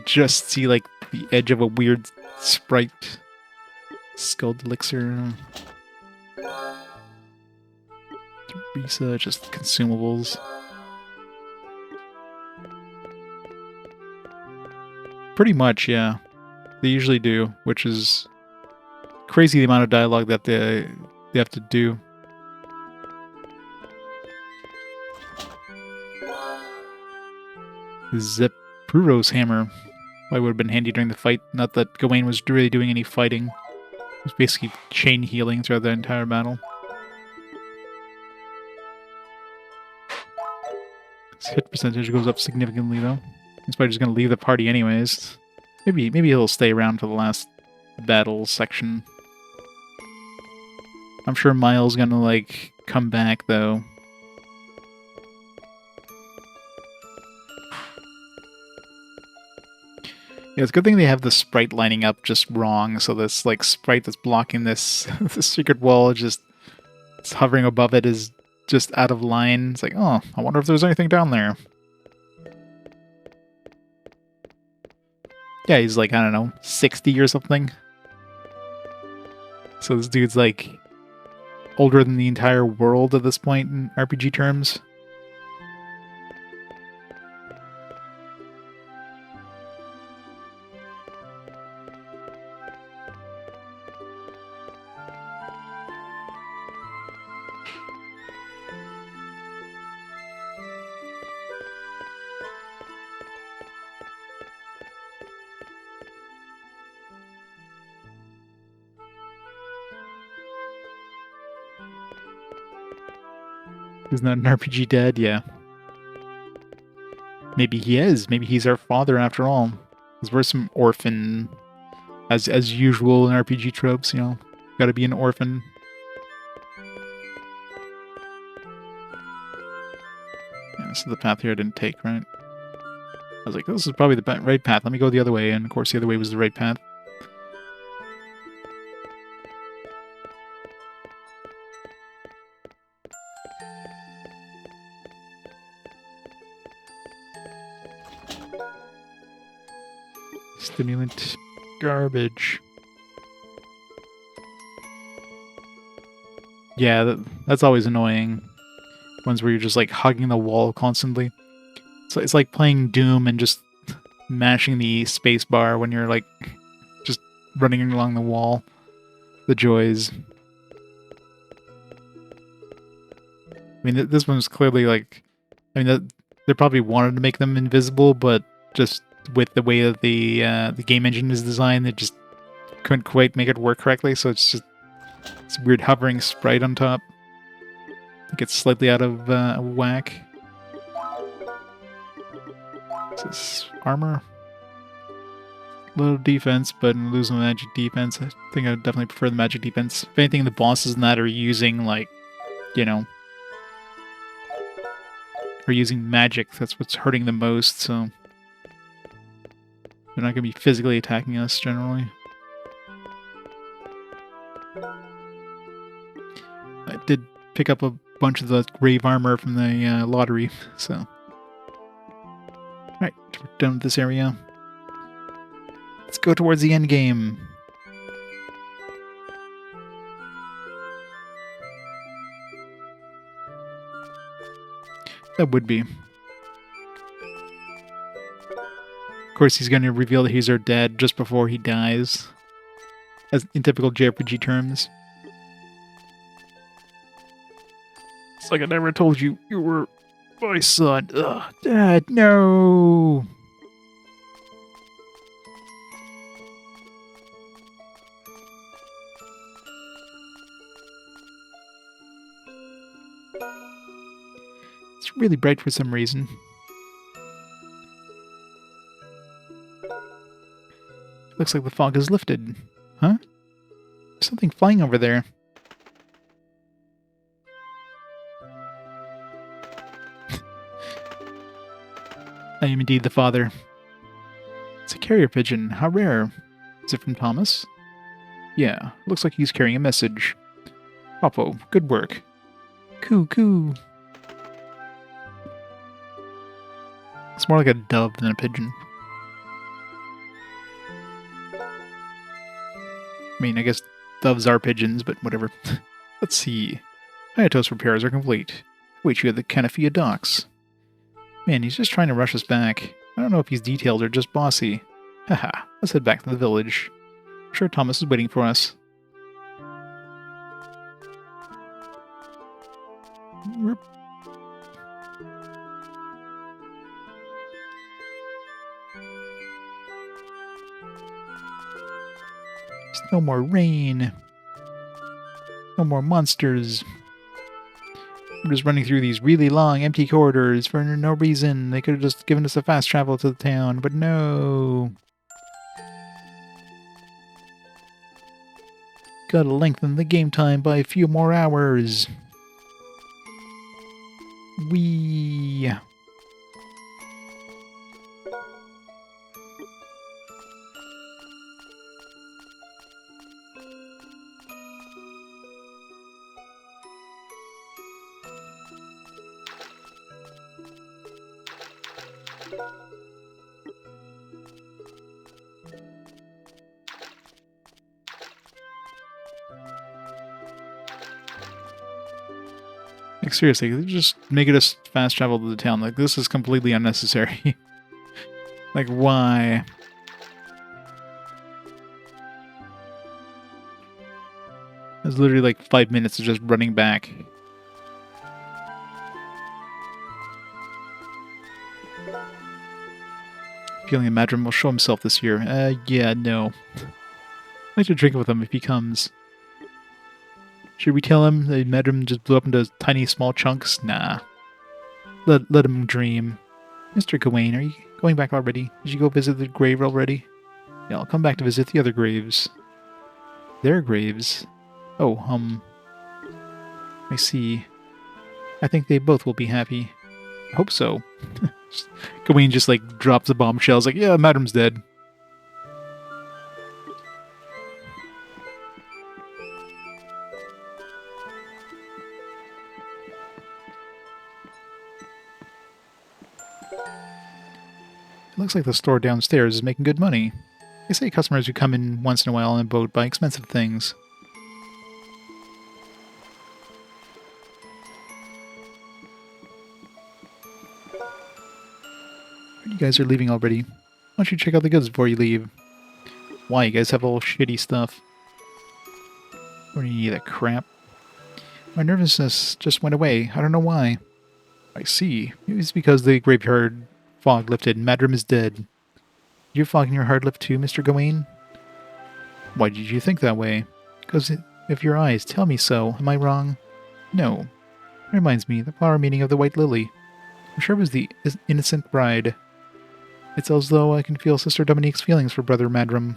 just see like the edge of a weird sprite. Scald elixir. Research, just consumables. Pretty much, yeah. They usually do, which is crazy the amount of dialogue that they have to do. Zeppuro's hammer. Probably would have been handy during the fight. Not that Gawain was really doing any fighting. It was basically chain healing throughout the entire battle. His hit percentage goes up significantly, though. He's probably just going to leave the party anyways. Maybe he'll stay around for the last battle section. I'm sure Miles going to, like, come back, though. Yeah, it's a good thing they have the sprite lining up just wrong, so this, like, sprite that's blocking this, this secret wall just it's hovering above it is just out of line. It's like, oh, I wonder if there's anything down there. Yeah, he's like, I don't know, 60 or something. So this dude's like older than the entire world at this point in RPG terms. He's not an RPG dad, yeah. Maybe he is. Maybe he's our father after all. Because we're some orphan, as usual in RPG tropes, you know. Gotta be an orphan. Yeah, so the path here I didn't take, right? I was like, this is probably the right path. Let me go the other way, and of course the other way was the right path. Stimulant garbage. Yeah, that's always annoying. Ones where you're just like hugging the wall constantly. So it's like playing Doom and just mashing the space bar when you're like just running along the wall. The joys. I mean, this one's clearly like, I mean, they probably wanted to make them invisible, but just with the way that the game engine is designed, they just couldn't quite make it work correctly. So it's just this weird hovering sprite on top. I think it's slightly out of whack. Is this armor? A little defense, but I'm losing magic defense. I think I definitely prefer the magic defense. If anything, the bosses in that are using, like, you know, are using magic. That's what's hurting the most, so they're not going to be physically attacking us, generally. I did pick up a bunch of the grave armor from the lottery, so... Alright, we're done with this area. Let's go towards the end game. That would be. Of course, he's going to reveal that he's our dad just before he dies. As in typical JRPG terms. It's like I never told you you were my son. Ugh, Dad, no! It's really bright for some reason. Looks like the fog has lifted. Huh? There's something flying over there. I am indeed the father. It's a carrier pigeon. How rare. Is it from Thomas? Yeah, looks like he's carrying a message. Popo, good work. Coo, coo. It's more like a dove than a pigeon. I mean, I guess doves are pigeons, but whatever. Let's see. Hayatos repairs are complete. Wait, you at the Canafia docks. Man, he's just trying to rush us back. I don't know if he's detailed or just bossy. Haha, let's head back to the village. I'm sure Thomas is waiting for us. There's no more rain. No more monsters. We're just running through these really long, empty corridors for no reason. They could have just given us a fast travel to the town, but no. Gotta lengthen the game time by a few more hours. Whee! Like, seriously, they're just making us fast travel to the town. Like, this is completely unnecessary. Like, why? It was literally like 5 minutes of just running back. Feeling that Madrim will show himself this year. Yeah, no. I'd like to drink with him if he comes. Should we tell him that Madrim just blew up into tiny small chunks? Nah. Let him dream. Mr. Gawain, are you going back already? Did you go visit the grave already? Yeah, I'll come back to visit the other graves. Their graves? Oh, I see. I think they both will be happy. I hope so. Gawain just, like, drops the bombshells, like, yeah, Madrim's dead. It looks like the store downstairs is making good money. They say customers who come in once in a while on a boat buy expensive things. You guys are leaving already. Why don't you check out the goods before you leave? Why? You guys have all shitty stuff. What do you need, that crap? My nervousness just went away. I don't know why. I see. Maybe it's because the graveyard fog lifted and Madrim is dead. Did your fog in your heart lift too, Mr. Gawain? Why did you think that way? Because of your eyes. Tell me so. Am I wrong? No. It reminds me, the flower meaning of the white lily. I'm sure it was the innocent bride. It's as though I can feel Sister Dominique's feelings for Brother Madrim.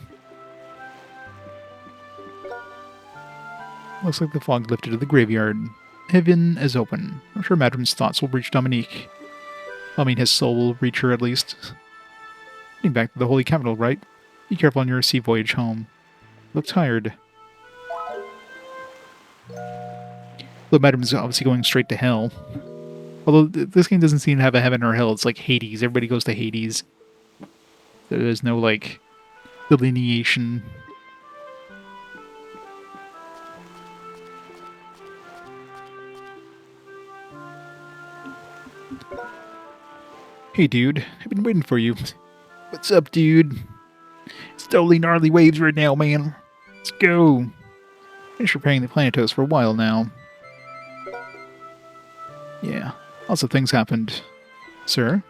Looks like the fog lifted to the graveyard. Heaven is open. I'm sure Madrim's thoughts will reach Dominique. I mean, his soul will reach her at least. Getting back to the Holy Capital, right? Be careful on your sea voyage home. Look tired. Though Madrim's obviously going straight to hell. Although this game doesn't seem to have a heaven or hell, it's like Hades. Everybody goes to Hades. There's no, like, delineation. Hey, dude. I've been waiting for you. What's up, dude? It's totally gnarly waves right now, man. Let's go. Finished repairing the Planetos for a while now. Yeah, lots of things happened. Sir?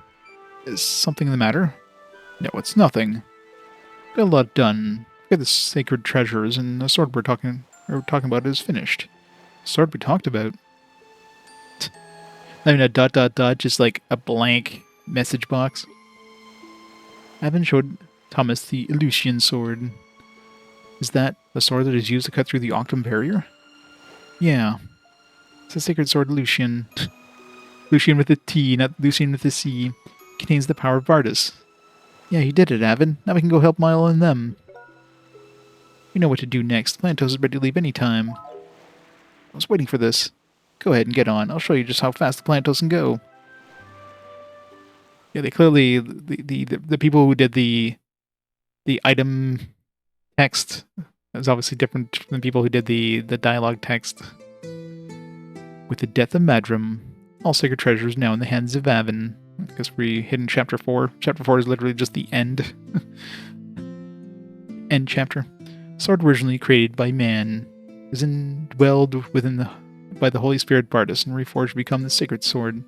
Is something the matter? No, it's nothing. Got a lot done. We got the sacred treasures, and the sword we're talking about is finished. The sword we talked about? I mean, a ... just like a blank message box. Avin showed Thomas the Lucian sword. Is that the sword that is used to cut through the Octum barrier? Yeah. It's a sacred sword, Lucian. Lucian with a T, not Lucian with a C. Contains the power of Bardus. Yeah, you did it, Avin. Now we can go help Milo and them. We know what to do next. Planetos is ready to leave any time. I was waiting for this. Go ahead and get on. I'll show you just how fast the Planetos can go. Yeah, they clearly the people who did the item text is obviously different from the people who did the dialogue text. With the death of Madrim, all sacred treasures now in the hands of Avin. I guess we hit in chapter 4. Chapter 4 is literally just the end. End chapter. Sword originally created by man is indwelled by the Holy Spirit Bardus and reforged to become the sacred sword.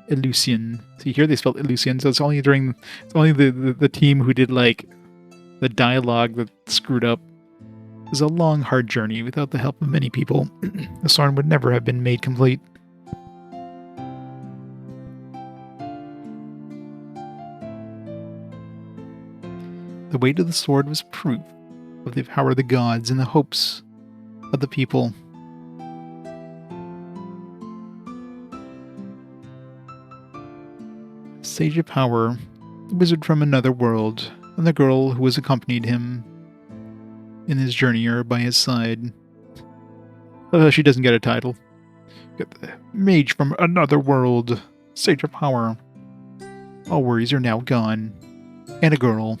Eleusian. See here they spelled Eleusian, so it's only the team who did like the dialogue that screwed up. It was a long, hard journey. Without the help of many people, the sword would never have been made complete. The weight of the sword was proof of the power of the gods and the hopes of the people. Sage of Power, the wizard from another world, and the girl who has accompanied him in his journey are by his side. She doesn't get a title. Get the mage from another world, Sage of Power. All worries are now gone. And a girl.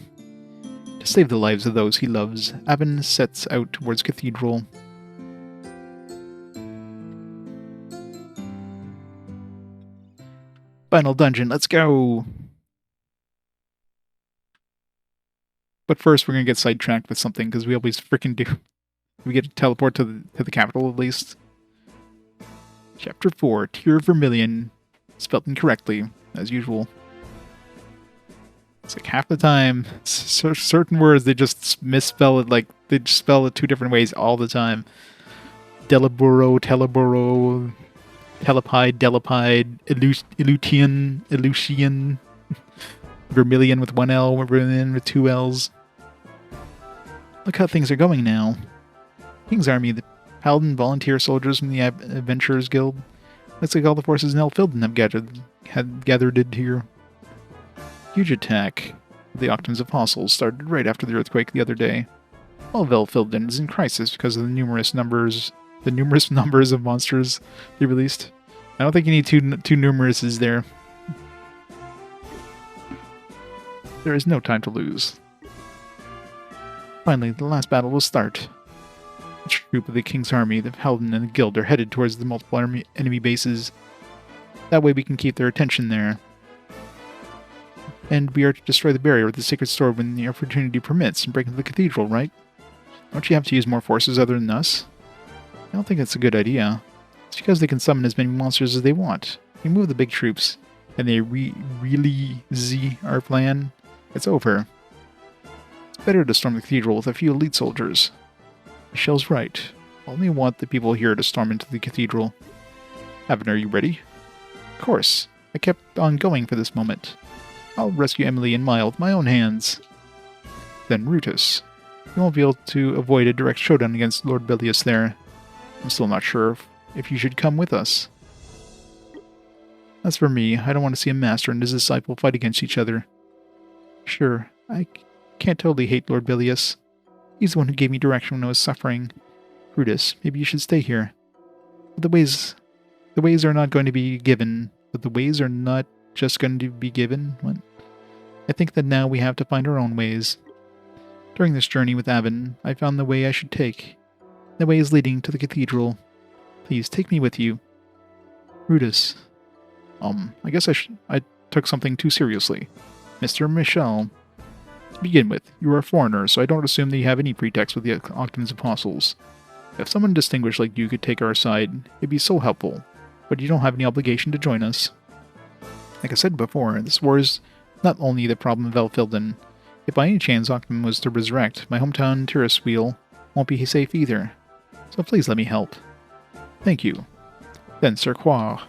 To save the lives of those he loves, Avin sets out towards Cathedral. Final dungeon, let's go! But first, we're gonna get sidetracked with something, because we always freaking do. We get to teleport to the capital, at least. Chapter 4, Tear of Vermillion. Spelled incorrectly, as usual. It's like half the time, certain words, they just misspell it, like, they just spell it two different ways all the time. Delaburo, Teleburo, Telepide, Delepide, Elutian, Vermillion with one L, Vermillion with two L's. Look how things are going now. King's Army, the Paladin volunteer soldiers from the Adventurers Guild. Looks like all the forces in Elfilden have gathered here. Huge attack of the Octum's Apostles started right after the earthquake the other day. All of Elfilden is in crisis because of the numerous numbers of monsters they released. I don't think you need two numerouses there. There is no time to lose. Finally, the last battle will start. Each group of the King's Army, the Paladin, and the Guild are headed towards the multiple enemy bases. That way we can keep their attention there. And we are to destroy the barrier with the sacred sword when the opportunity permits and break into the cathedral, right? Don't you have to use more forces other than us? I don't think that's a good idea. It's because they can summon as many monsters as they want. We move the big troops, and they really Z our plan. It's over. It's better to storm the cathedral with a few elite soldiers. Michelle's right. I only want the people here to storm into the cathedral. Avin, are you ready? Of course. I kept on going for this moment. I'll rescue Emily and Eimelle with my own hands. Then Rutus. You won't be able to avoid a direct showdown against Lord Belius there. I'm still not sure if you should come with us. As for me, I don't want to see a master and his disciple fight against each other. Sure, I can't totally hate Lord Belius. He's the one who gave me direction when I was suffering. Brutus, maybe you should stay here. But the ways are not going to be given. But the ways are not just going to be given? What? I think that now we have to find our own ways. During this journey with Avin, I found the way I should take. The way is leading to the cathedral. Please, take me with you. Brutus. I guess I took something too seriously. Mr. Michel. To begin with, you are a foreigner, so I don't assume that you have any pretext with the Octum's Apostles. If someone distinguished like you could take our side, it'd be so helpful, but you don't have any obligation to join us. Like I said before, this war is not only the problem of Elfilden. If by any chance Octum was to resurrect, my hometown Tiriswheel won't be safe either. So please let me help. Thank you. Then Sir Qua.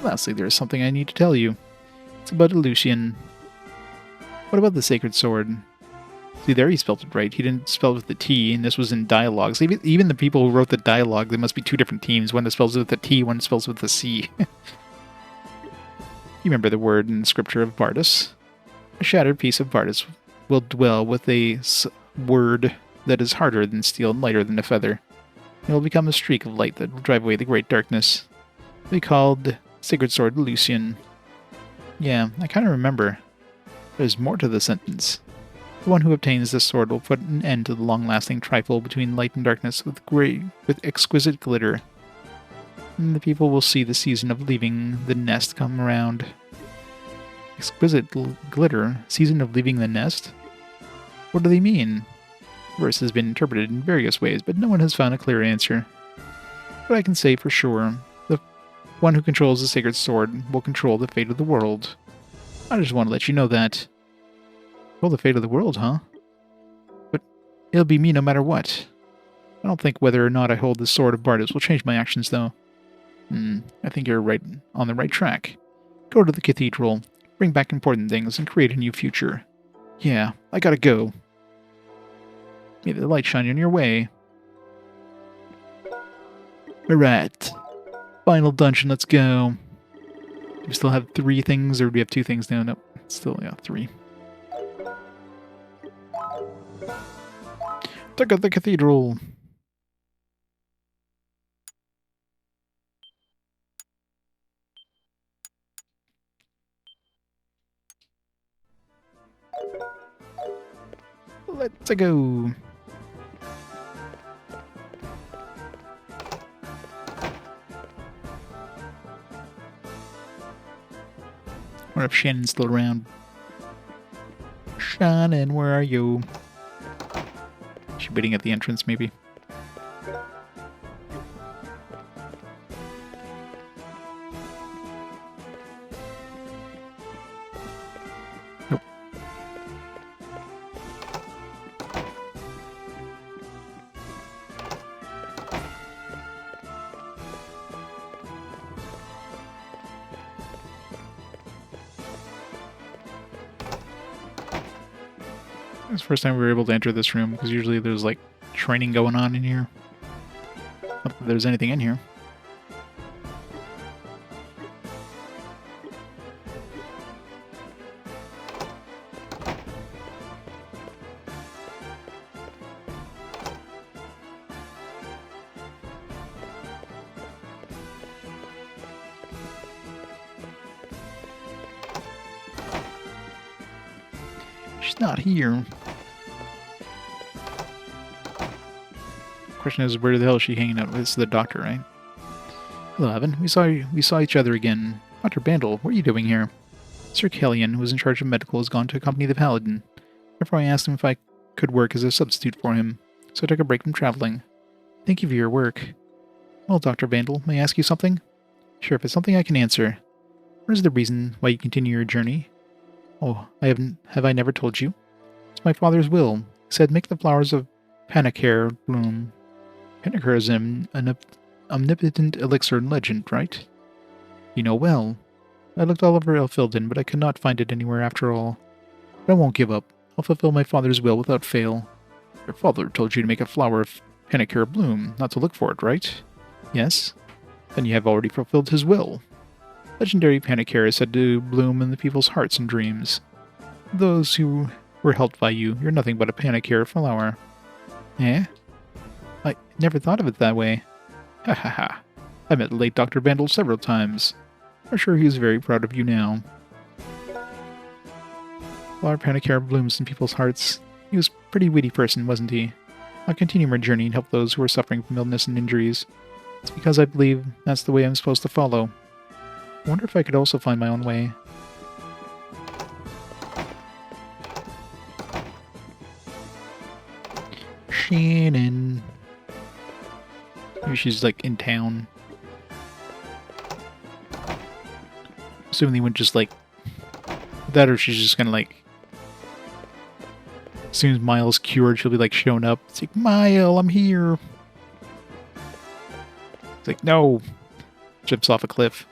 Lastly, there is something I need to tell you. It's about Eleusian. What about the sacred sword? See, there he spelled it right. He didn't spell it with the T, and this was in dialogues. Even the people who wrote the dialogue, there must be two different teams. One that spells it with the T, one that spells it with the C. You remember the word in the scripture of Bardus? A shattered piece of Bardus will dwell with a word that is harder than steel and lighter than a feather. It will become a streak of light that will drive away the great darkness. They called sacred sword Eleusian. Yeah, I kind of remember. There's more to the sentence. The one who obtains this sword will put an end to the long-lasting trifle between light and darkness with exquisite glitter. And the people will see the season of leaving the nest come around. Exquisite glitter? Season of leaving the nest? What do they mean? The verse has been interpreted in various ways, but no one has found a clear answer. But I can say for sure, the one who controls the sacred sword will control the fate of the world. I just want to let you know that. Control the fate of the world, huh? But it'll be me no matter what. I don't think whether or not I hold the sword of Bardus will change my actions, though. I think you're right on the right track. Go to the cathedral, bring back important things, and create a new future. Yeah, I gotta go. May the light shine on your way. Alright. Final dungeon, let's go. Do we still have 3 things, or do we have 2 things now? Nope. Still, yeah, 3. Check out the cathedral. Let's go. Or if Shannon's still around. Shannon, where are you? She's waiting at the entrance, maybe. Nope. It's the first time we were able to enter this room, because usually there's, like, training going on in here. Not that there's anything in here. She's not here. Question is, where the hell is she hanging out with? It's the doctor, right? Hello, Avin. We saw each other again. Dr. Bandel, what are you doing here? Sir Kellyan, who is in charge of medical, has gone to accompany the paladin. Therefore, I asked him if I could work as a substitute for him, so I took a break from traveling. Thank you for your work. Well, Dr. Bandel, may I ask you something? Sure, if it's something I can answer. What is the reason why you continue your journey? Oh, have I never told you? It's my father's will. He said, make the flowers of Panicair bloom. Panicair is an omnipotent elixir in legend, right? You know well. I looked all over Elfilden, but I could not find it anywhere after all. But I won't give up. I'll fulfill my father's will without fail. Your father told you to make a flower of Panicair bloom, not to look for it, right? Yes? Then you have already fulfilled his will. Legendary Panicair is said to bloom in the people's hearts and dreams. Those who were helped by you, you're nothing but a Panicair flower. Eh? I never thought of it that way. Ha ha ha. I met the late Dr. Bandel several times. I'm sure he is very proud of you now. Flower Panicair blooms in people's hearts. He was a pretty witty person, wasn't he? I'll continue my journey and help those who are suffering from illness and injuries. It's because I believe that's the way I'm supposed to follow. I wonder if I could also find my own way. Shannon. Maybe she's like in town. Assuming they wouldn't just like that, or she's just gonna like, as soon as Miles cured, she'll be like showing up. It's like, Mile, I'm here. It's like, no. Jumps off a cliff.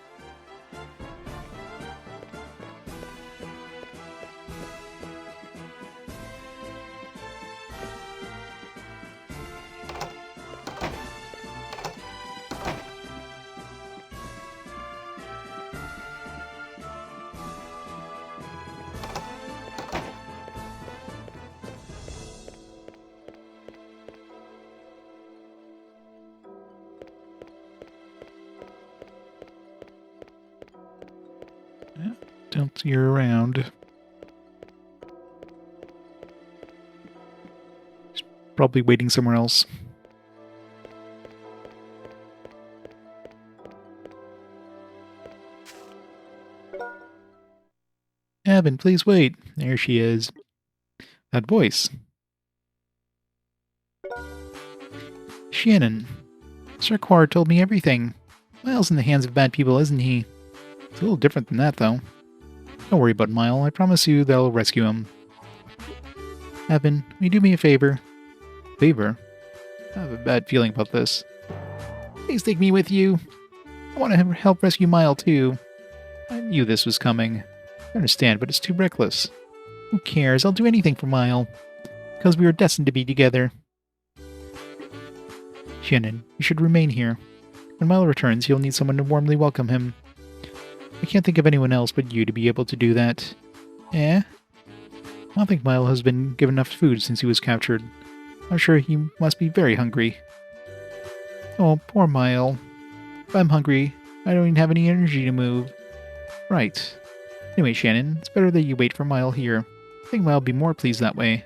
Don't see her around. She's probably waiting somewhere else. Avin, please wait. There she is. That voice. Shannon. Sir Quar told me everything. Miles in the hands of bad people, isn't he? It's a little different than that, though. Don't worry about Mile. I promise you they'll rescue him. Avin, will you do me a favor? Favor? I have a bad feeling about this. Please take me with you. I want to help rescue Mile, too. I knew this was coming. I understand, but it's too reckless. Who cares? I'll do anything for Mile. Because we were destined to be together. Shannon, you should remain here. When Mile returns, he'll need someone to warmly welcome him. I can't think of anyone else but you to be able to do that. Eh? I don't think Mile has been given enough food since he was captured. I'm sure he must be very hungry. Oh, poor Mile. If I'm hungry, I don't even have any energy to move. Right. Anyway, Shannon, it's better that you wait for Mile here. I think Mile will be more pleased that way.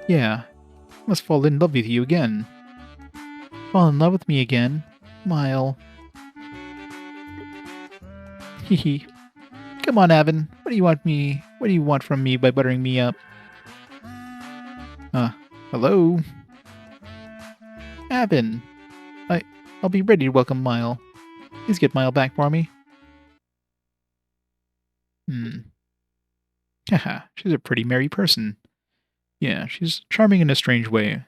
Yeah. I must fall in love with you again. Fall in love with me again? Mile. Hehe. Come on, Avin. What do you want from me by buttering me up? Hello? Avin. I'll be ready to welcome Mile. Please get Mile back for me. Haha, she's a pretty merry person. Yeah, she's charming in a strange way.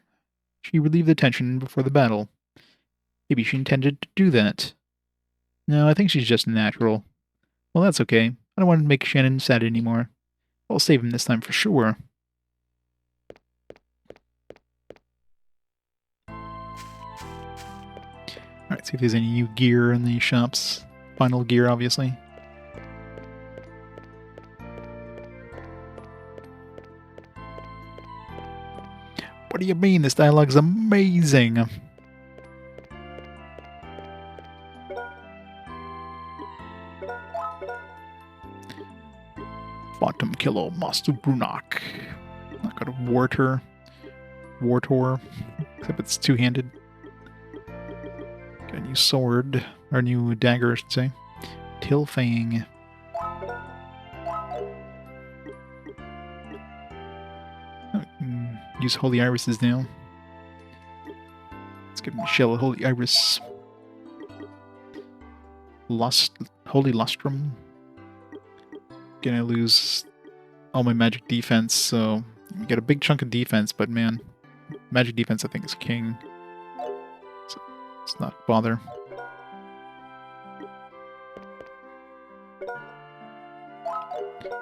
She relieved the tension before the battle. Maybe she intended to do that. No, I think she's just natural. Well, that's okay. I don't want to make Shannon sad anymore. I'll save him this time for sure. Alright, see if there's any new gear in the shops. Final gear, obviously. What do you mean? This dialogue's amazing! Bottom Kilo Master Brunak. Not got a Wartor. Except it's two-handed. Got a new sword. Or new dagger, I should say. Tilfang. Use Holy Irises now. Let's give Michelle a Holy Iris. Holy Lustrum. Gonna lose all my magic defense, so you get a big chunk of defense, but man, magic defense I think is king. So let's not bother.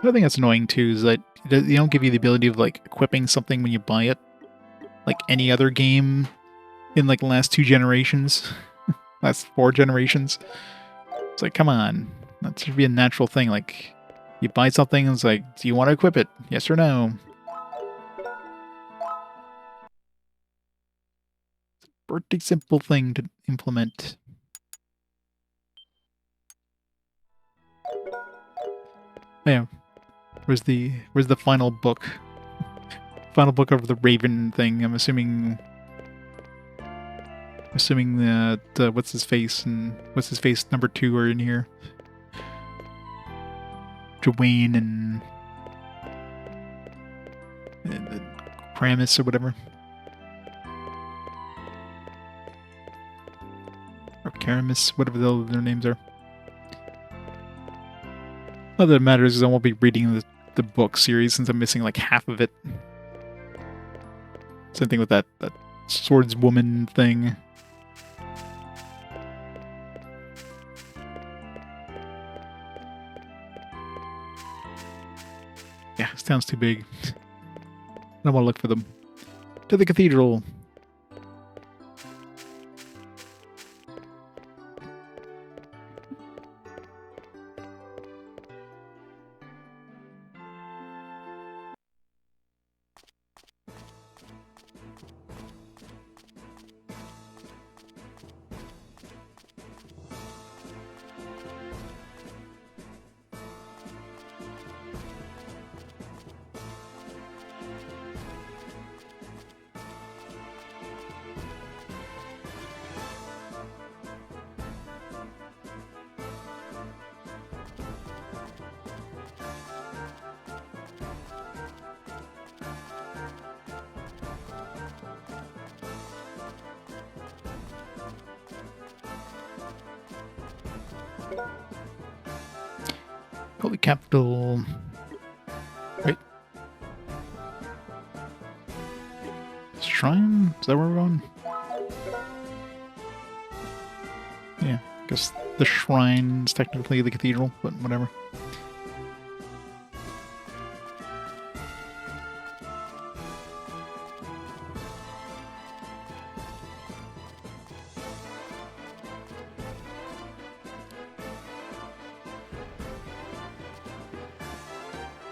The other thing that's annoying too is that they don't give you the ability of like equipping something when you buy it, like any other game in like the last 2 generations, last 4 generations. It's like, come on, that should be a natural thing. Like, you buy something and it's like, do you want to equip it? Yes or no? It's a pretty simple thing to implement. Yeah. Where's the final book? Final book of the Raven thing. I'm assuming that what's his face number 2 are in here. Dwayne and Kramis or whatever. Or Karamis, whatever their names are. All that matters is I won't be reading the book series since I'm missing like half of it. Same thing with that swordswoman thing. Yeah, this town's too big. I don't want to look for them. To the cathedral. Holy capital. Right. Shrine? Is that where we're going? Yeah, I guess the shrine is technically the cathedral, but whatever.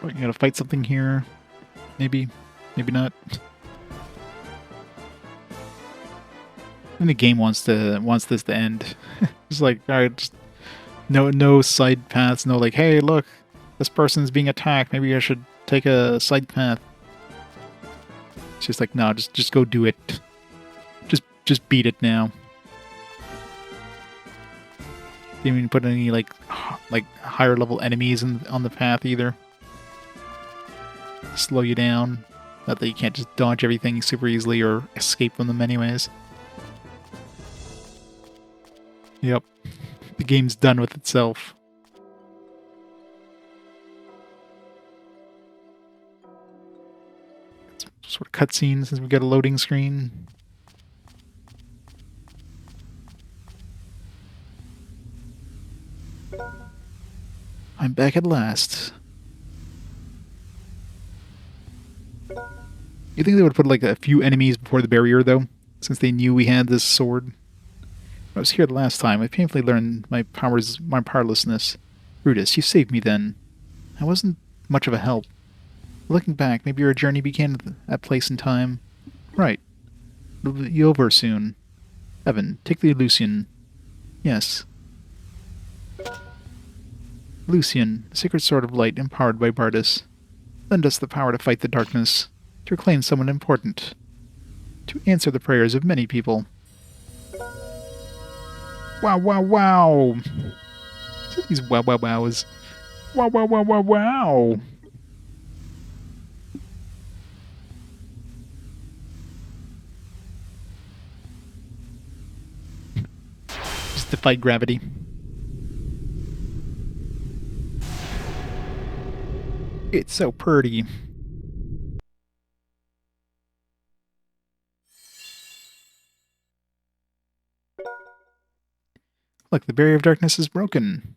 Oh, you gotta fight something here. Maybe. Maybe not. And the game wants this to end. It's like, alright, just no side paths, no like, hey look, this person's being attacked, maybe I should take a side path. It's just like, no, just go do it. Just beat it now. Didn't even put any like higher level enemies on the path either. Slow you down. Not that you can't just dodge everything super easily or escape from them anyways. Yep. The game's done with itself. Some sort of cutscene since we got a loading screen. I'm back at last. You think they would put like a few enemies before the barrier though? Since they knew we had this sword? When I was here the last time, I painfully learned my powerlessness. Brutus, you saved me then. I wasn't much of a help. Looking back, maybe your journey began at that place in time. Right. It'll be over soon. Avin, take the Lucian. Yes. Lucian, the sacred sword of light empowered by Bardus. Lend us the power to fight the darkness, to reclaim someone important, to answer the prayers of many people. Wow, wow, wow! These wow, wow, wows. Wow, wow, wow, wow, wow! Just defy gravity. It's so pretty. Look, the barrier of darkness is broken.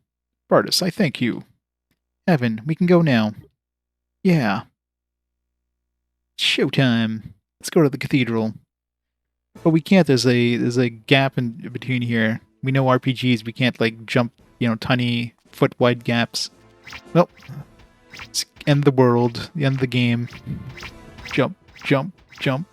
Bardus, I thank you. Avin, we can go now. Yeah. Showtime. Let's go to the cathedral. But we can't. There's a gap in between here. We know RPGs. We can't like jump, tiny foot wide gaps. Well, let's end the world. The end of the game. Jump, jump, jump.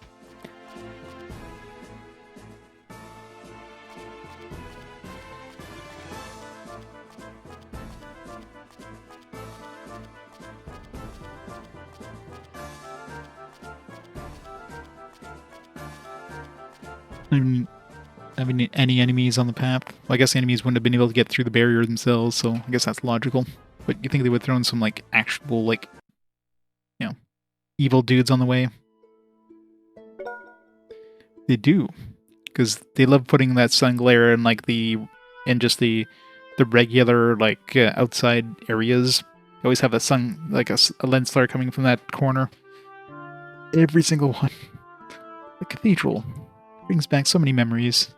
Having any enemies on the path. Well, I guess the enemies wouldn't have been able to get through the barrier themselves, so I guess that's logical. But you think they would throw in some, like, actual, like, evil dudes on the way? They do. Because they love putting that sun glare in, like, in just the regular, like, outside areas. They always have a sun, like, a lens flare coming from that corner. Every single one. The cathedral. Brings back so many memories.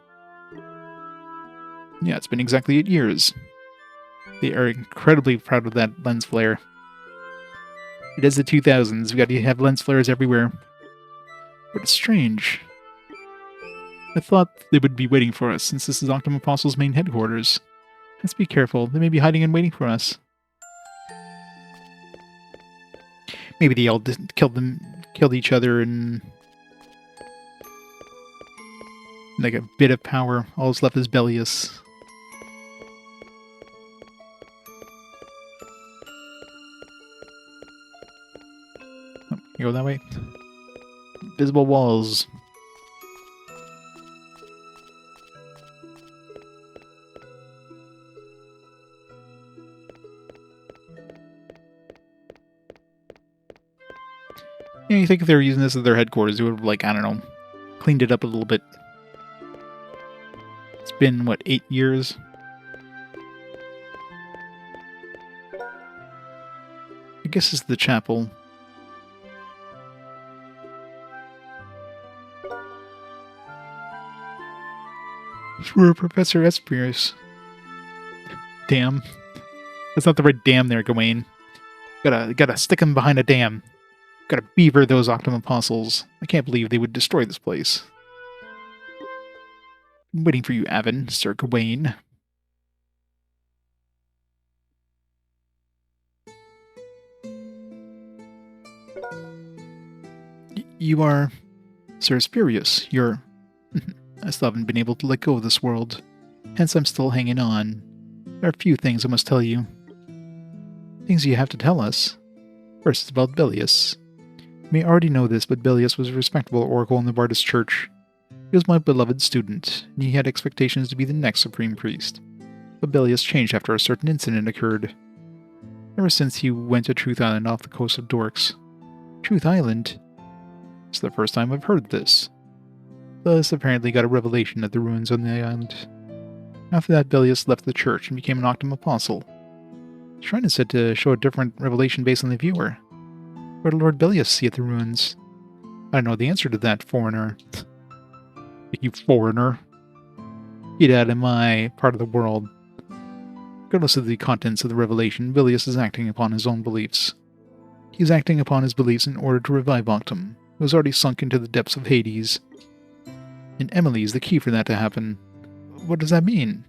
Yeah, it's been exactly 8 years. They are incredibly proud of that lens flare. It is the 2000s. We got to have lens flares everywhere. But it's strange. I thought they would be waiting for us, since this is Octum Apostles' main headquarters. Let's be careful. They may be hiding and waiting for us. Maybe they all killed each other and like a bit of power. All that's left is Bellius. Oh, you go that way. Invisible walls. Yeah, you think if they were using this as their headquarters, they would have, like, I don't know, cleaned it up a little bit. It's been, what, 8 years? I guess it's the chapel. For Professor Esperius. Damn. That's not the right dam there, Gawain. Gotta stick him behind a dam. Gotta beaver those Octum Apostles. I can't believe they would destroy this place. I'm waiting for you, Avin, Sir Gawain. You are Sir Esperius. You're... I still haven't been able to let go of this world. Hence I'm still hanging on. There are a few things I must tell you. Things you have to tell us. First, it's about Belius. You may already know this, but Belius was a respectable oracle in the Bardus Church. He was my beloved student, and he had expectations to be the next Supreme Priest. But Belius changed after a certain incident occurred. Ever since he went to Truth Island off the coast of Dorks. Truth Island? It's the first time I've heard this. Thus apparently got a revelation at the ruins on the island. After that, Belius left the church and became an Octum Apostle. The shrine is said to show a different revelation based on the viewer. What did Lord Belius see at the ruins? I don't know the answer to that, foreigner. You foreigner. Get out of my part of the world. Regardless of the contents of the revelation, Belius is acting upon his own beliefs. He is acting upon his beliefs in order to revive Octum, who has already sunk into the depths of Hades. And Eimelle is the key for that to happen. What does that mean?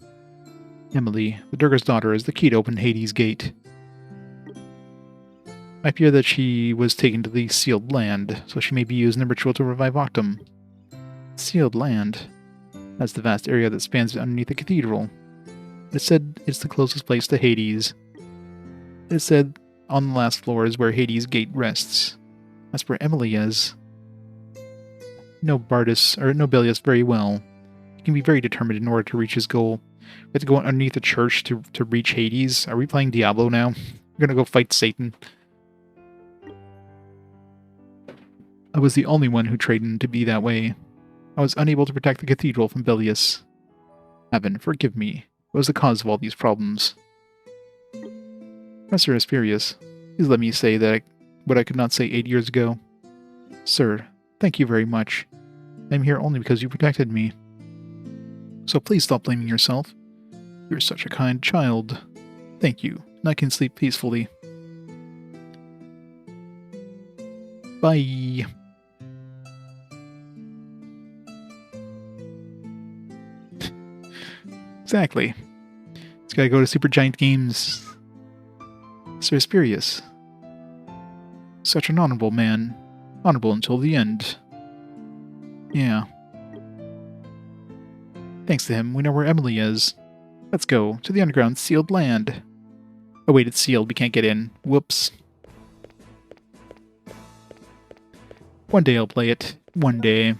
Eimelle, the Durga's daughter, is the key to open Hades' gate. I fear that she was taken to the sealed land, so she may be used in the ritual to revive Octum. Sealed land? That's the vast area that spans underneath the cathedral. It said it's the closest place to Hades. It said on the last floor is where Hades' gate rests. That's where Eimelle is. Know Belius very well. He can be very determined in order to reach his goal. We have to go underneath the church to reach Hades. Are we playing Diablo now? We're gonna go fight Satan. I was the only one who trained to be that way. I was unable to protect the cathedral from Belius. Avin, forgive me. What was the cause of all these problems? Professor Esperius, please let me say that what I could not say 8 years ago. Sir, thank you very much. I am here only because you protected me. So please stop blaming yourself. You're such a kind child. Thank you, and I can sleep peacefully. Bye. Exactly. It's gotta go to Supergiant Games. Sir Esperius. Such an honorable man. Honorable until the end. Yeah. Thanks to him, we know where Eimelle is. Let's go to the underground sealed land. Oh wait, it's sealed. We can't get in. Whoops. One day I'll play it. One day.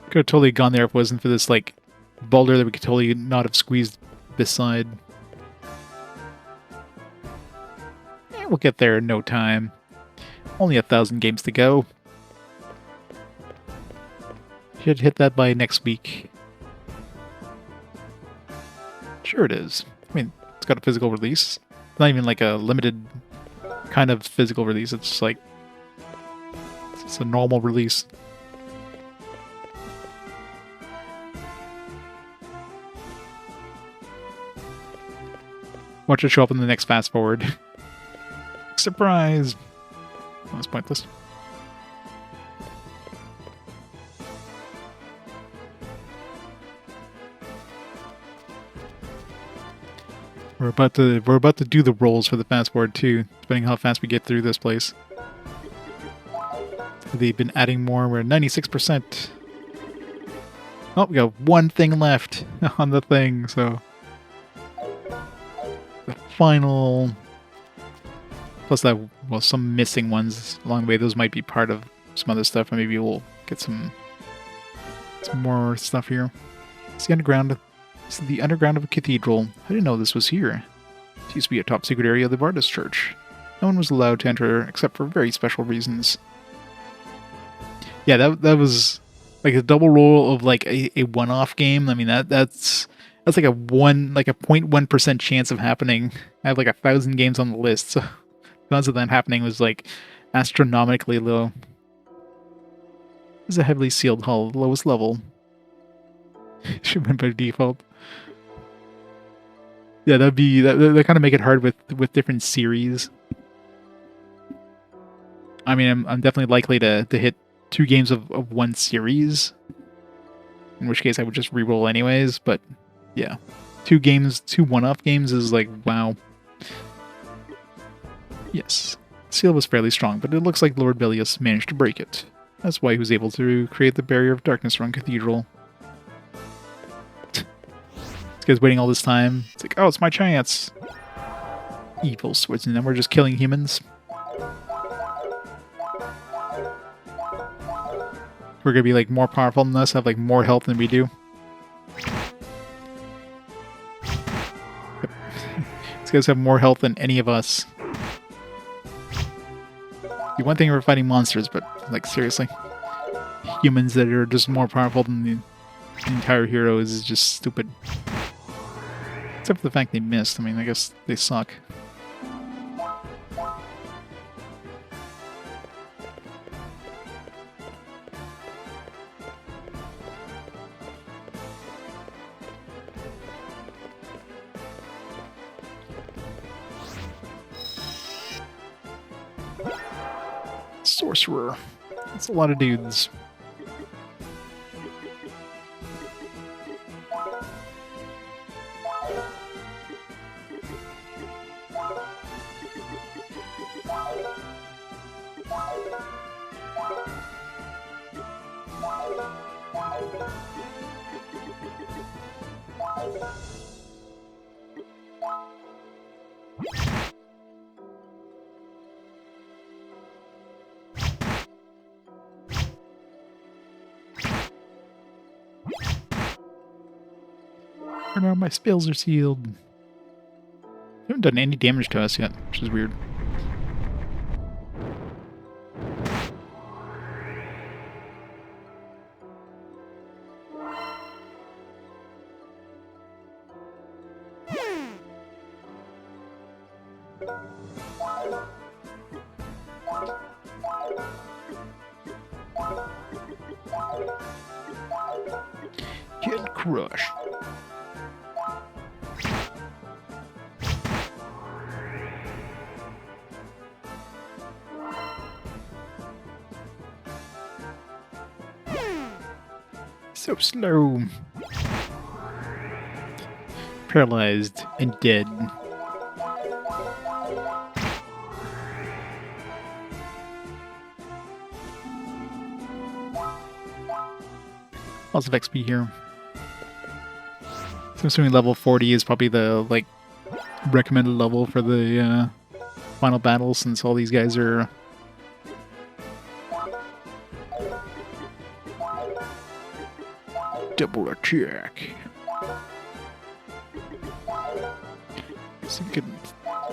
Could have totally gone there if it wasn't for this, like, boulder that we could totally not have squeezed beside. We'll get there in no time. Only 1,000 games to go. Should hit that by next week. Sure it is. I mean, it's got a physical release. It's not even like a limited kind of physical release. It's just like... it's a normal release. Watch it show up in the next fast forward. Surprise! That was pointless. We're about to do the rolls for the fast forward too, depending on how fast we get through this place. They've been adding more. We're at 96%. Oh, we got one thing left on the thing, so the final. Plus that, well, some missing ones along the way. Those might be part of some other stuff, and maybe we'll get some more stuff here. It's the underground. It's the underground of a cathedral. I didn't know this was here. It used to be a top secret area of the Bardus Church. No one was allowed to enter except for very special reasons. Yeah, that was like a double roll of like a one-off game. I mean that's like a 0.1% chance of happening. I have like 1,000 games on the list, so the odds of that happening was like astronomically low. This is a heavily sealed hull, lowest level. Should have been by default. Yeah, that kind of make it hard with different series. I mean, I'm definitely likely to hit 2 games of one series, in which case I would just reroll anyways. But yeah, 2 one-off games is like wow. Yes, seal was fairly strong, but it looks like Lord Belius managed to break it. That's why he was able to create the barrier of darkness around Cathedral. This guy's waiting all this time. It's like, oh, it's my chance. Evil swords, and then we're just killing humans. We're gonna be like more powerful than us, have like more health than we do. These guys have more health than any of us. The one thing we're fighting monsters, but like seriously, humans that are just more powerful than the entire hero is just stupid. Except for the fact they missed. I mean, I guess they suck. Sorcerer. That's a lot of dudes. Oh no, my spells are sealed. They haven't done any damage to us yet, which is weird. Get crushed. So slow. Paralyzed and dead. Lots of XP here. So I'm assuming level 40 is probably the like recommended level for the final battle, since all these guys are double attack. So we can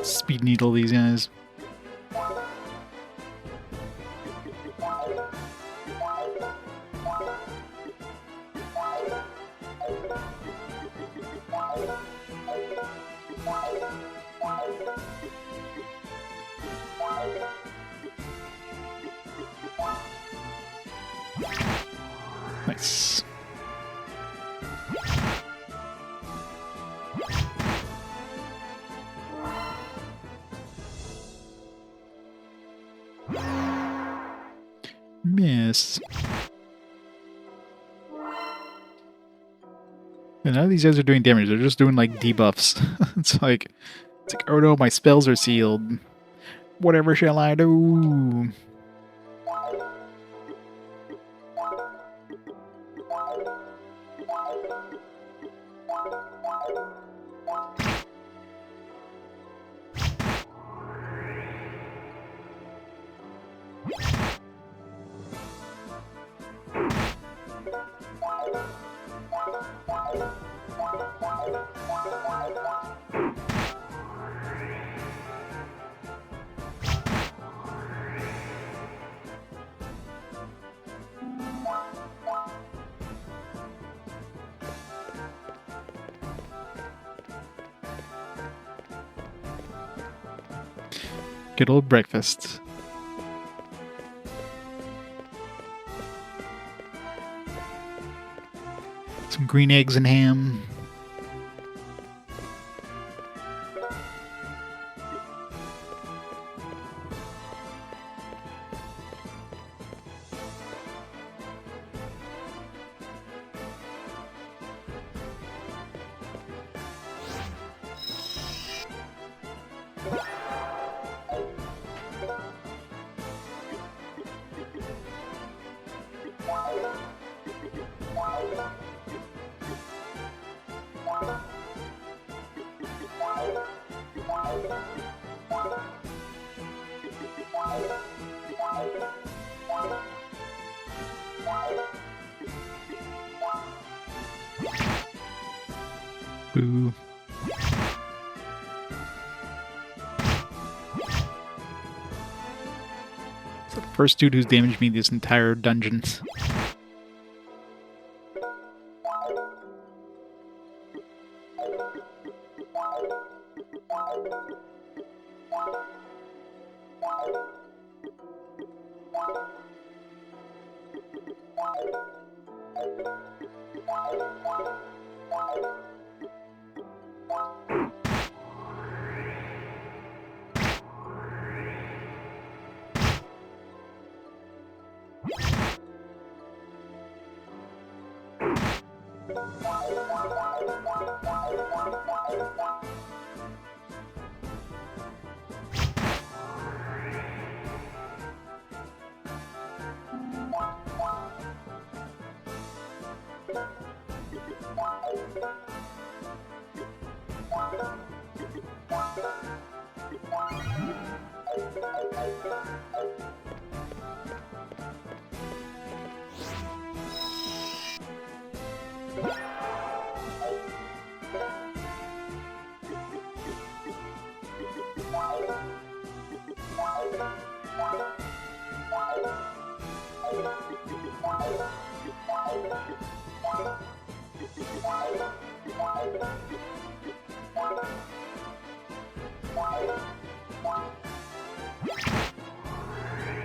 speed needle these guys. Nice. Miss. And none of these guys are doing damage, they're just doing like debuffs. It's like, oh no, my spells are sealed. Whatever shall I do? Good old breakfast. Some green eggs and ham. Boo. It's the first dude who's damaged me this entire dungeon.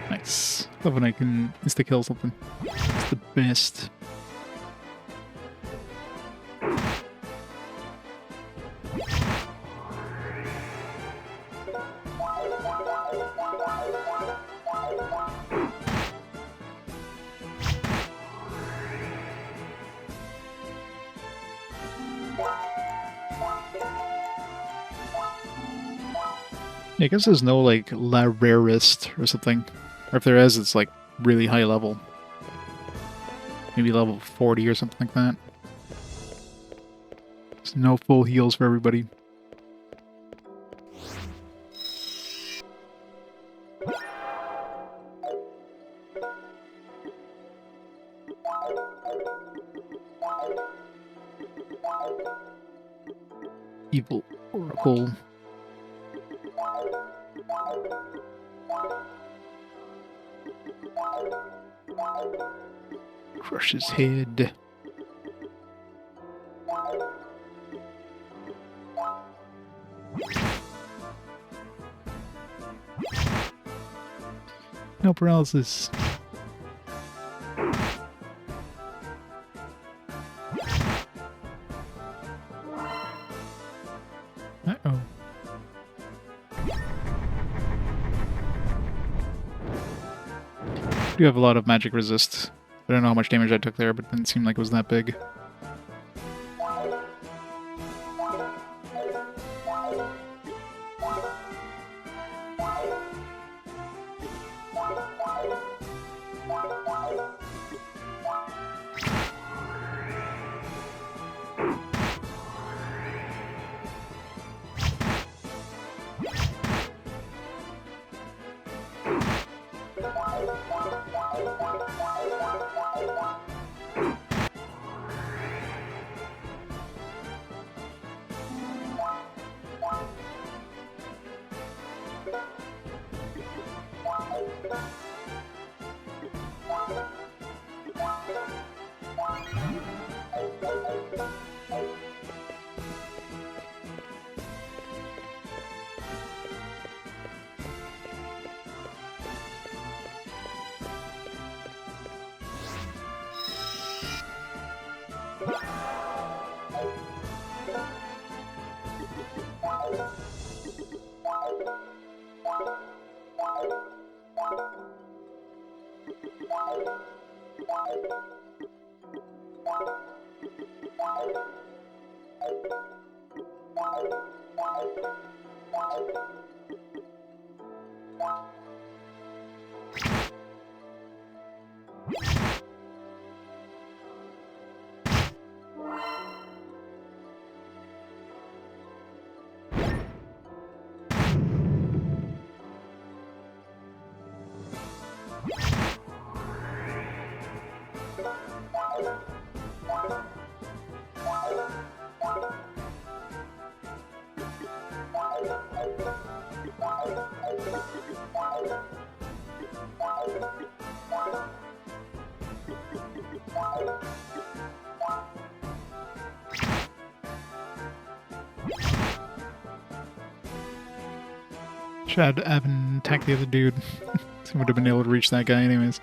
Nice. Love when I can insta-kill something. It's the best. Yeah, I guess there's no, like, la rarest or something. Or if there is, it's, like, really high level. Maybe level 40 or something like that. There's no full heals for everybody. Evil Oracle. Crush his head. No paralysis. Uh-oh. I do have a lot of magic resist. I don't know how much damage I took there, but it didn't seem like it was that big. Should have Avin attack the other dude. He would have been able to reach that guy anyways.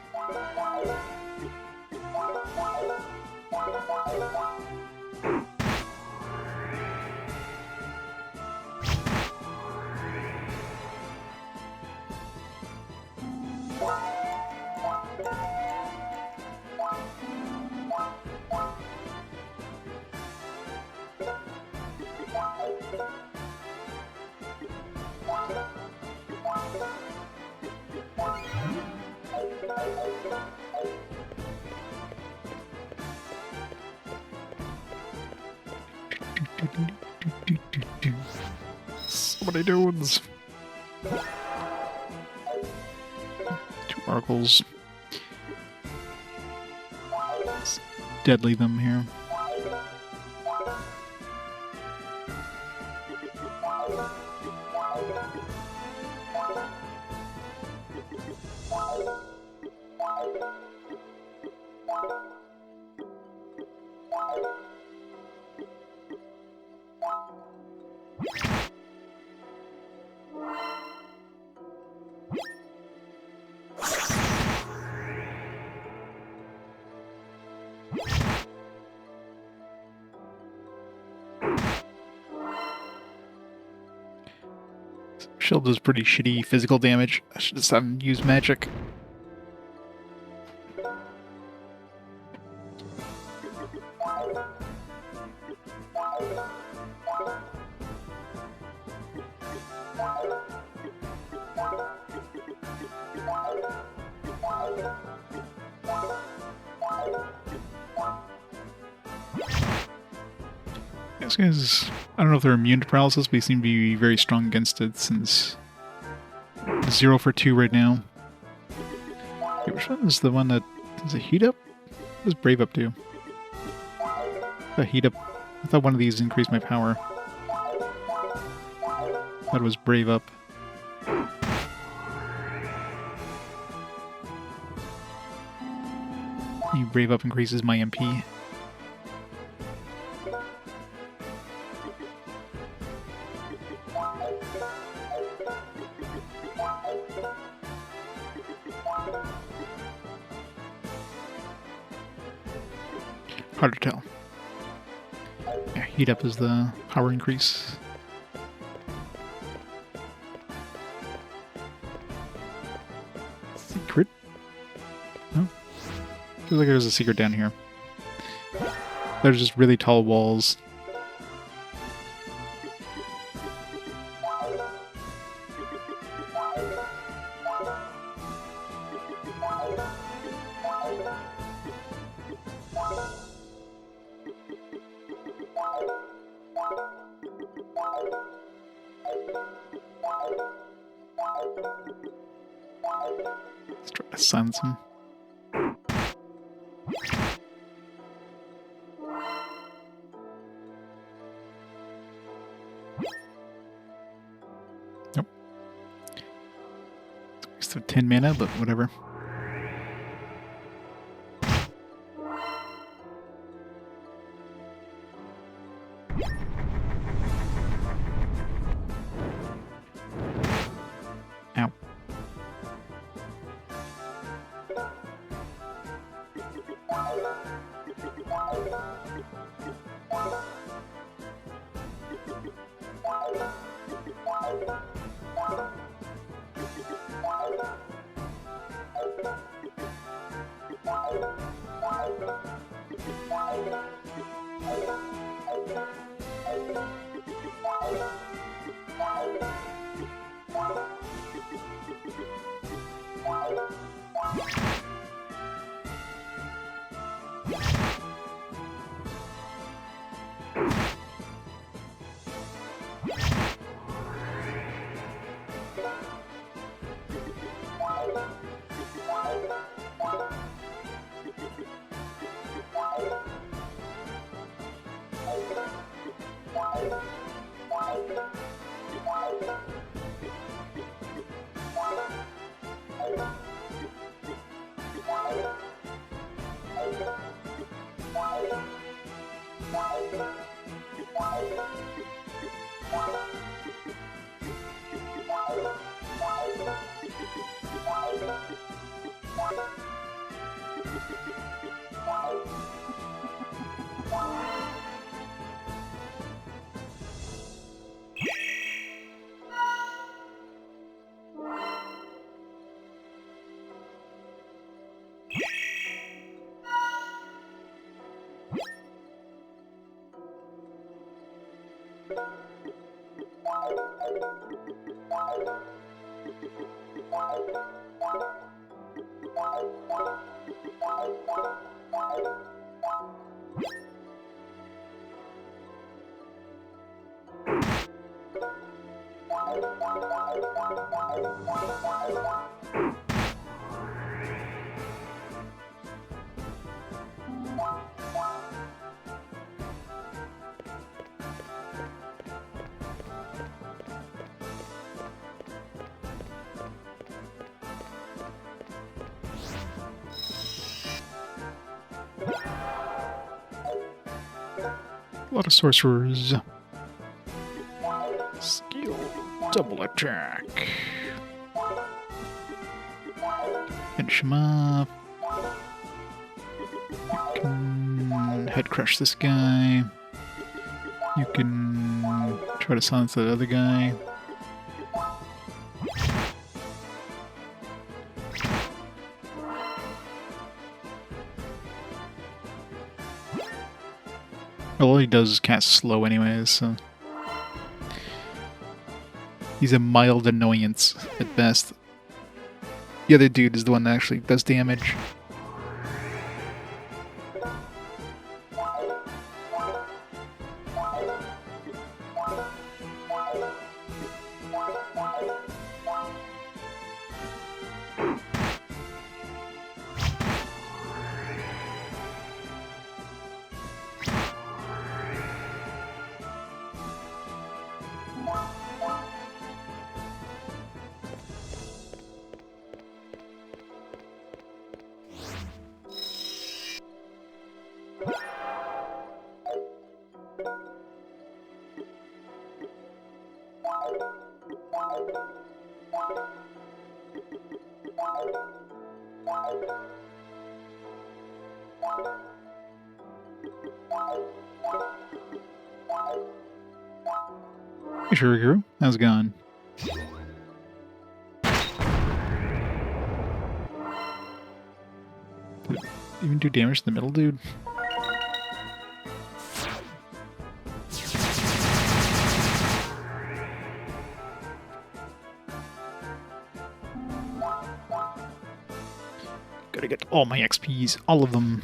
So many dudes. 2 oracles. Let's deadly them here. Shield does pretty shitty physical damage. I should just have him use magic. These guys, I don't know if they're immune to paralysis, but they seem to be very strong against it since 0 for 2 right now. Okay, which one is the one that does it heat up? What does Brave Up do? The heat up. I thought one of these increased my power. That was Brave Up. Brave Up increases my MP. Hard to tell. Yeah, heat up is the power increase. Secret? No? Feels like there's a secret down here. There's just really tall walls. Let's try to silence him. Nope. Waste of 10 mana, but whatever. Ow. A lot of sorcerers. Skill double attack. Finish him off. You can head crush this guy. You can try to silence that other guy. All he does is cast slow anyways, so... He's a mild annoyance at best. The other dude is the one that actually does damage. Hey, Shuriguru, how's it going? Did it even do damage to the middle dude? Gotta get all my XPs, all of them.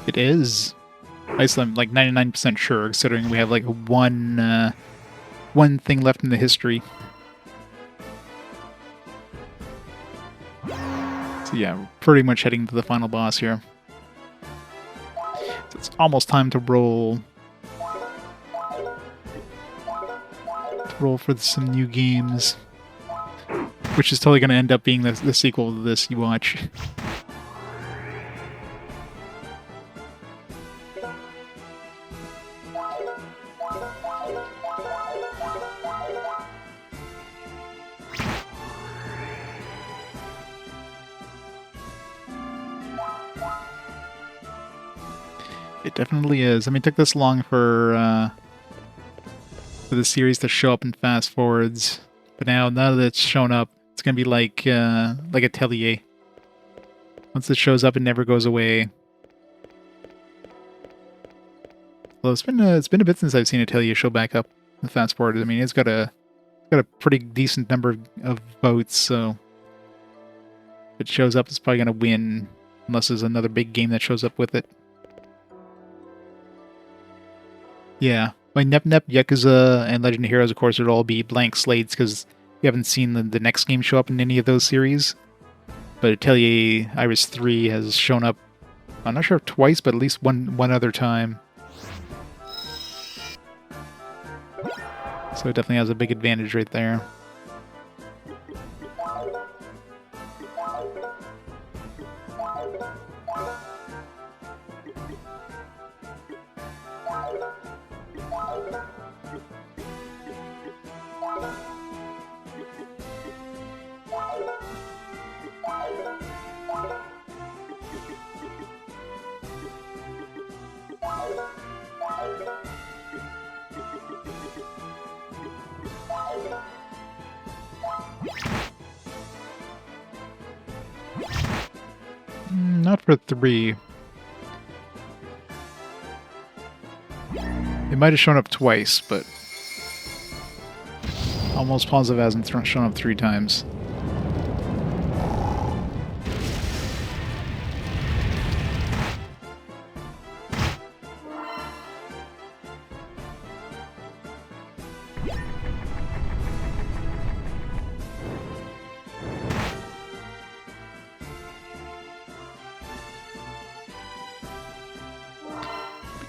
It is. I'm like 99% sure, considering we have like one thing left in the history. So yeah, we're pretty much heading to the final boss here. So it's almost time to roll. For some new games. Which is totally going to end up being the sequel to this you watch. It definitely is. I mean, it took this long for the series to show up in fast forwards, but now that it's shown up, it's gonna be like Atelier. Once it shows up, it never goes away. Well, it's been a bit since I've seen Atelier show back up in fast forward. I mean, it's got a pretty decent number of votes, so if it shows up, it's probably gonna win, unless there's another big game that shows up with it. Yeah. Like Nep, Yakuza, and Legend of Heroes, of course, would all be blank slates because you haven't seen the next game show up in any of those series. But Atelier Iris 3 has shown up, I'm not sure if twice, but at least one other time. So it definitely has a big advantage right there. Not for 3. It might have shown up twice, but almost positive it hasn't shown up 3 times.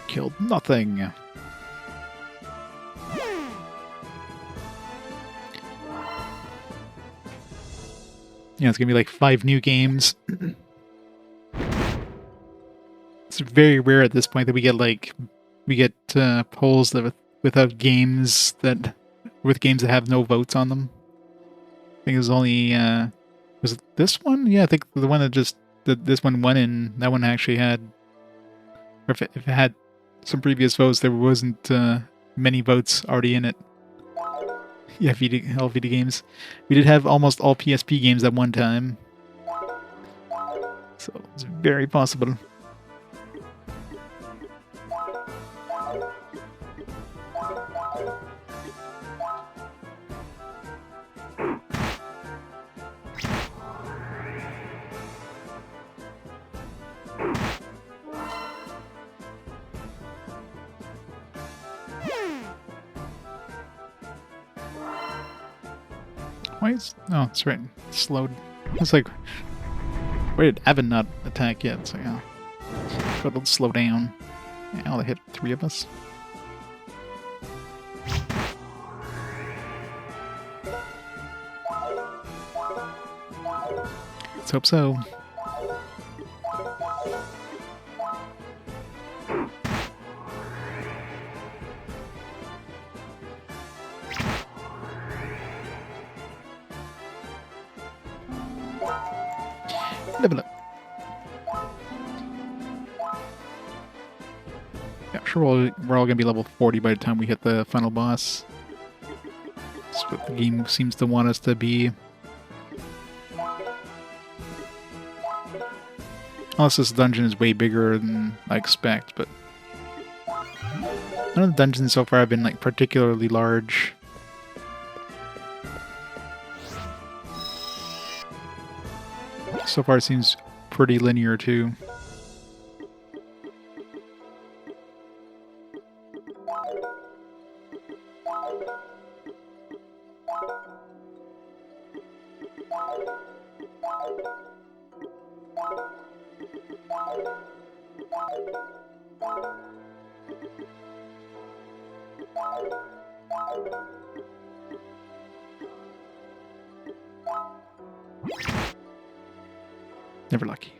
Killed nothing. Yeah, it's gonna be like 5 new games. It's very rare at this point that we get polls that without games that games that have no votes on them. I think it was only was it this one? Yeah, I think the one that this one won in, that one actually had, or if it had some previous votes, there wasn't many votes already in it. Yeah, all VD games. We did have almost all PSP games at one time. So it's very possible. Why is... Oh, it's right. It's slowed. It's like... Why did Avin not attack yet? It's like, oh. It'll slow down. Ow, they hit 3 of us. Let's hope so. Level up. Yeah, sure we're all gonna be level 40 by the time we hit the final boss. That's what the game seems to want us to be. Unless this dungeon is way bigger than I expect, but none of the dungeons so far have been like particularly large. So far it seems pretty linear too. Never lucky.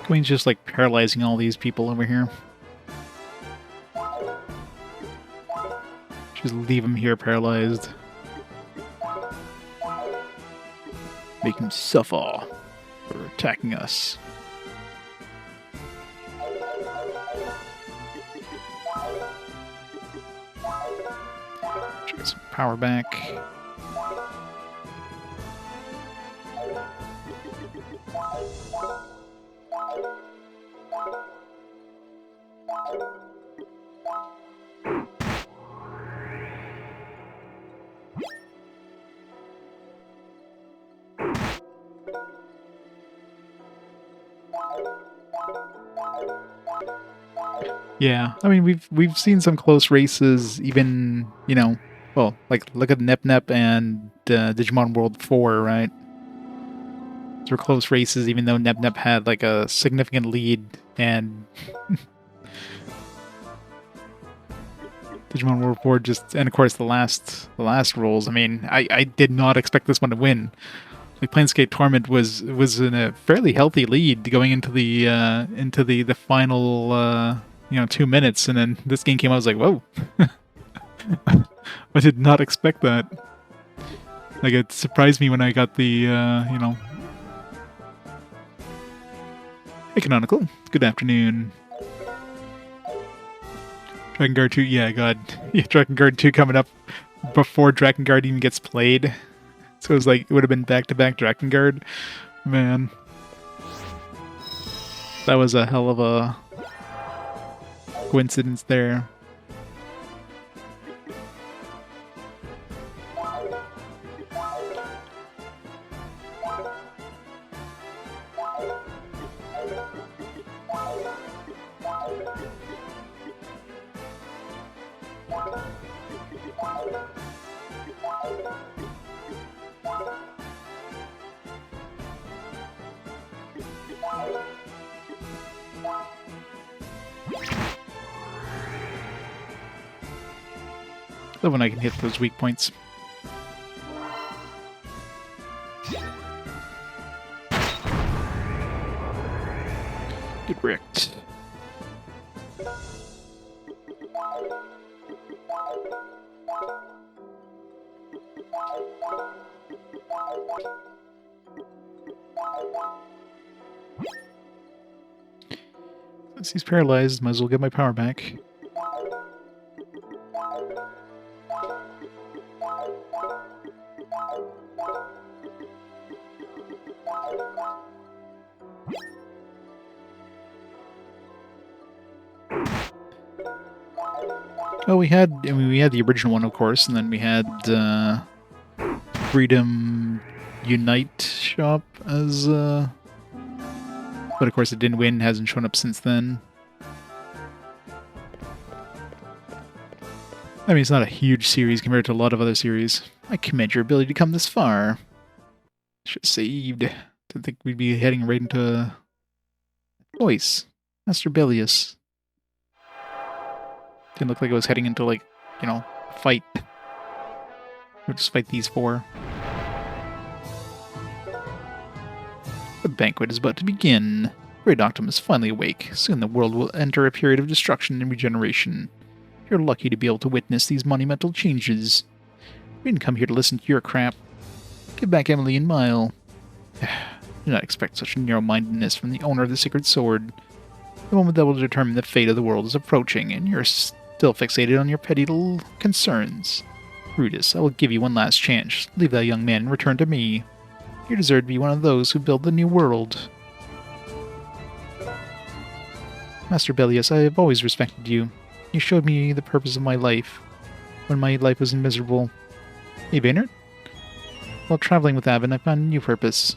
Queen's just like paralyzing all these people over here. Just leave them here paralyzed. Make them suffer for attacking us. Get some power back. Yeah, I mean we've seen some close races, even well, like look at Nep Nep and Digimon World 4, right? Those were close races, even though Nep Nep had like a significant lead, and Digimon World 4 just, and of course the last rolls. I mean, I did not expect this one to win. Like Planescape Torment was in a fairly healthy lead going into the final 2 minutes, and then this game came out. I was like, whoa. I did not expect that. Like, it surprised me when I got the Hey Canonical, good afternoon. Drakengard 2, yeah, God. Yeah, Drakengard 2 coming up before Drakengard even gets played. So it was like, it would have been back-to-back Drakengard. Man. That was a hell of a coincidence there. Love when I can hit those weak points. Get wrecked. Since he's paralyzed, might as well get my power back. Well, we had the original one, of course, and then we had Freedom Unite shop as but of course it didn't win, hasn't shown up since then. I mean, it's not a huge series compared to a lot of other series. I commend your ability to come this far. Should have saved. Didn't think we'd be heading right into voice. Master Bilius. Didn't look like it was heading into, like, fight. We'll just fight these four. The banquet is about to begin. Great Octum is finally awake. Soon the world will enter a period of destruction and regeneration. You're lucky to be able to witness these monumental changes. We didn't come here to listen to your crap. Give back Emily and Eimelle. Do not expect such narrow-mindedness from the owner of the Sacred Sword. The moment that will determine the fate of the world is approaching, and you're still fixated on your petty little concerns. Brutus, I will give you one last chance. Leave that young man and return to me. You deserve to be one of those who build the new world. Master Bilius, I have always respected you. You showed me the purpose of my life, when my life was miserable. Hey, Baynard? While traveling with Avin, I found a new purpose.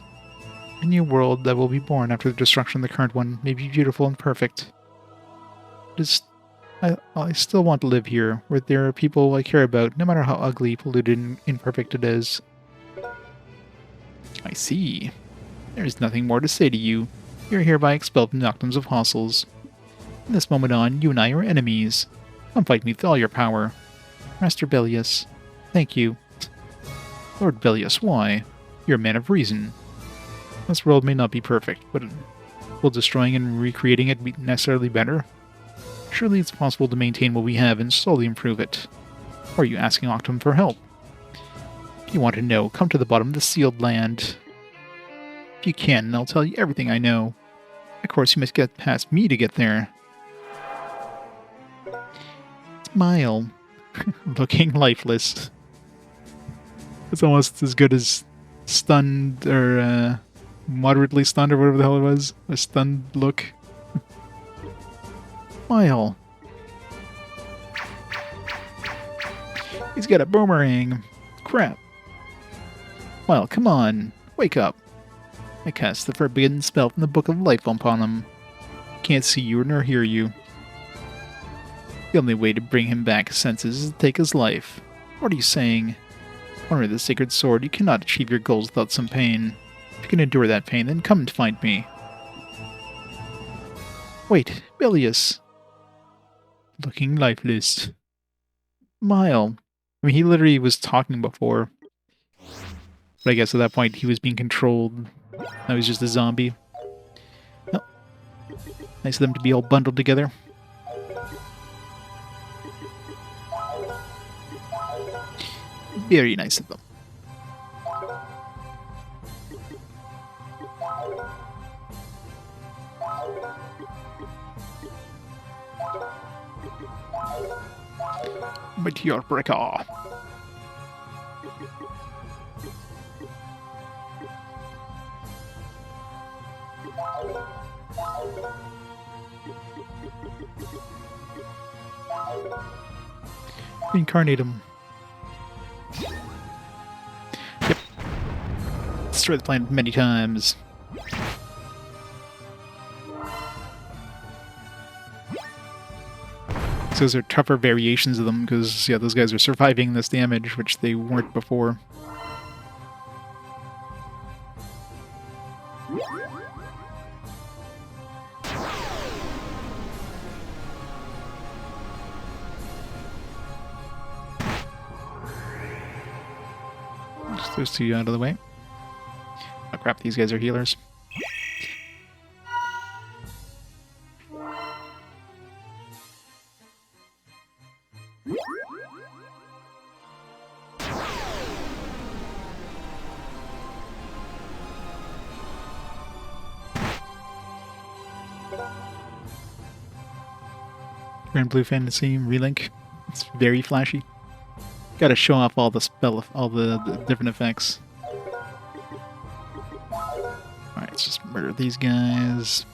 A new world that will be born after the destruction of the current one may be beautiful and perfect. It is I still want to live here, where there are people I care about, no matter how ugly, polluted, and imperfect it is. I see. There's nothing more to say to you. You're hereby expelled from the Octums of Hossels. From this moment on, you and I are enemies. Come fight me with all your power. Master Bellius. Thank you. Lord Bellius, why? You're a man of reason. This world may not be perfect, but will destroying and recreating it be necessarily better? Surely it's possible to maintain what we have and slowly improve it. Or are you asking Octum for help? If you want to know, come to the bottom of the sealed land. If you can, I'll tell you everything I know. Of course, you must get past me to get there. Smile. Looking lifeless. It's almost as good as stunned, or moderately stunned, or whatever the hell it was. A stunned look. Smile. He's got a boomerang. Crap. Well, come on. Wake up. I cast the forbidden spell from the Book of Life upon him. Can't see you nor hear you. The only way to bring him back senses is to take his life. What are you saying? Honor the sacred sword, you cannot achieve your goals without some pain. If you can endure that pain, then come and find me. Wait, Bellius. Looking lifeless. Smile. I mean, he literally was talking before. But I guess at that point he was being controlled. Now he's just a zombie. Oh. Nice of them to be all bundled together. Very nice of them. Meteor breaker. Reincarnate him. Yep. Destroy the planet many times. So those are tougher variations of them, because, yeah, those guys are surviving this damage, which they weren't before. Just those two out of the way. Oh crap, these guys are healers. Grand Blue Fantasy Relink. It's very flashy. Gotta show off all the the different effects. Alright, let's just murder these guys.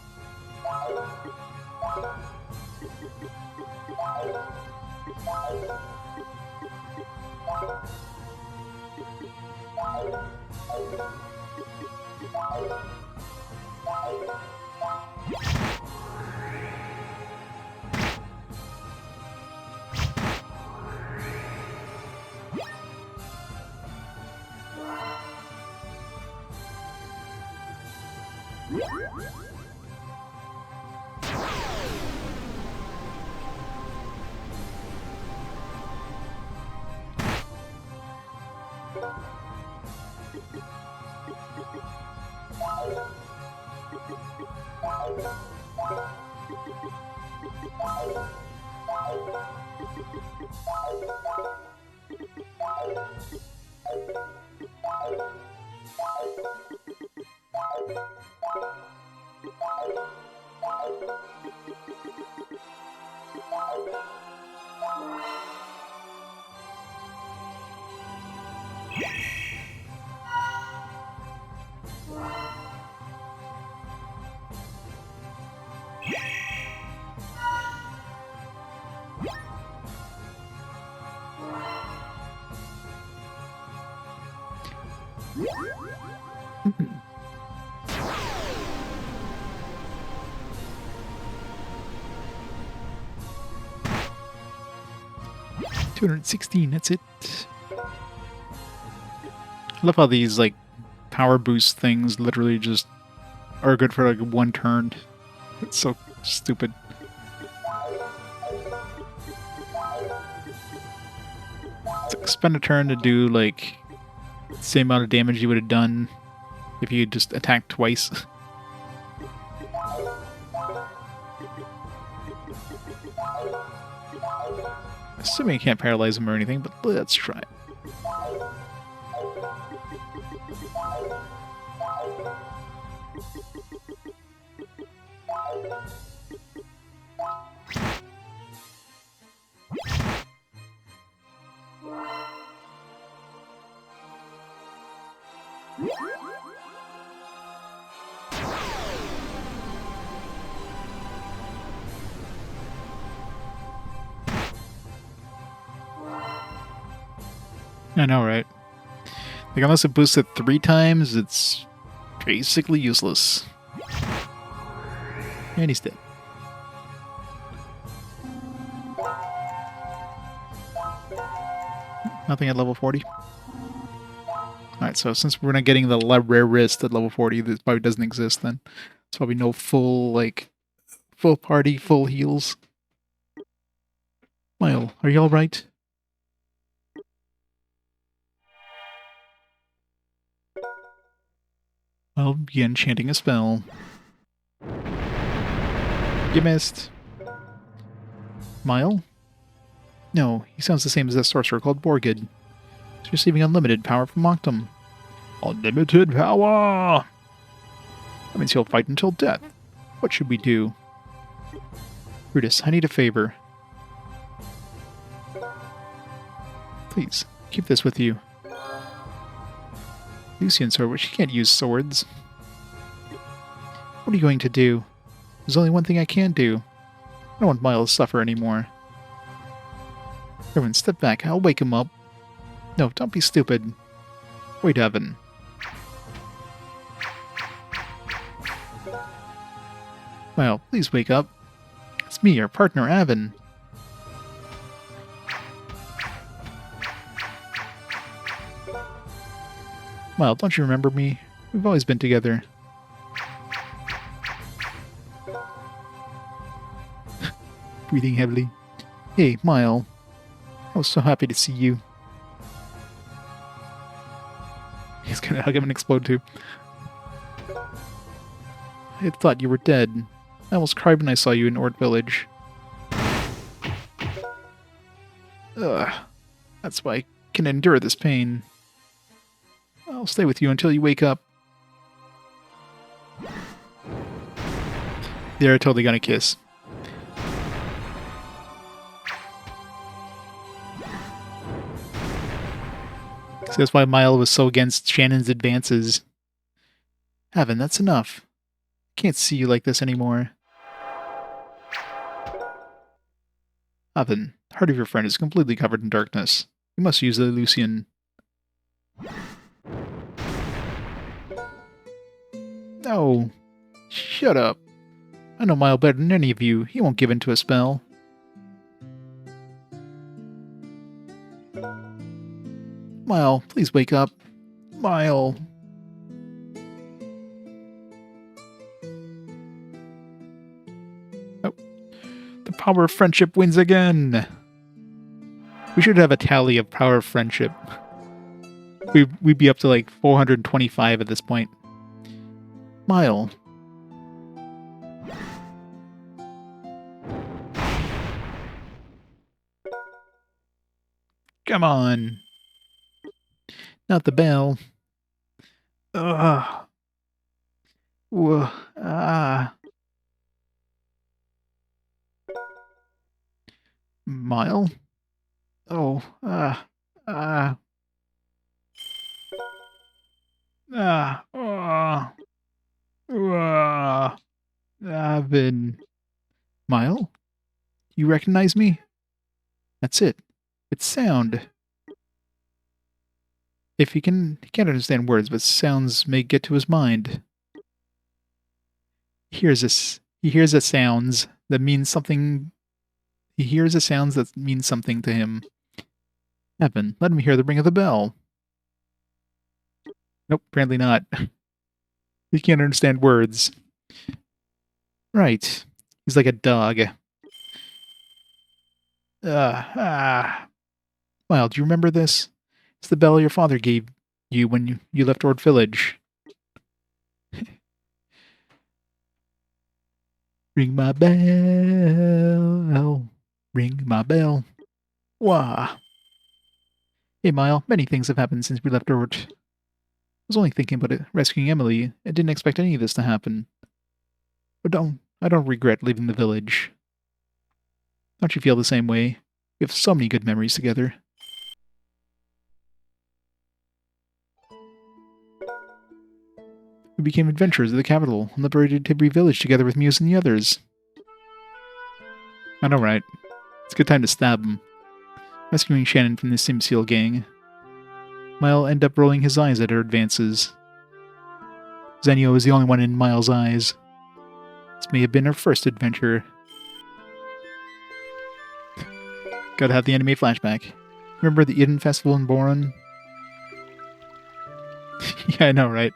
216, that's it. I love how these, like, power boost things literally just are good for, like, one turn. It's so stupid. It's like spend a turn to do, like, the same amount of damage you would have done if you just attacked twice. Assuming you can't paralyze him or anything, but let's try it. I know, right? Like, unless it boosts it 3 times, it's basically useless. And he's dead. Nothing at level 40? Alright, so since we're not getting the rare wrist at level 40, this probably doesn't exist then. It's probably no full, like, full party, full heals. Eimelle, are you alright? I'll begin chanting a spell. You missed. Eimelle? No, he sounds the same as that sorcerer called Borgid. He's receiving unlimited power from Octum. Unlimited power! That means he'll fight until death. What should we do? Brutus, I need a favor. Please, keep this with you. Lucian sword, but she can't use swords. What are you going to do? There's only one thing I can do. I don't want Miles to suffer anymore. Everyone, step back. I'll wake him up. No, don't be stupid. Wait, Avin. Well, please wake up. It's me, your partner, Avin. Well, don't you remember me? We've always been together. Breathing heavily. Hey, Eimelle. I was so happy to see you. He's gonna hug him and explode too. I thought you were dead. I almost cried when I saw you in Ord Village. Ugh. That's why I can endure this pain. I'll stay with you until you wake up. They're totally gonna kiss. So that's why Eimelle was so against Shannon's advances. Avin, that's enough. I can't see you like this anymore. Avin, the heart of your friend is completely covered in darkness. You must use the Lucian. No. Shut up. I know Eimelle better than any of you. He won't give in to a spell. Eimelle, please wake up. Eimelle. Oh. The power of friendship wins again. We should have a tally of power of friendship. We'd be up to like 425 at this point. Eimelle. Come on. Not the bell. Ugh. Whoa. Ah. Eimelle? Oh. Ah. Ah. Ah. Ah. Ah. Avin. Eimelle? You recognize me? That's it. It's sound. If he can't understand words, but sounds may get to his mind. He hears the sounds that mean something. He hears the sounds that mean something to him. Avin, let me hear the ring of the bell. Nope, apparently not. He can't understand words. Right. He's like a dog. Well, do you remember this? It's the bell your father gave you when you left Ord Village. Ring my bell. Ring my bell. Wah. Hey, Mile, many things have happened since we left Ord. I was only thinking about it, rescuing Emily. I didn't expect any of this to happen. But I don't regret leaving the village. Don't you feel the same way? We have so many good memories together. We became adventurers of the capital and liberated Tibri village together with Muse and the others. I know, right? It's a good time to stab him. Rescuing Shannon from the Simseal gang. Mile ended up rolling his eyes at her advances. Zenio was the only one in Mile's eyes. This may have been her first adventure. Gotta have the anime flashback. Remember the Eden Festival in Boron? Yeah, I know, right?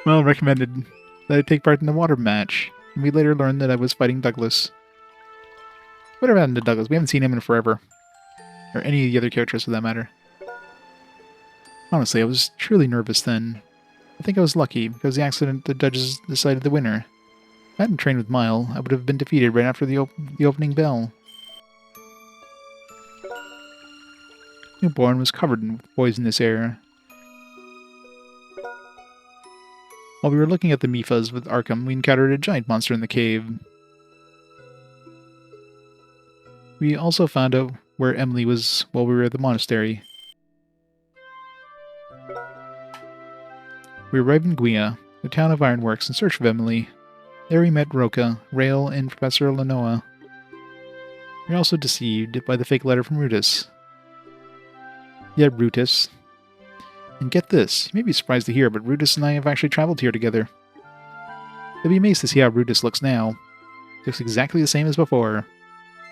Mile recommended that I take part in the water match, and we later learned that I was fighting Douglas. Whatever happened to Douglas? We haven't seen him in forever. Or any of the other characters for that matter. Honestly, I was truly nervous then. I think I was lucky, because the accident the judges decided the winner. If I hadn't trained with Mile, I would have been defeated right after the opening bell. Newborn was covered in poisonous air. While we were looking at the Mifas with Arkham, we encountered a giant monster in the cave. We also found out where Emily was while we were at the monastery. We arrived in Guia, the town of ironworks, in search of Emily. There we met Roka, Rael, and Professor Lenoa. We were also deceived by the fake letter from Rutus. Yeah, Rutus. And get this, you may be surprised to hear, but Rutus and I have actually traveled here together. You'll be amazed to see how Rutus looks now. He looks exactly the same as before.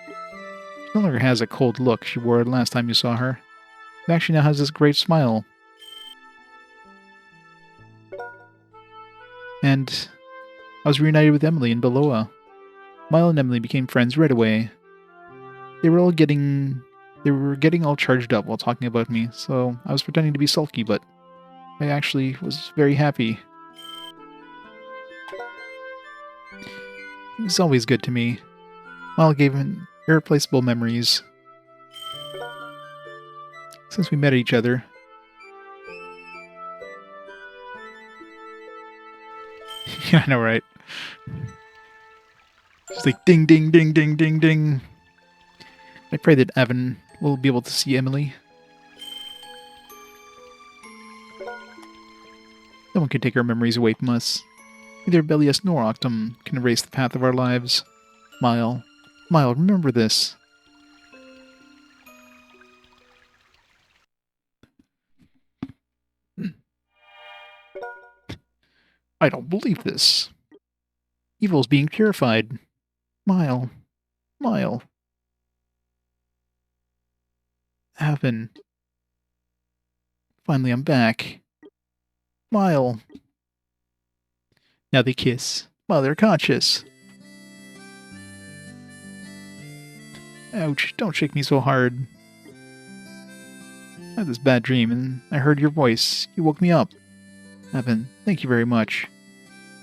She no longer has a cold look she wore last time you saw her. She actually now has this great smile. And I was reunited with Emily in Beloa. Mile and Emily became friends right away. They were getting all charged up while talking about me, so I was pretending to be sulky, but I actually was very happy. He was always good to me. Mile gave him irreplaceable memories. Since we met each other. Yeah, I know, right? It's like ding, ding, ding, ding, ding, ding. I pray that Avin will be able to see Emily. No one can take our memories away from us. Neither Bellius nor Octum can erase the path of our lives. Mile, remember this. I don't believe this. Evil is being purified. Mile. Avin. Finally, I'm back. Mile. Now they kiss. While they're conscious. Ouch, don't shake me so hard. I had this bad dream, and I heard your voice. You woke me up. Avin, thank you very much.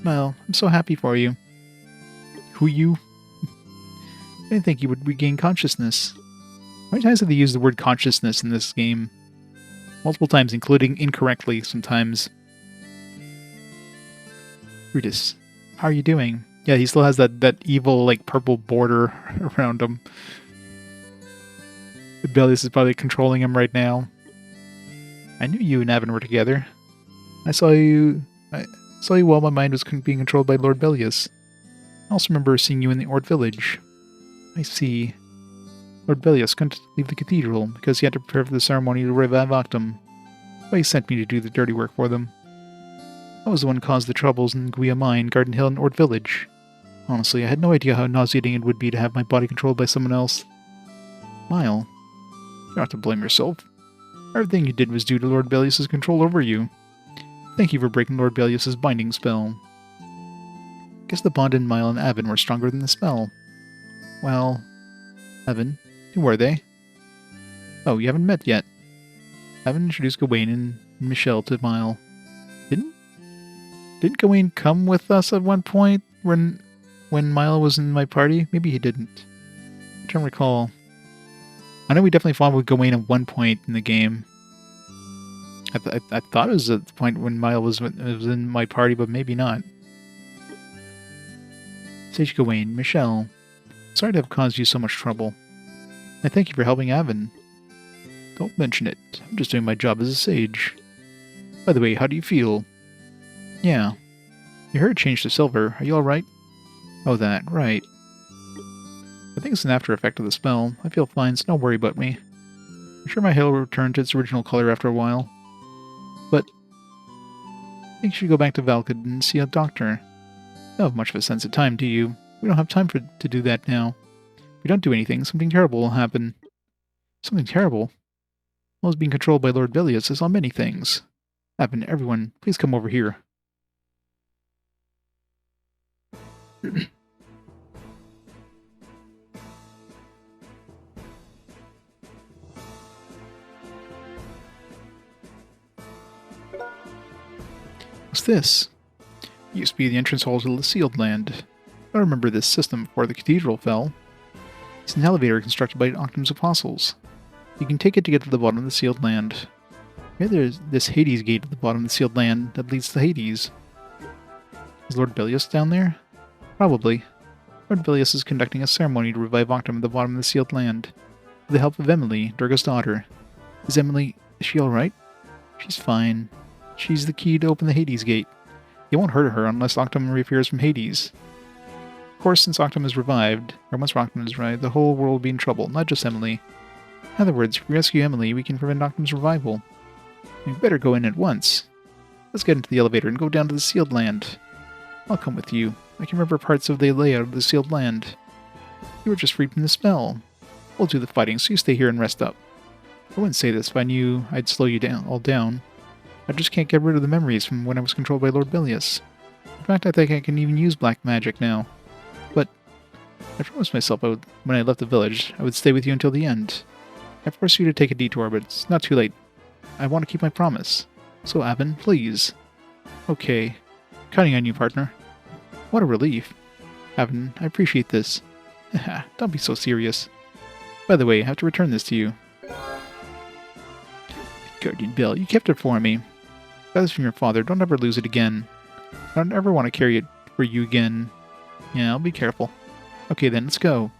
Mile, I'm so happy for you. Who you? I didn't think you would regain consciousness. How many times have they used the word consciousness in this game? Multiple times, including incorrectly sometimes. Rutus, how are you doing? Yeah, he still has that evil, like, purple border around him. Bellius is probably controlling him right now. I knew you and Avin were together. I saw you while my mind was being controlled by Lord Bellius. I also remember seeing you in the Ord village. I see. Lord Bellius couldn't leave the cathedral because he had to prepare for the ceremony to revive Octum. But he sent me to do the dirty work for them. I was the one who caused the troubles in Guia Mine, Garden Hill, and Ord village. Honestly, I had no idea how nauseating it would be to have my body controlled by someone else. Mile. You don't have to blame yourself. Everything you did was due to Lord Bellius' control over you. Thank you for breaking Lord Bellius' binding spell. Guess the bond in Eimelle and Avin were stronger than the spell. Well, Avin, who were they? Oh, you haven't met yet. Avin introduced Gawain and Michelle to Eimelle. Didn't Gawain come with us at one point when Eimelle was in my party? Maybe he didn't. I'm trying to recall. I know we definitely fought with Gawain at one point in the game. I thought it was at the point when Eimelle was in my party, but maybe not. Sage Gawain, Michelle. Sorry to have caused you so much trouble. I thank you for helping Avin. Don't mention it. I'm just doing my job as a sage. By the way, how do you feel? Yeah. Your hair changed to silver. Are you alright? Oh, that. Right. I think it's an after effect of the spell. I feel fine, so don't worry about me. I'm sure my hair will return to its original color after a while. But I think you should go back to Valkyd and see a doctor. You don't have much of a sense of time, do you? We don't have time to do that now. If we don't do anything, something terrible will happen. Something terrible? I was being controlled by Lord Bellius. I saw many things. Avin, everyone, please come over here. What's this? It used to be the entrance hall to the Sealed Land. I remember this system before the cathedral fell. It's an elevator constructed by Octum's apostles. You can take it to get to the bottom of the Sealed Land. Maybe there's this Hades gate at the bottom of the Sealed Land that leads to Hades. Is Lord Bellius down there? Probably. Lord Bellius is conducting a ceremony to revive Octum at the bottom of the Sealed Land, with the help of Eimelle, Durga's daughter. Is she alright? She's fine. She's the key to open the Hades gate. It won't hurt her unless Octum reappears from Hades. Of course, since Octum is revived, or once Octum is revived, the whole world will be in trouble, not just Eimelle. In other words, if we rescue Eimelle, we can prevent Octum's revival. We better go in at once. Let's get into the elevator and go down to the Sealed Land. I'll come with you. I can remember parts of the layout of the Sealed Land. You were just freed from the spell. We'll do the fighting, so you stay here and rest up. I wouldn't say this if I knew I'd slow you down. I just can't get rid of the memories from when I was controlled by Lord Bellius. In fact, I think I can even use black magic now. But I promised myself when I left the village, I would stay with you until the end. I forced you to take a detour, but it's not too late. I want to keep my promise. So, Avin, please. Okay. Counting on you, partner. What a relief. Avin, I appreciate this. Haha, don't be so serious. By the way, I have to return this to you. Guardian Bell, you kept it for me. That is from your father. Don't ever lose it again. I don't ever want to carry it for you again. Yeah, I'll be careful. Okay then, let's go.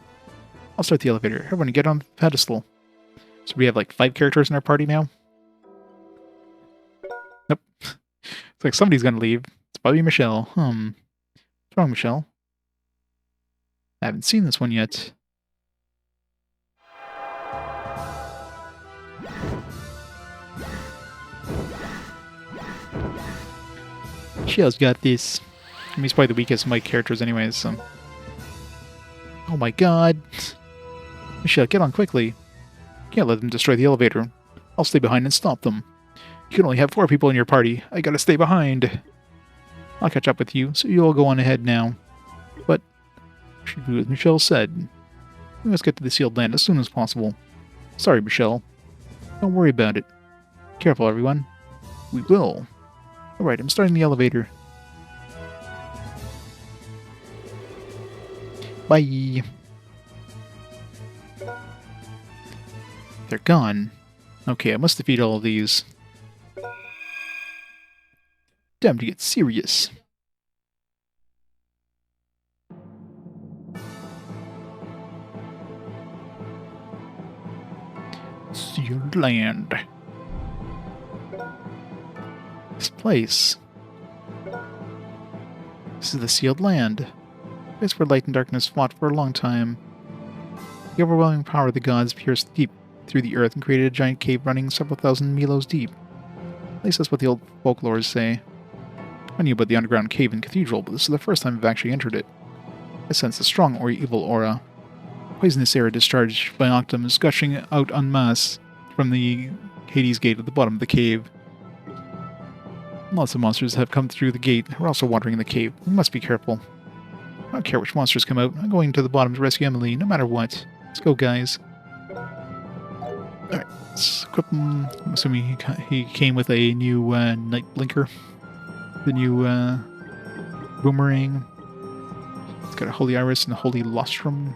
I'll start the elevator. Everyone get on the pedestal. So we have like 5 characters in our party now? Nope. It's like somebody's gonna leave. It's probably Michelle. What's wrong, Michelle? I haven't seen this one yet. Michelle's got this. I mean, he's probably the weakest of my characters anyways, so... Oh my god! Michelle, get on quickly. Can't let them destroy the elevator. I'll stay behind and stop them. You can only have 4 people in your party. I gotta stay behind. I'll catch up with you, so you all go on ahead now. But, I should do as Michelle said. We must get to the Sealed Land as soon as possible. Sorry, Michelle. Don't worry about it. Careful, everyone. We will. Alright, I'm starting the elevator. Bye! They're gone. Okay, I must defeat all of these. Time to get serious. Sealed Land. This place. This is the Sealed Land. A place where light and darkness fought for a long time. The overwhelming power of the gods pierced deep through the earth and created a giant cave running several thousand milos deep. At least that's what the old folklores say. I knew about the underground cave and cathedral, but this is the first time I've actually entered it. I sense a strong or evil aura. Poisonous air discharged by Octum is gushing out en masse from the Hades gate at the bottom of the cave. Lots of monsters have come through the gate. We're also wandering in the cave. We must be careful. I don't care which monsters come out. I'm going to the bottom to rescue Eimelle, no matter what. Let's go, guys. Alright, let's equip him. I'm assuming he came with a new night blinker. The new boomerang. It's got a Holy Iris and a Holy Lostrum.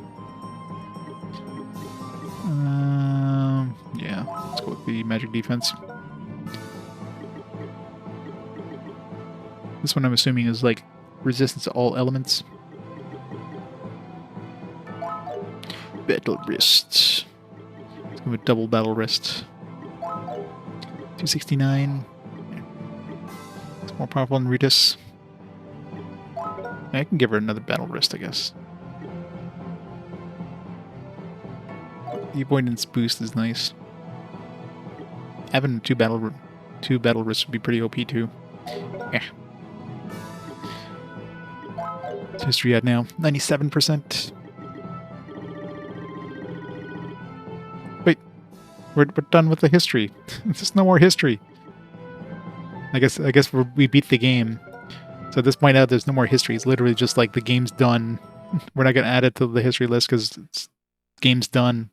Yeah, let's go with the magic defense. This one I'm assuming is like resistance to all elements. Battle wrist. Let's go with double battle wrist. 269. It's more powerful than Ritus. I can give her another battle wrist, I guess. The avoidance boost is nice. Having two battle wrists would be pretty OP too. Yeah. What's history at now? 97%. Wait, we're done with the history. There's no more history. I guess we beat the game. So at this point out, there's no more history. It's literally just like the game's done. We're not gonna add it to the history list because it's game's done.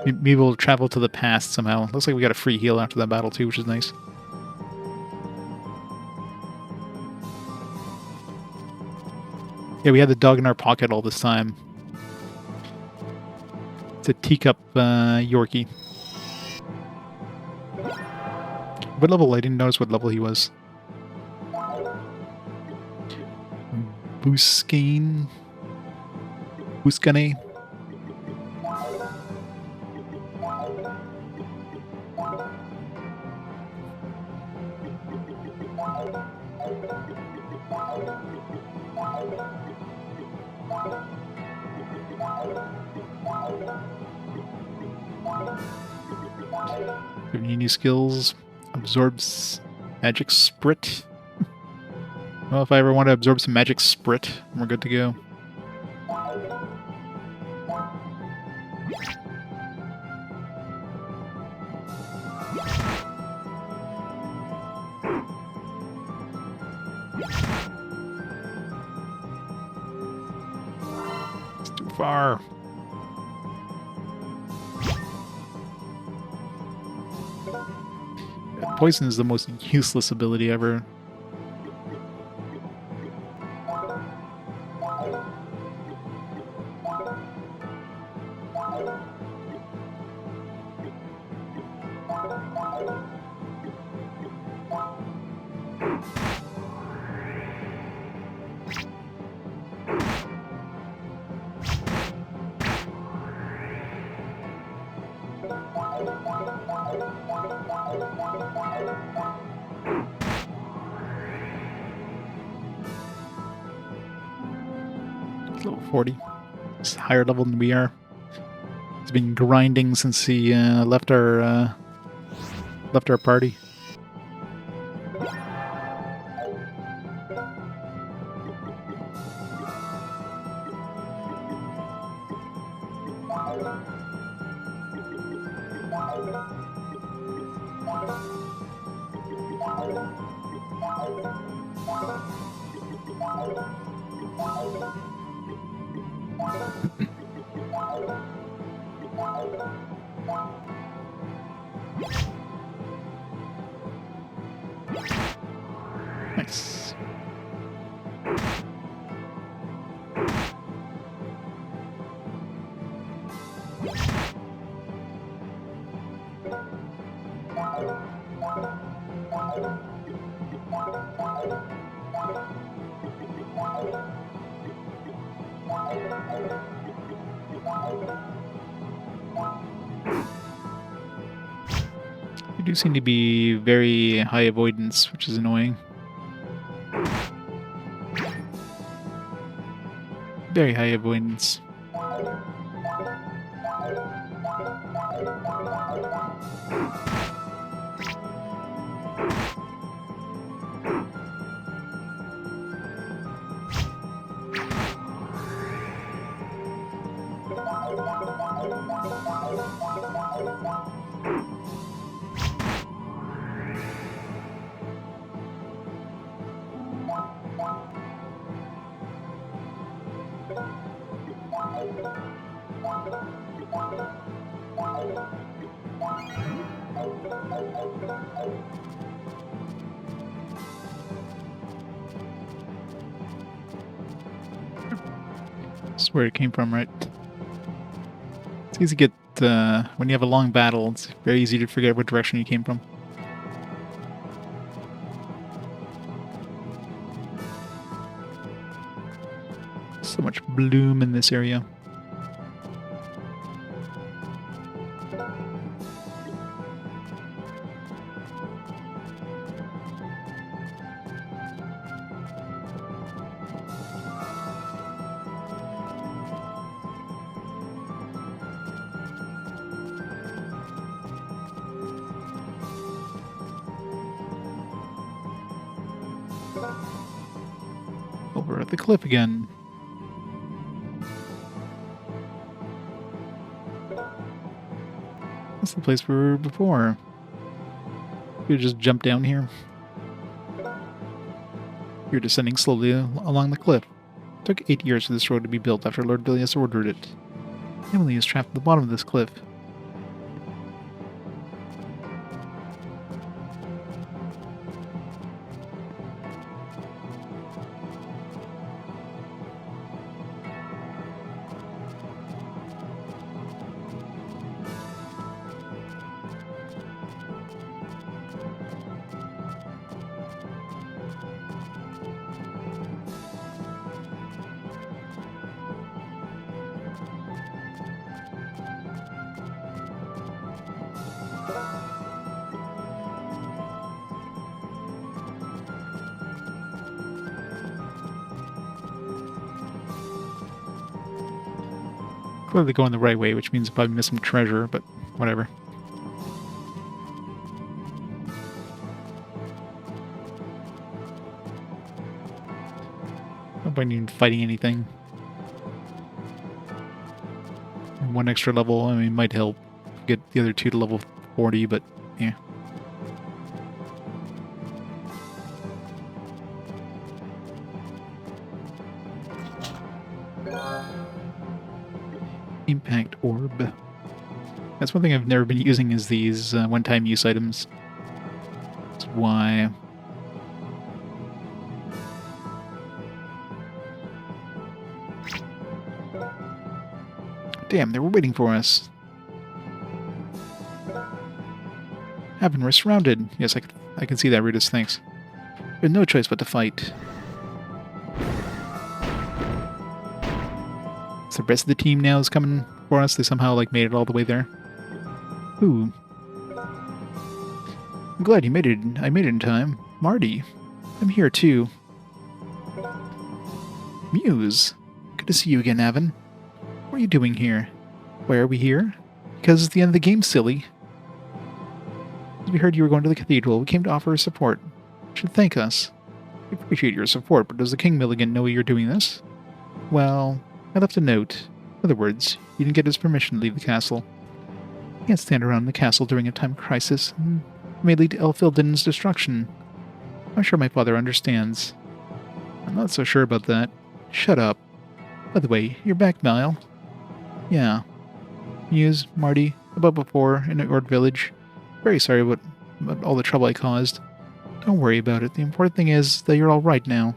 Maybe we'll travel to the past somehow. Looks like we got a free heal after that battle too, which is nice. Yeah, we had the dog in our pocket all this time. It's a teacup Yorkie. What level? I didn't notice what level he was. Buscane? Buscane? Any new skills? Absorbs magic sprit. Well, if I ever want to absorb some magic sprit, we're good to go. It's too far. Poison is the most useless ability ever. Level 40. It's higher level than we are. He's been grinding since he left our party. Nice. You do seem to be very high avoidance, which is annoying. Very high avoidance. This is where it came from, right? It's easy to get, when you have a long battle, it's very easy to forget what direction you came from. So much bloom in this area. Over at the cliff again. That's the place we were before. We just jump down here. You're descending slowly along the cliff. It took 8 years for this road to be built after Lord Bilius ordered it. Emily is trapped at the bottom of this cliff. Clearly going the right way, which means I'll probably miss some treasure, but whatever. No point in fighting anything. One extra level, I mean, might help get the other two to level 40, but yeah. Impact Orb. That's one thing I've never been using is these one-time use items. That's why... Damn, they were waiting for us. Avin, we're surrounded. Yes, I can see that, Rudis, thanks. We had no choice but to fight. So the rest of the team now is coming for us. They somehow like made it all the way there. Ooh. I'm glad you made it. I made it in time. Marty, I'm here too. Muse. Good to see you again, Avin. What are you doing here? Why are we here? Because it's the end of the game, silly. We heard you were going to the cathedral. We came to offer support. You should thank us. We appreciate your support, but does the King Milligan know you're doing this? Well, I left a note. In other words, you didn't get his permission to leave the castle. You can't stand around the castle during a time of crisis. It may lead to Elfilden's destruction. I'm sure my father understands. I'm not so sure about that. Shut up. By the way, you're back, Eimelle. Yeah. Muse, Marty, about before, in the Ord village. Very sorry about all the trouble I caused. Don't worry about it. The important thing is that you're all right now.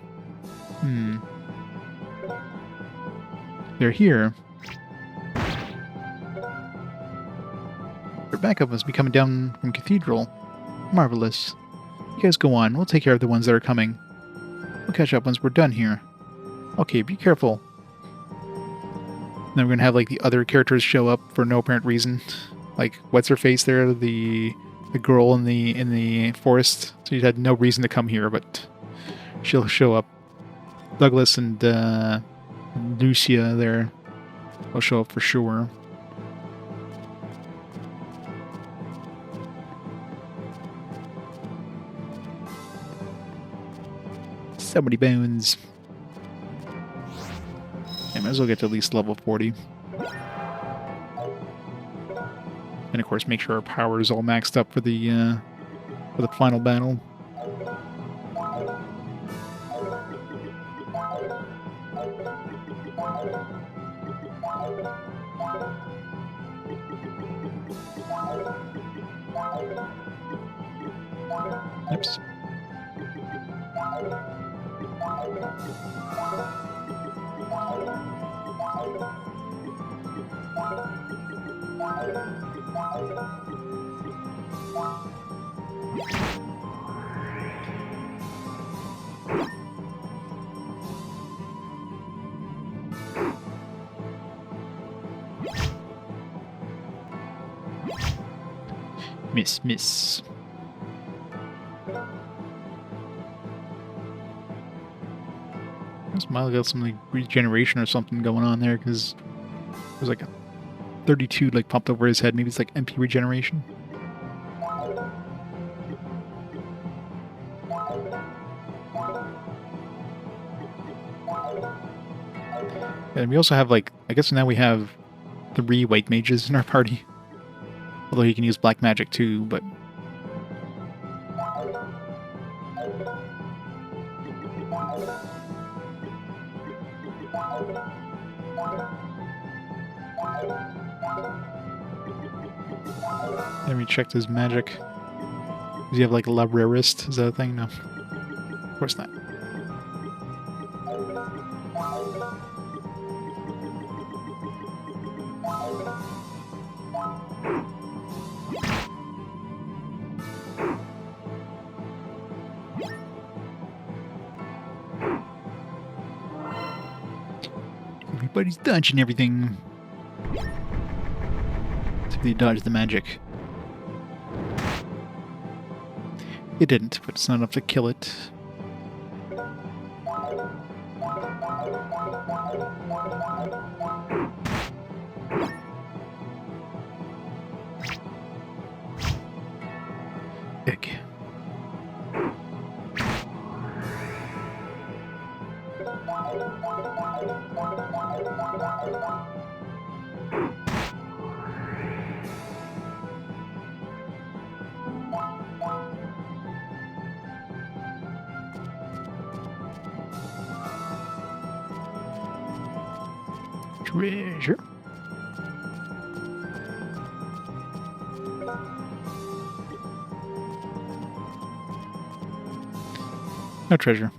They're here. Their backup must be coming down from Cathedral. Marvelous. You guys go on. We'll take care of the ones that are coming. We'll catch up once we're done here. Okay, be careful. Then we're gonna have like the other characters show up for no apparent reason. Like, what's her face there? The girl in the forest. So you had no reason to come here, but she'll show up. Douglas and Lucia there will show up for sure. So many bones. I might as well get to at least level 40. And of course, make sure our power is all maxed up for the final battle. Oops. Miss. This might got some like regeneration or something going on there because there's like a 32 like popped over his head. Maybe it's like MP regeneration. And we also have like, I guess now we have 3 white mages in our party. Although he can use black magic too, but... Then we checked his magic. Does he have like a La Rarist? Is that a thing? No. Of course not. Everybody's dodging everything. So they dodged the magic. It didn't, but it's not enough to kill it. Egg. Treasure. No treasure.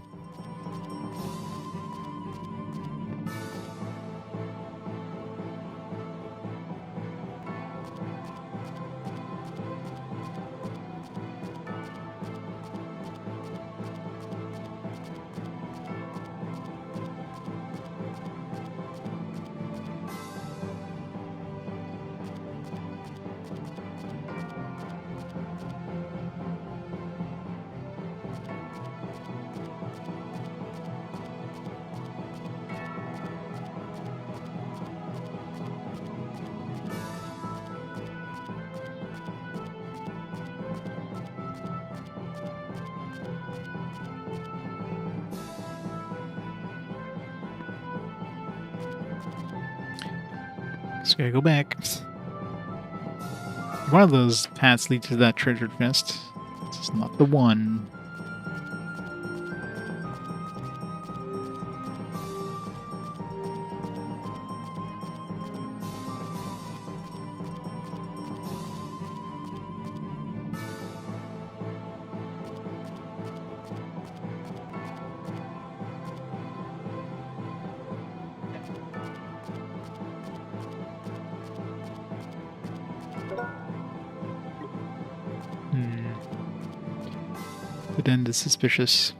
Just gotta go back. One of those paths leads to that treasure chest. This is not the one. The end is suspicious.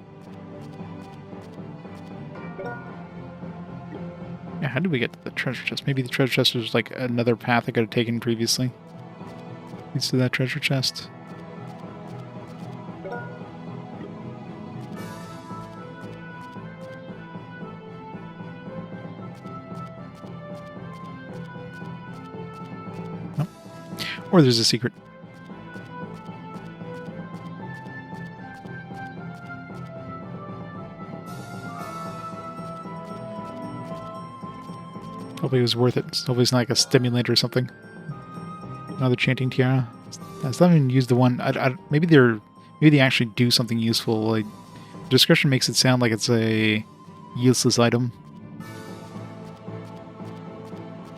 Yeah, how did we get to the treasure chest? Maybe the treasure chest was like another path I could have taken previously. Leads to that treasure chest. Nope. Or there's a secret. Hopefully it was worth it. Hopefully it's not like a stimulant or something. Another chanting tiara. I still haven't used the one. Maybe they actually do something useful. Like, the description makes it sound like it's a useless item.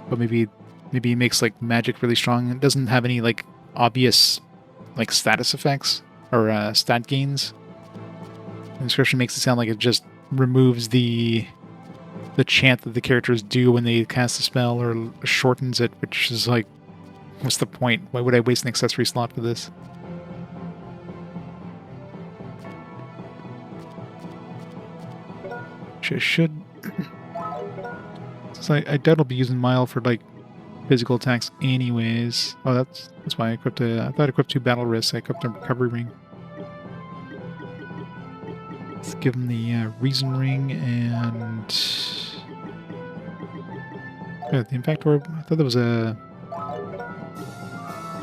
But maybe he makes like magic really strong. It doesn't have any like obvious like status effects or stat gains. The description makes it sound like it just removes the chant that the characters do when they cast a spell, or shortens it, which is like, what's the point? Why would I waste an accessory slot for this? Should so I doubt I'll be using Eimelle for like physical attacks anyways. Oh, that's why I equipped I thought I equipped 2 battle risks. I equipped a recovery ring. Let's give him the reason ring and the impact orb. I thought that was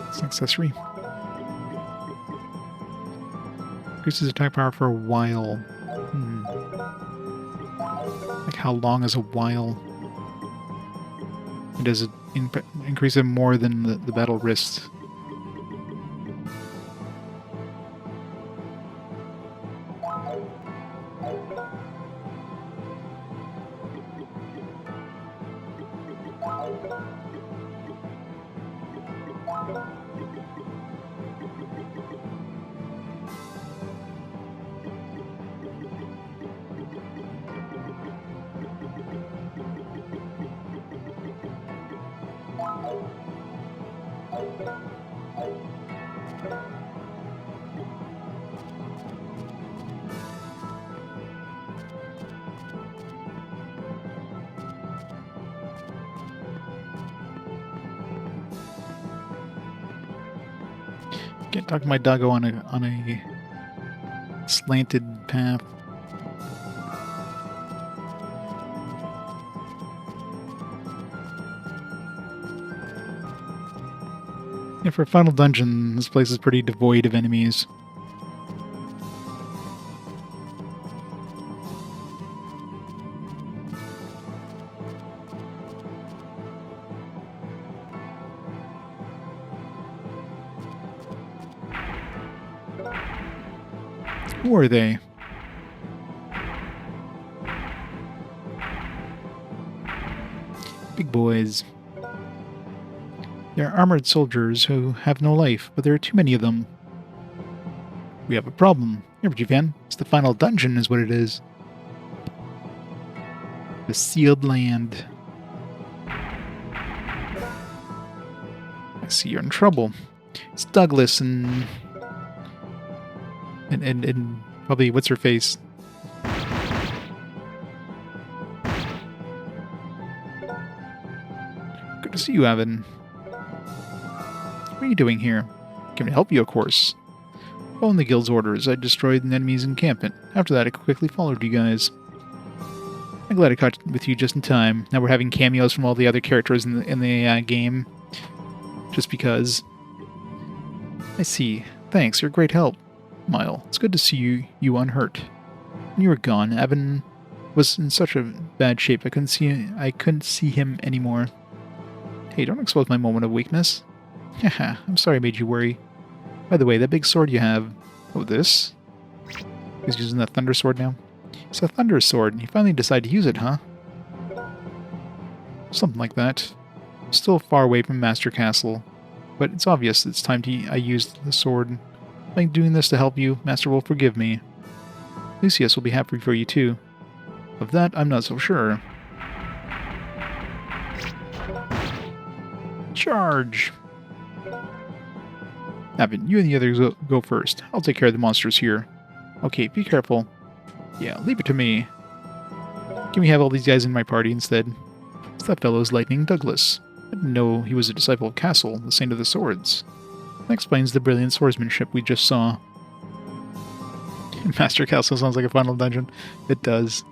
it's an accessory. Increases attack power for a while. Like how long is a while? And does it increase it more than the battle wrist? Can't talk my doggo on a slanted path. Yeah, for a final dungeon, this place is pretty devoid of enemies. Who are they? Big boys. They're armored soldiers who have no life, but there are too many of them. We have a problem. Here, Van. It's the final dungeon is what it is. The sealed land. I see you're in trouble. It's Douglas and probably what's her face. Good to see you, Avin. What are you doing here? Can we help you, of course? Following the guild's orders, I destroyed the enemy's encampment. After that, I quickly followed you guys. I'm glad I caught with you just in time. Now we're having cameos from all the other characters in the game. Just because. I see. Thanks, you're a great help. Eimelle, it's good to see you unhurt. When you were gone, Avin was in such a bad shape I couldn't see him anymore. Hey, don't expose my moment of weakness. Haha, I'm sorry I made you worry. By the way, that big sword you have... Oh, this? He's using that thunder sword now? It's a thunder sword, and you finally decided to use it, huh? Something like that. Still far away from Master Castle, but it's obvious it's time I used the sword. By doing this to help you, Master will forgive me. Lucius will be happy for you too. Of that, I'm not so sure. Charge! Avin, you and the others go first. I'll take care of the monsters here. Okay, be careful. Yeah, leave it to me. Can we have all these guys in my party instead? It's that fellow's Lightning Douglas. I didn't know he was a disciple of Castle, the Saint of the Swords. That explains the brilliant swordsmanship we just saw. Master Castle sounds like a final dungeon. It does.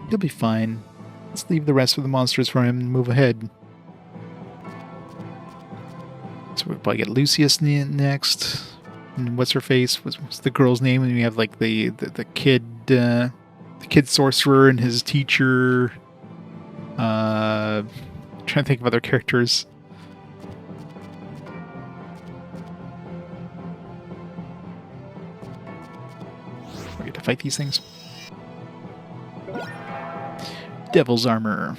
He'll be fine. Let's leave the rest of the monsters for him and move ahead. So we'll probably get Lucius next. And what's her face? What's the girl's name? And we have like the kid sorcerer and his teacher. Trying to think of other characters. We get to fight these things. Devil's armor.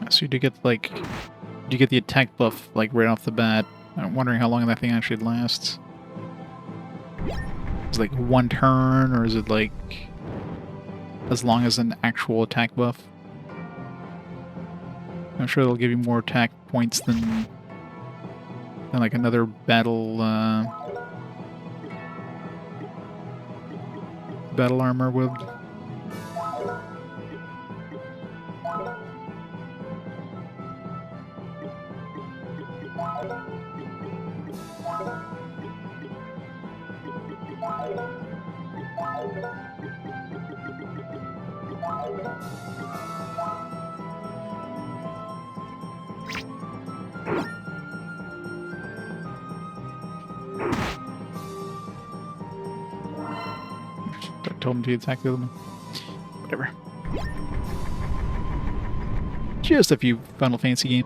So you do get, like, you get the attack buff, like, right off the bat. I'm wondering how long that thing actually lasts. Is it, like, one turn, or is it, like, as long as an actual attack buff? I'm sure they'll give you more attack points than like, another battle, battle armor would. I told him to attack the other one. Whatever. Just a few Final Fantasy games.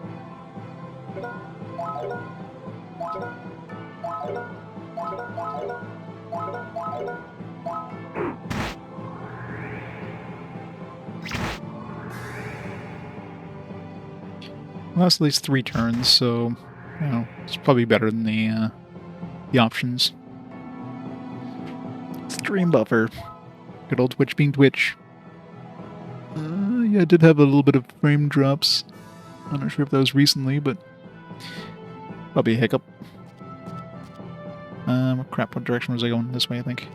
Well, that's at least 3 turns, so, you know, it's probably better than the options. Stream buffer. Good old Twitch being Twitch. Yeah, I did have a little bit of frame drops. I'm not sure if that was recently, but probably a hiccup. Crap, what direction was I going? This way, I think.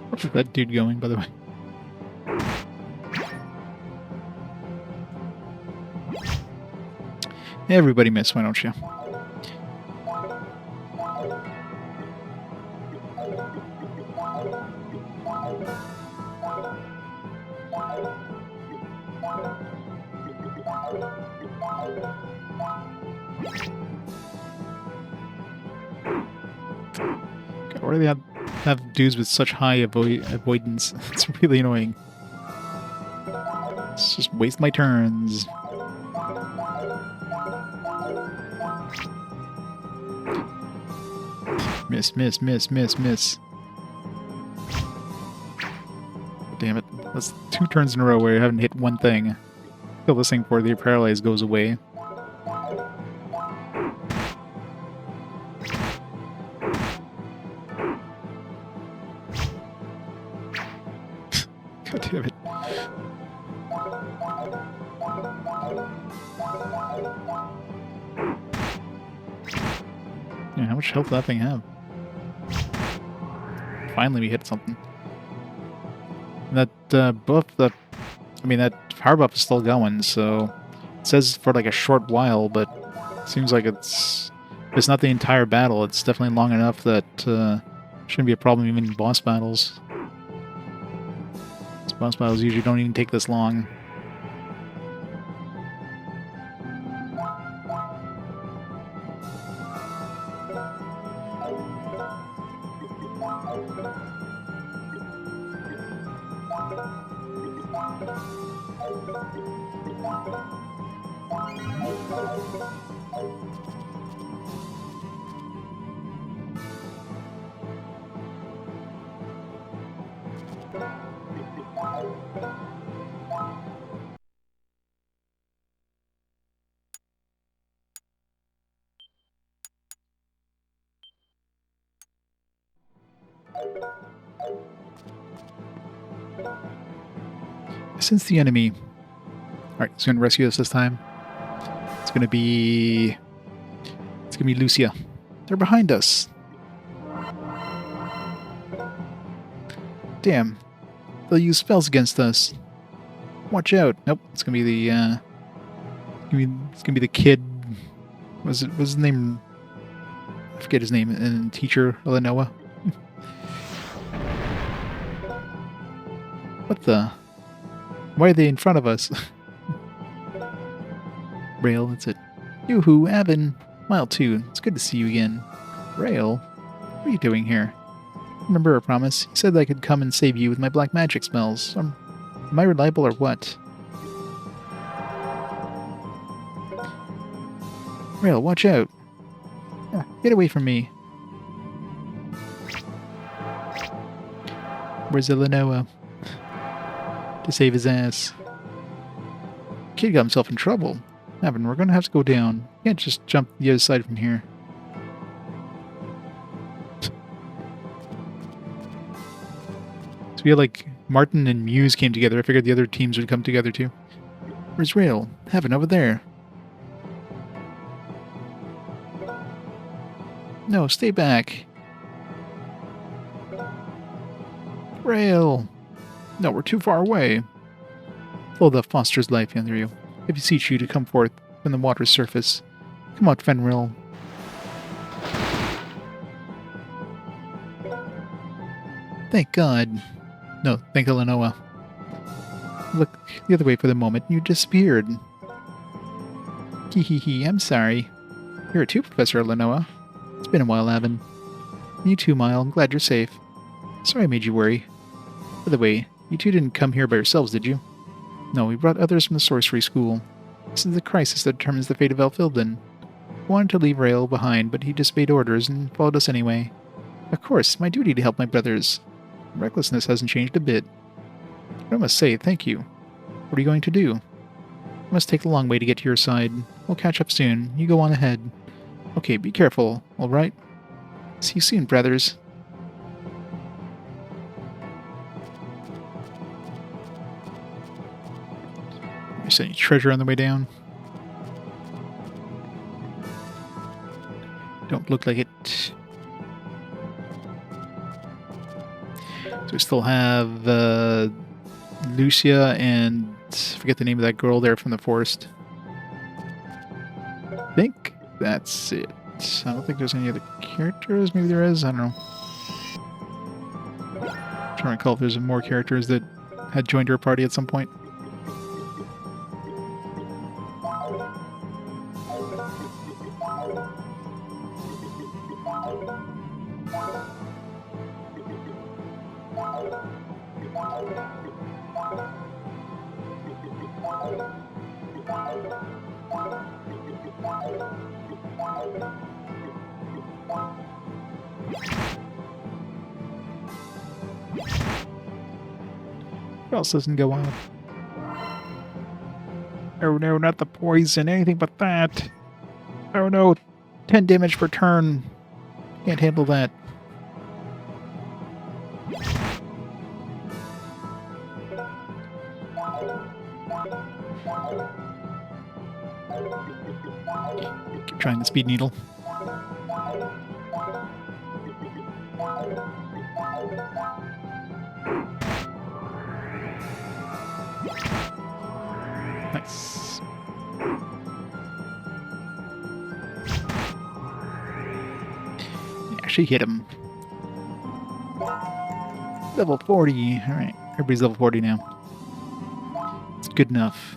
Where's that dude going, by the way? Everybody miss, why don't you? God, why do they have dudes with such high avoidance? It's really annoying. Let's just waste my turns. Miss, miss, miss, miss, miss. Damn it. That's 2 turns in a row where I haven't hit one thing. Kill this thing before the paralyze goes away. God damn it. Yeah, how much health did that thing have? Finally we hit something. And that buff, that power buff is still going, so it says for like a short while, but it seems like it's not the entire battle. It's definitely long enough that shouldn't be a problem even in boss battles. Boss battles usually don't even take this long. Since the enemy. Alright, he's gonna rescue us this time. It's gonna be Lucia. They're behind us. Damn. They'll use spells against us. Watch out. Nope, it's gonna be the it's gonna be the kid. What's his name? I forget his name. And teacher Illinois. What the? Why are they in front of us? Rail, that's it. Yoo-hoo, Avin. Mile 2. It's good to see you again. Rail? What are you doing here? Remember our promise? You said I could come and save you with my black magic spells. Am I reliable or what? Rail, watch out. Yeah, get away from me. Where's Illinois? To save his ass. Kid got himself in trouble. Avin, we're gonna have to go down. You can't just jump the other side from here. So we had like Martin and Muse came together. I figured the other teams would come together too. Where's Rail? Avin, over there. No, stay back. Rail. No, we're too far away. Follow the foster's life under you. I beseech you to come forth from the water's surface. Come out, Fenrir. Thank God. No, thank Illinois. Look the other way for the moment, and you disappeared. Hee hee hee, I'm sorry. You're too, Professor Illinois. It's been a while, Avin. You too, Mile. I'm glad you're safe. Sorry I made you worry. By the way, you two didn't come here by yourselves, did you? No, we brought others from the sorcery school. This is the crisis that determines the fate of Elfilden. I wanted to leave Rael behind, but he disobeyed orders and followed us anyway. Of course, my duty to help my brothers. Recklessness hasn't changed a bit. But I must say, thank you. What are you going to do? I must take the long way to get to your side. We'll catch up soon. You go on ahead. Okay, be careful, alright? See you soon, brothers. Is any treasure on the way down? Don't look like it. So we still have Lucia and I forget the name of that girl there from the forest. I think that's it. I don't think there's any other characters. Maybe there is. I don't know. I'm trying to recall if there's more characters that had joined our party at some point. What else doesn't go off? Oh no, not the poison, anything but that. Oh no, 10 damage per turn. Can't handle that. Keep trying the speed needle. Nice. Actually hit him. Level 40. Alright, everybody's level 40 now. It's good enough.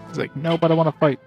He's like, no, but I want to fight.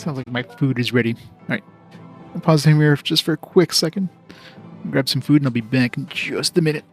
Sounds like my food is ready. All right. I'll pause here just for a quick second. Grab some food and I'll be back in just a minute.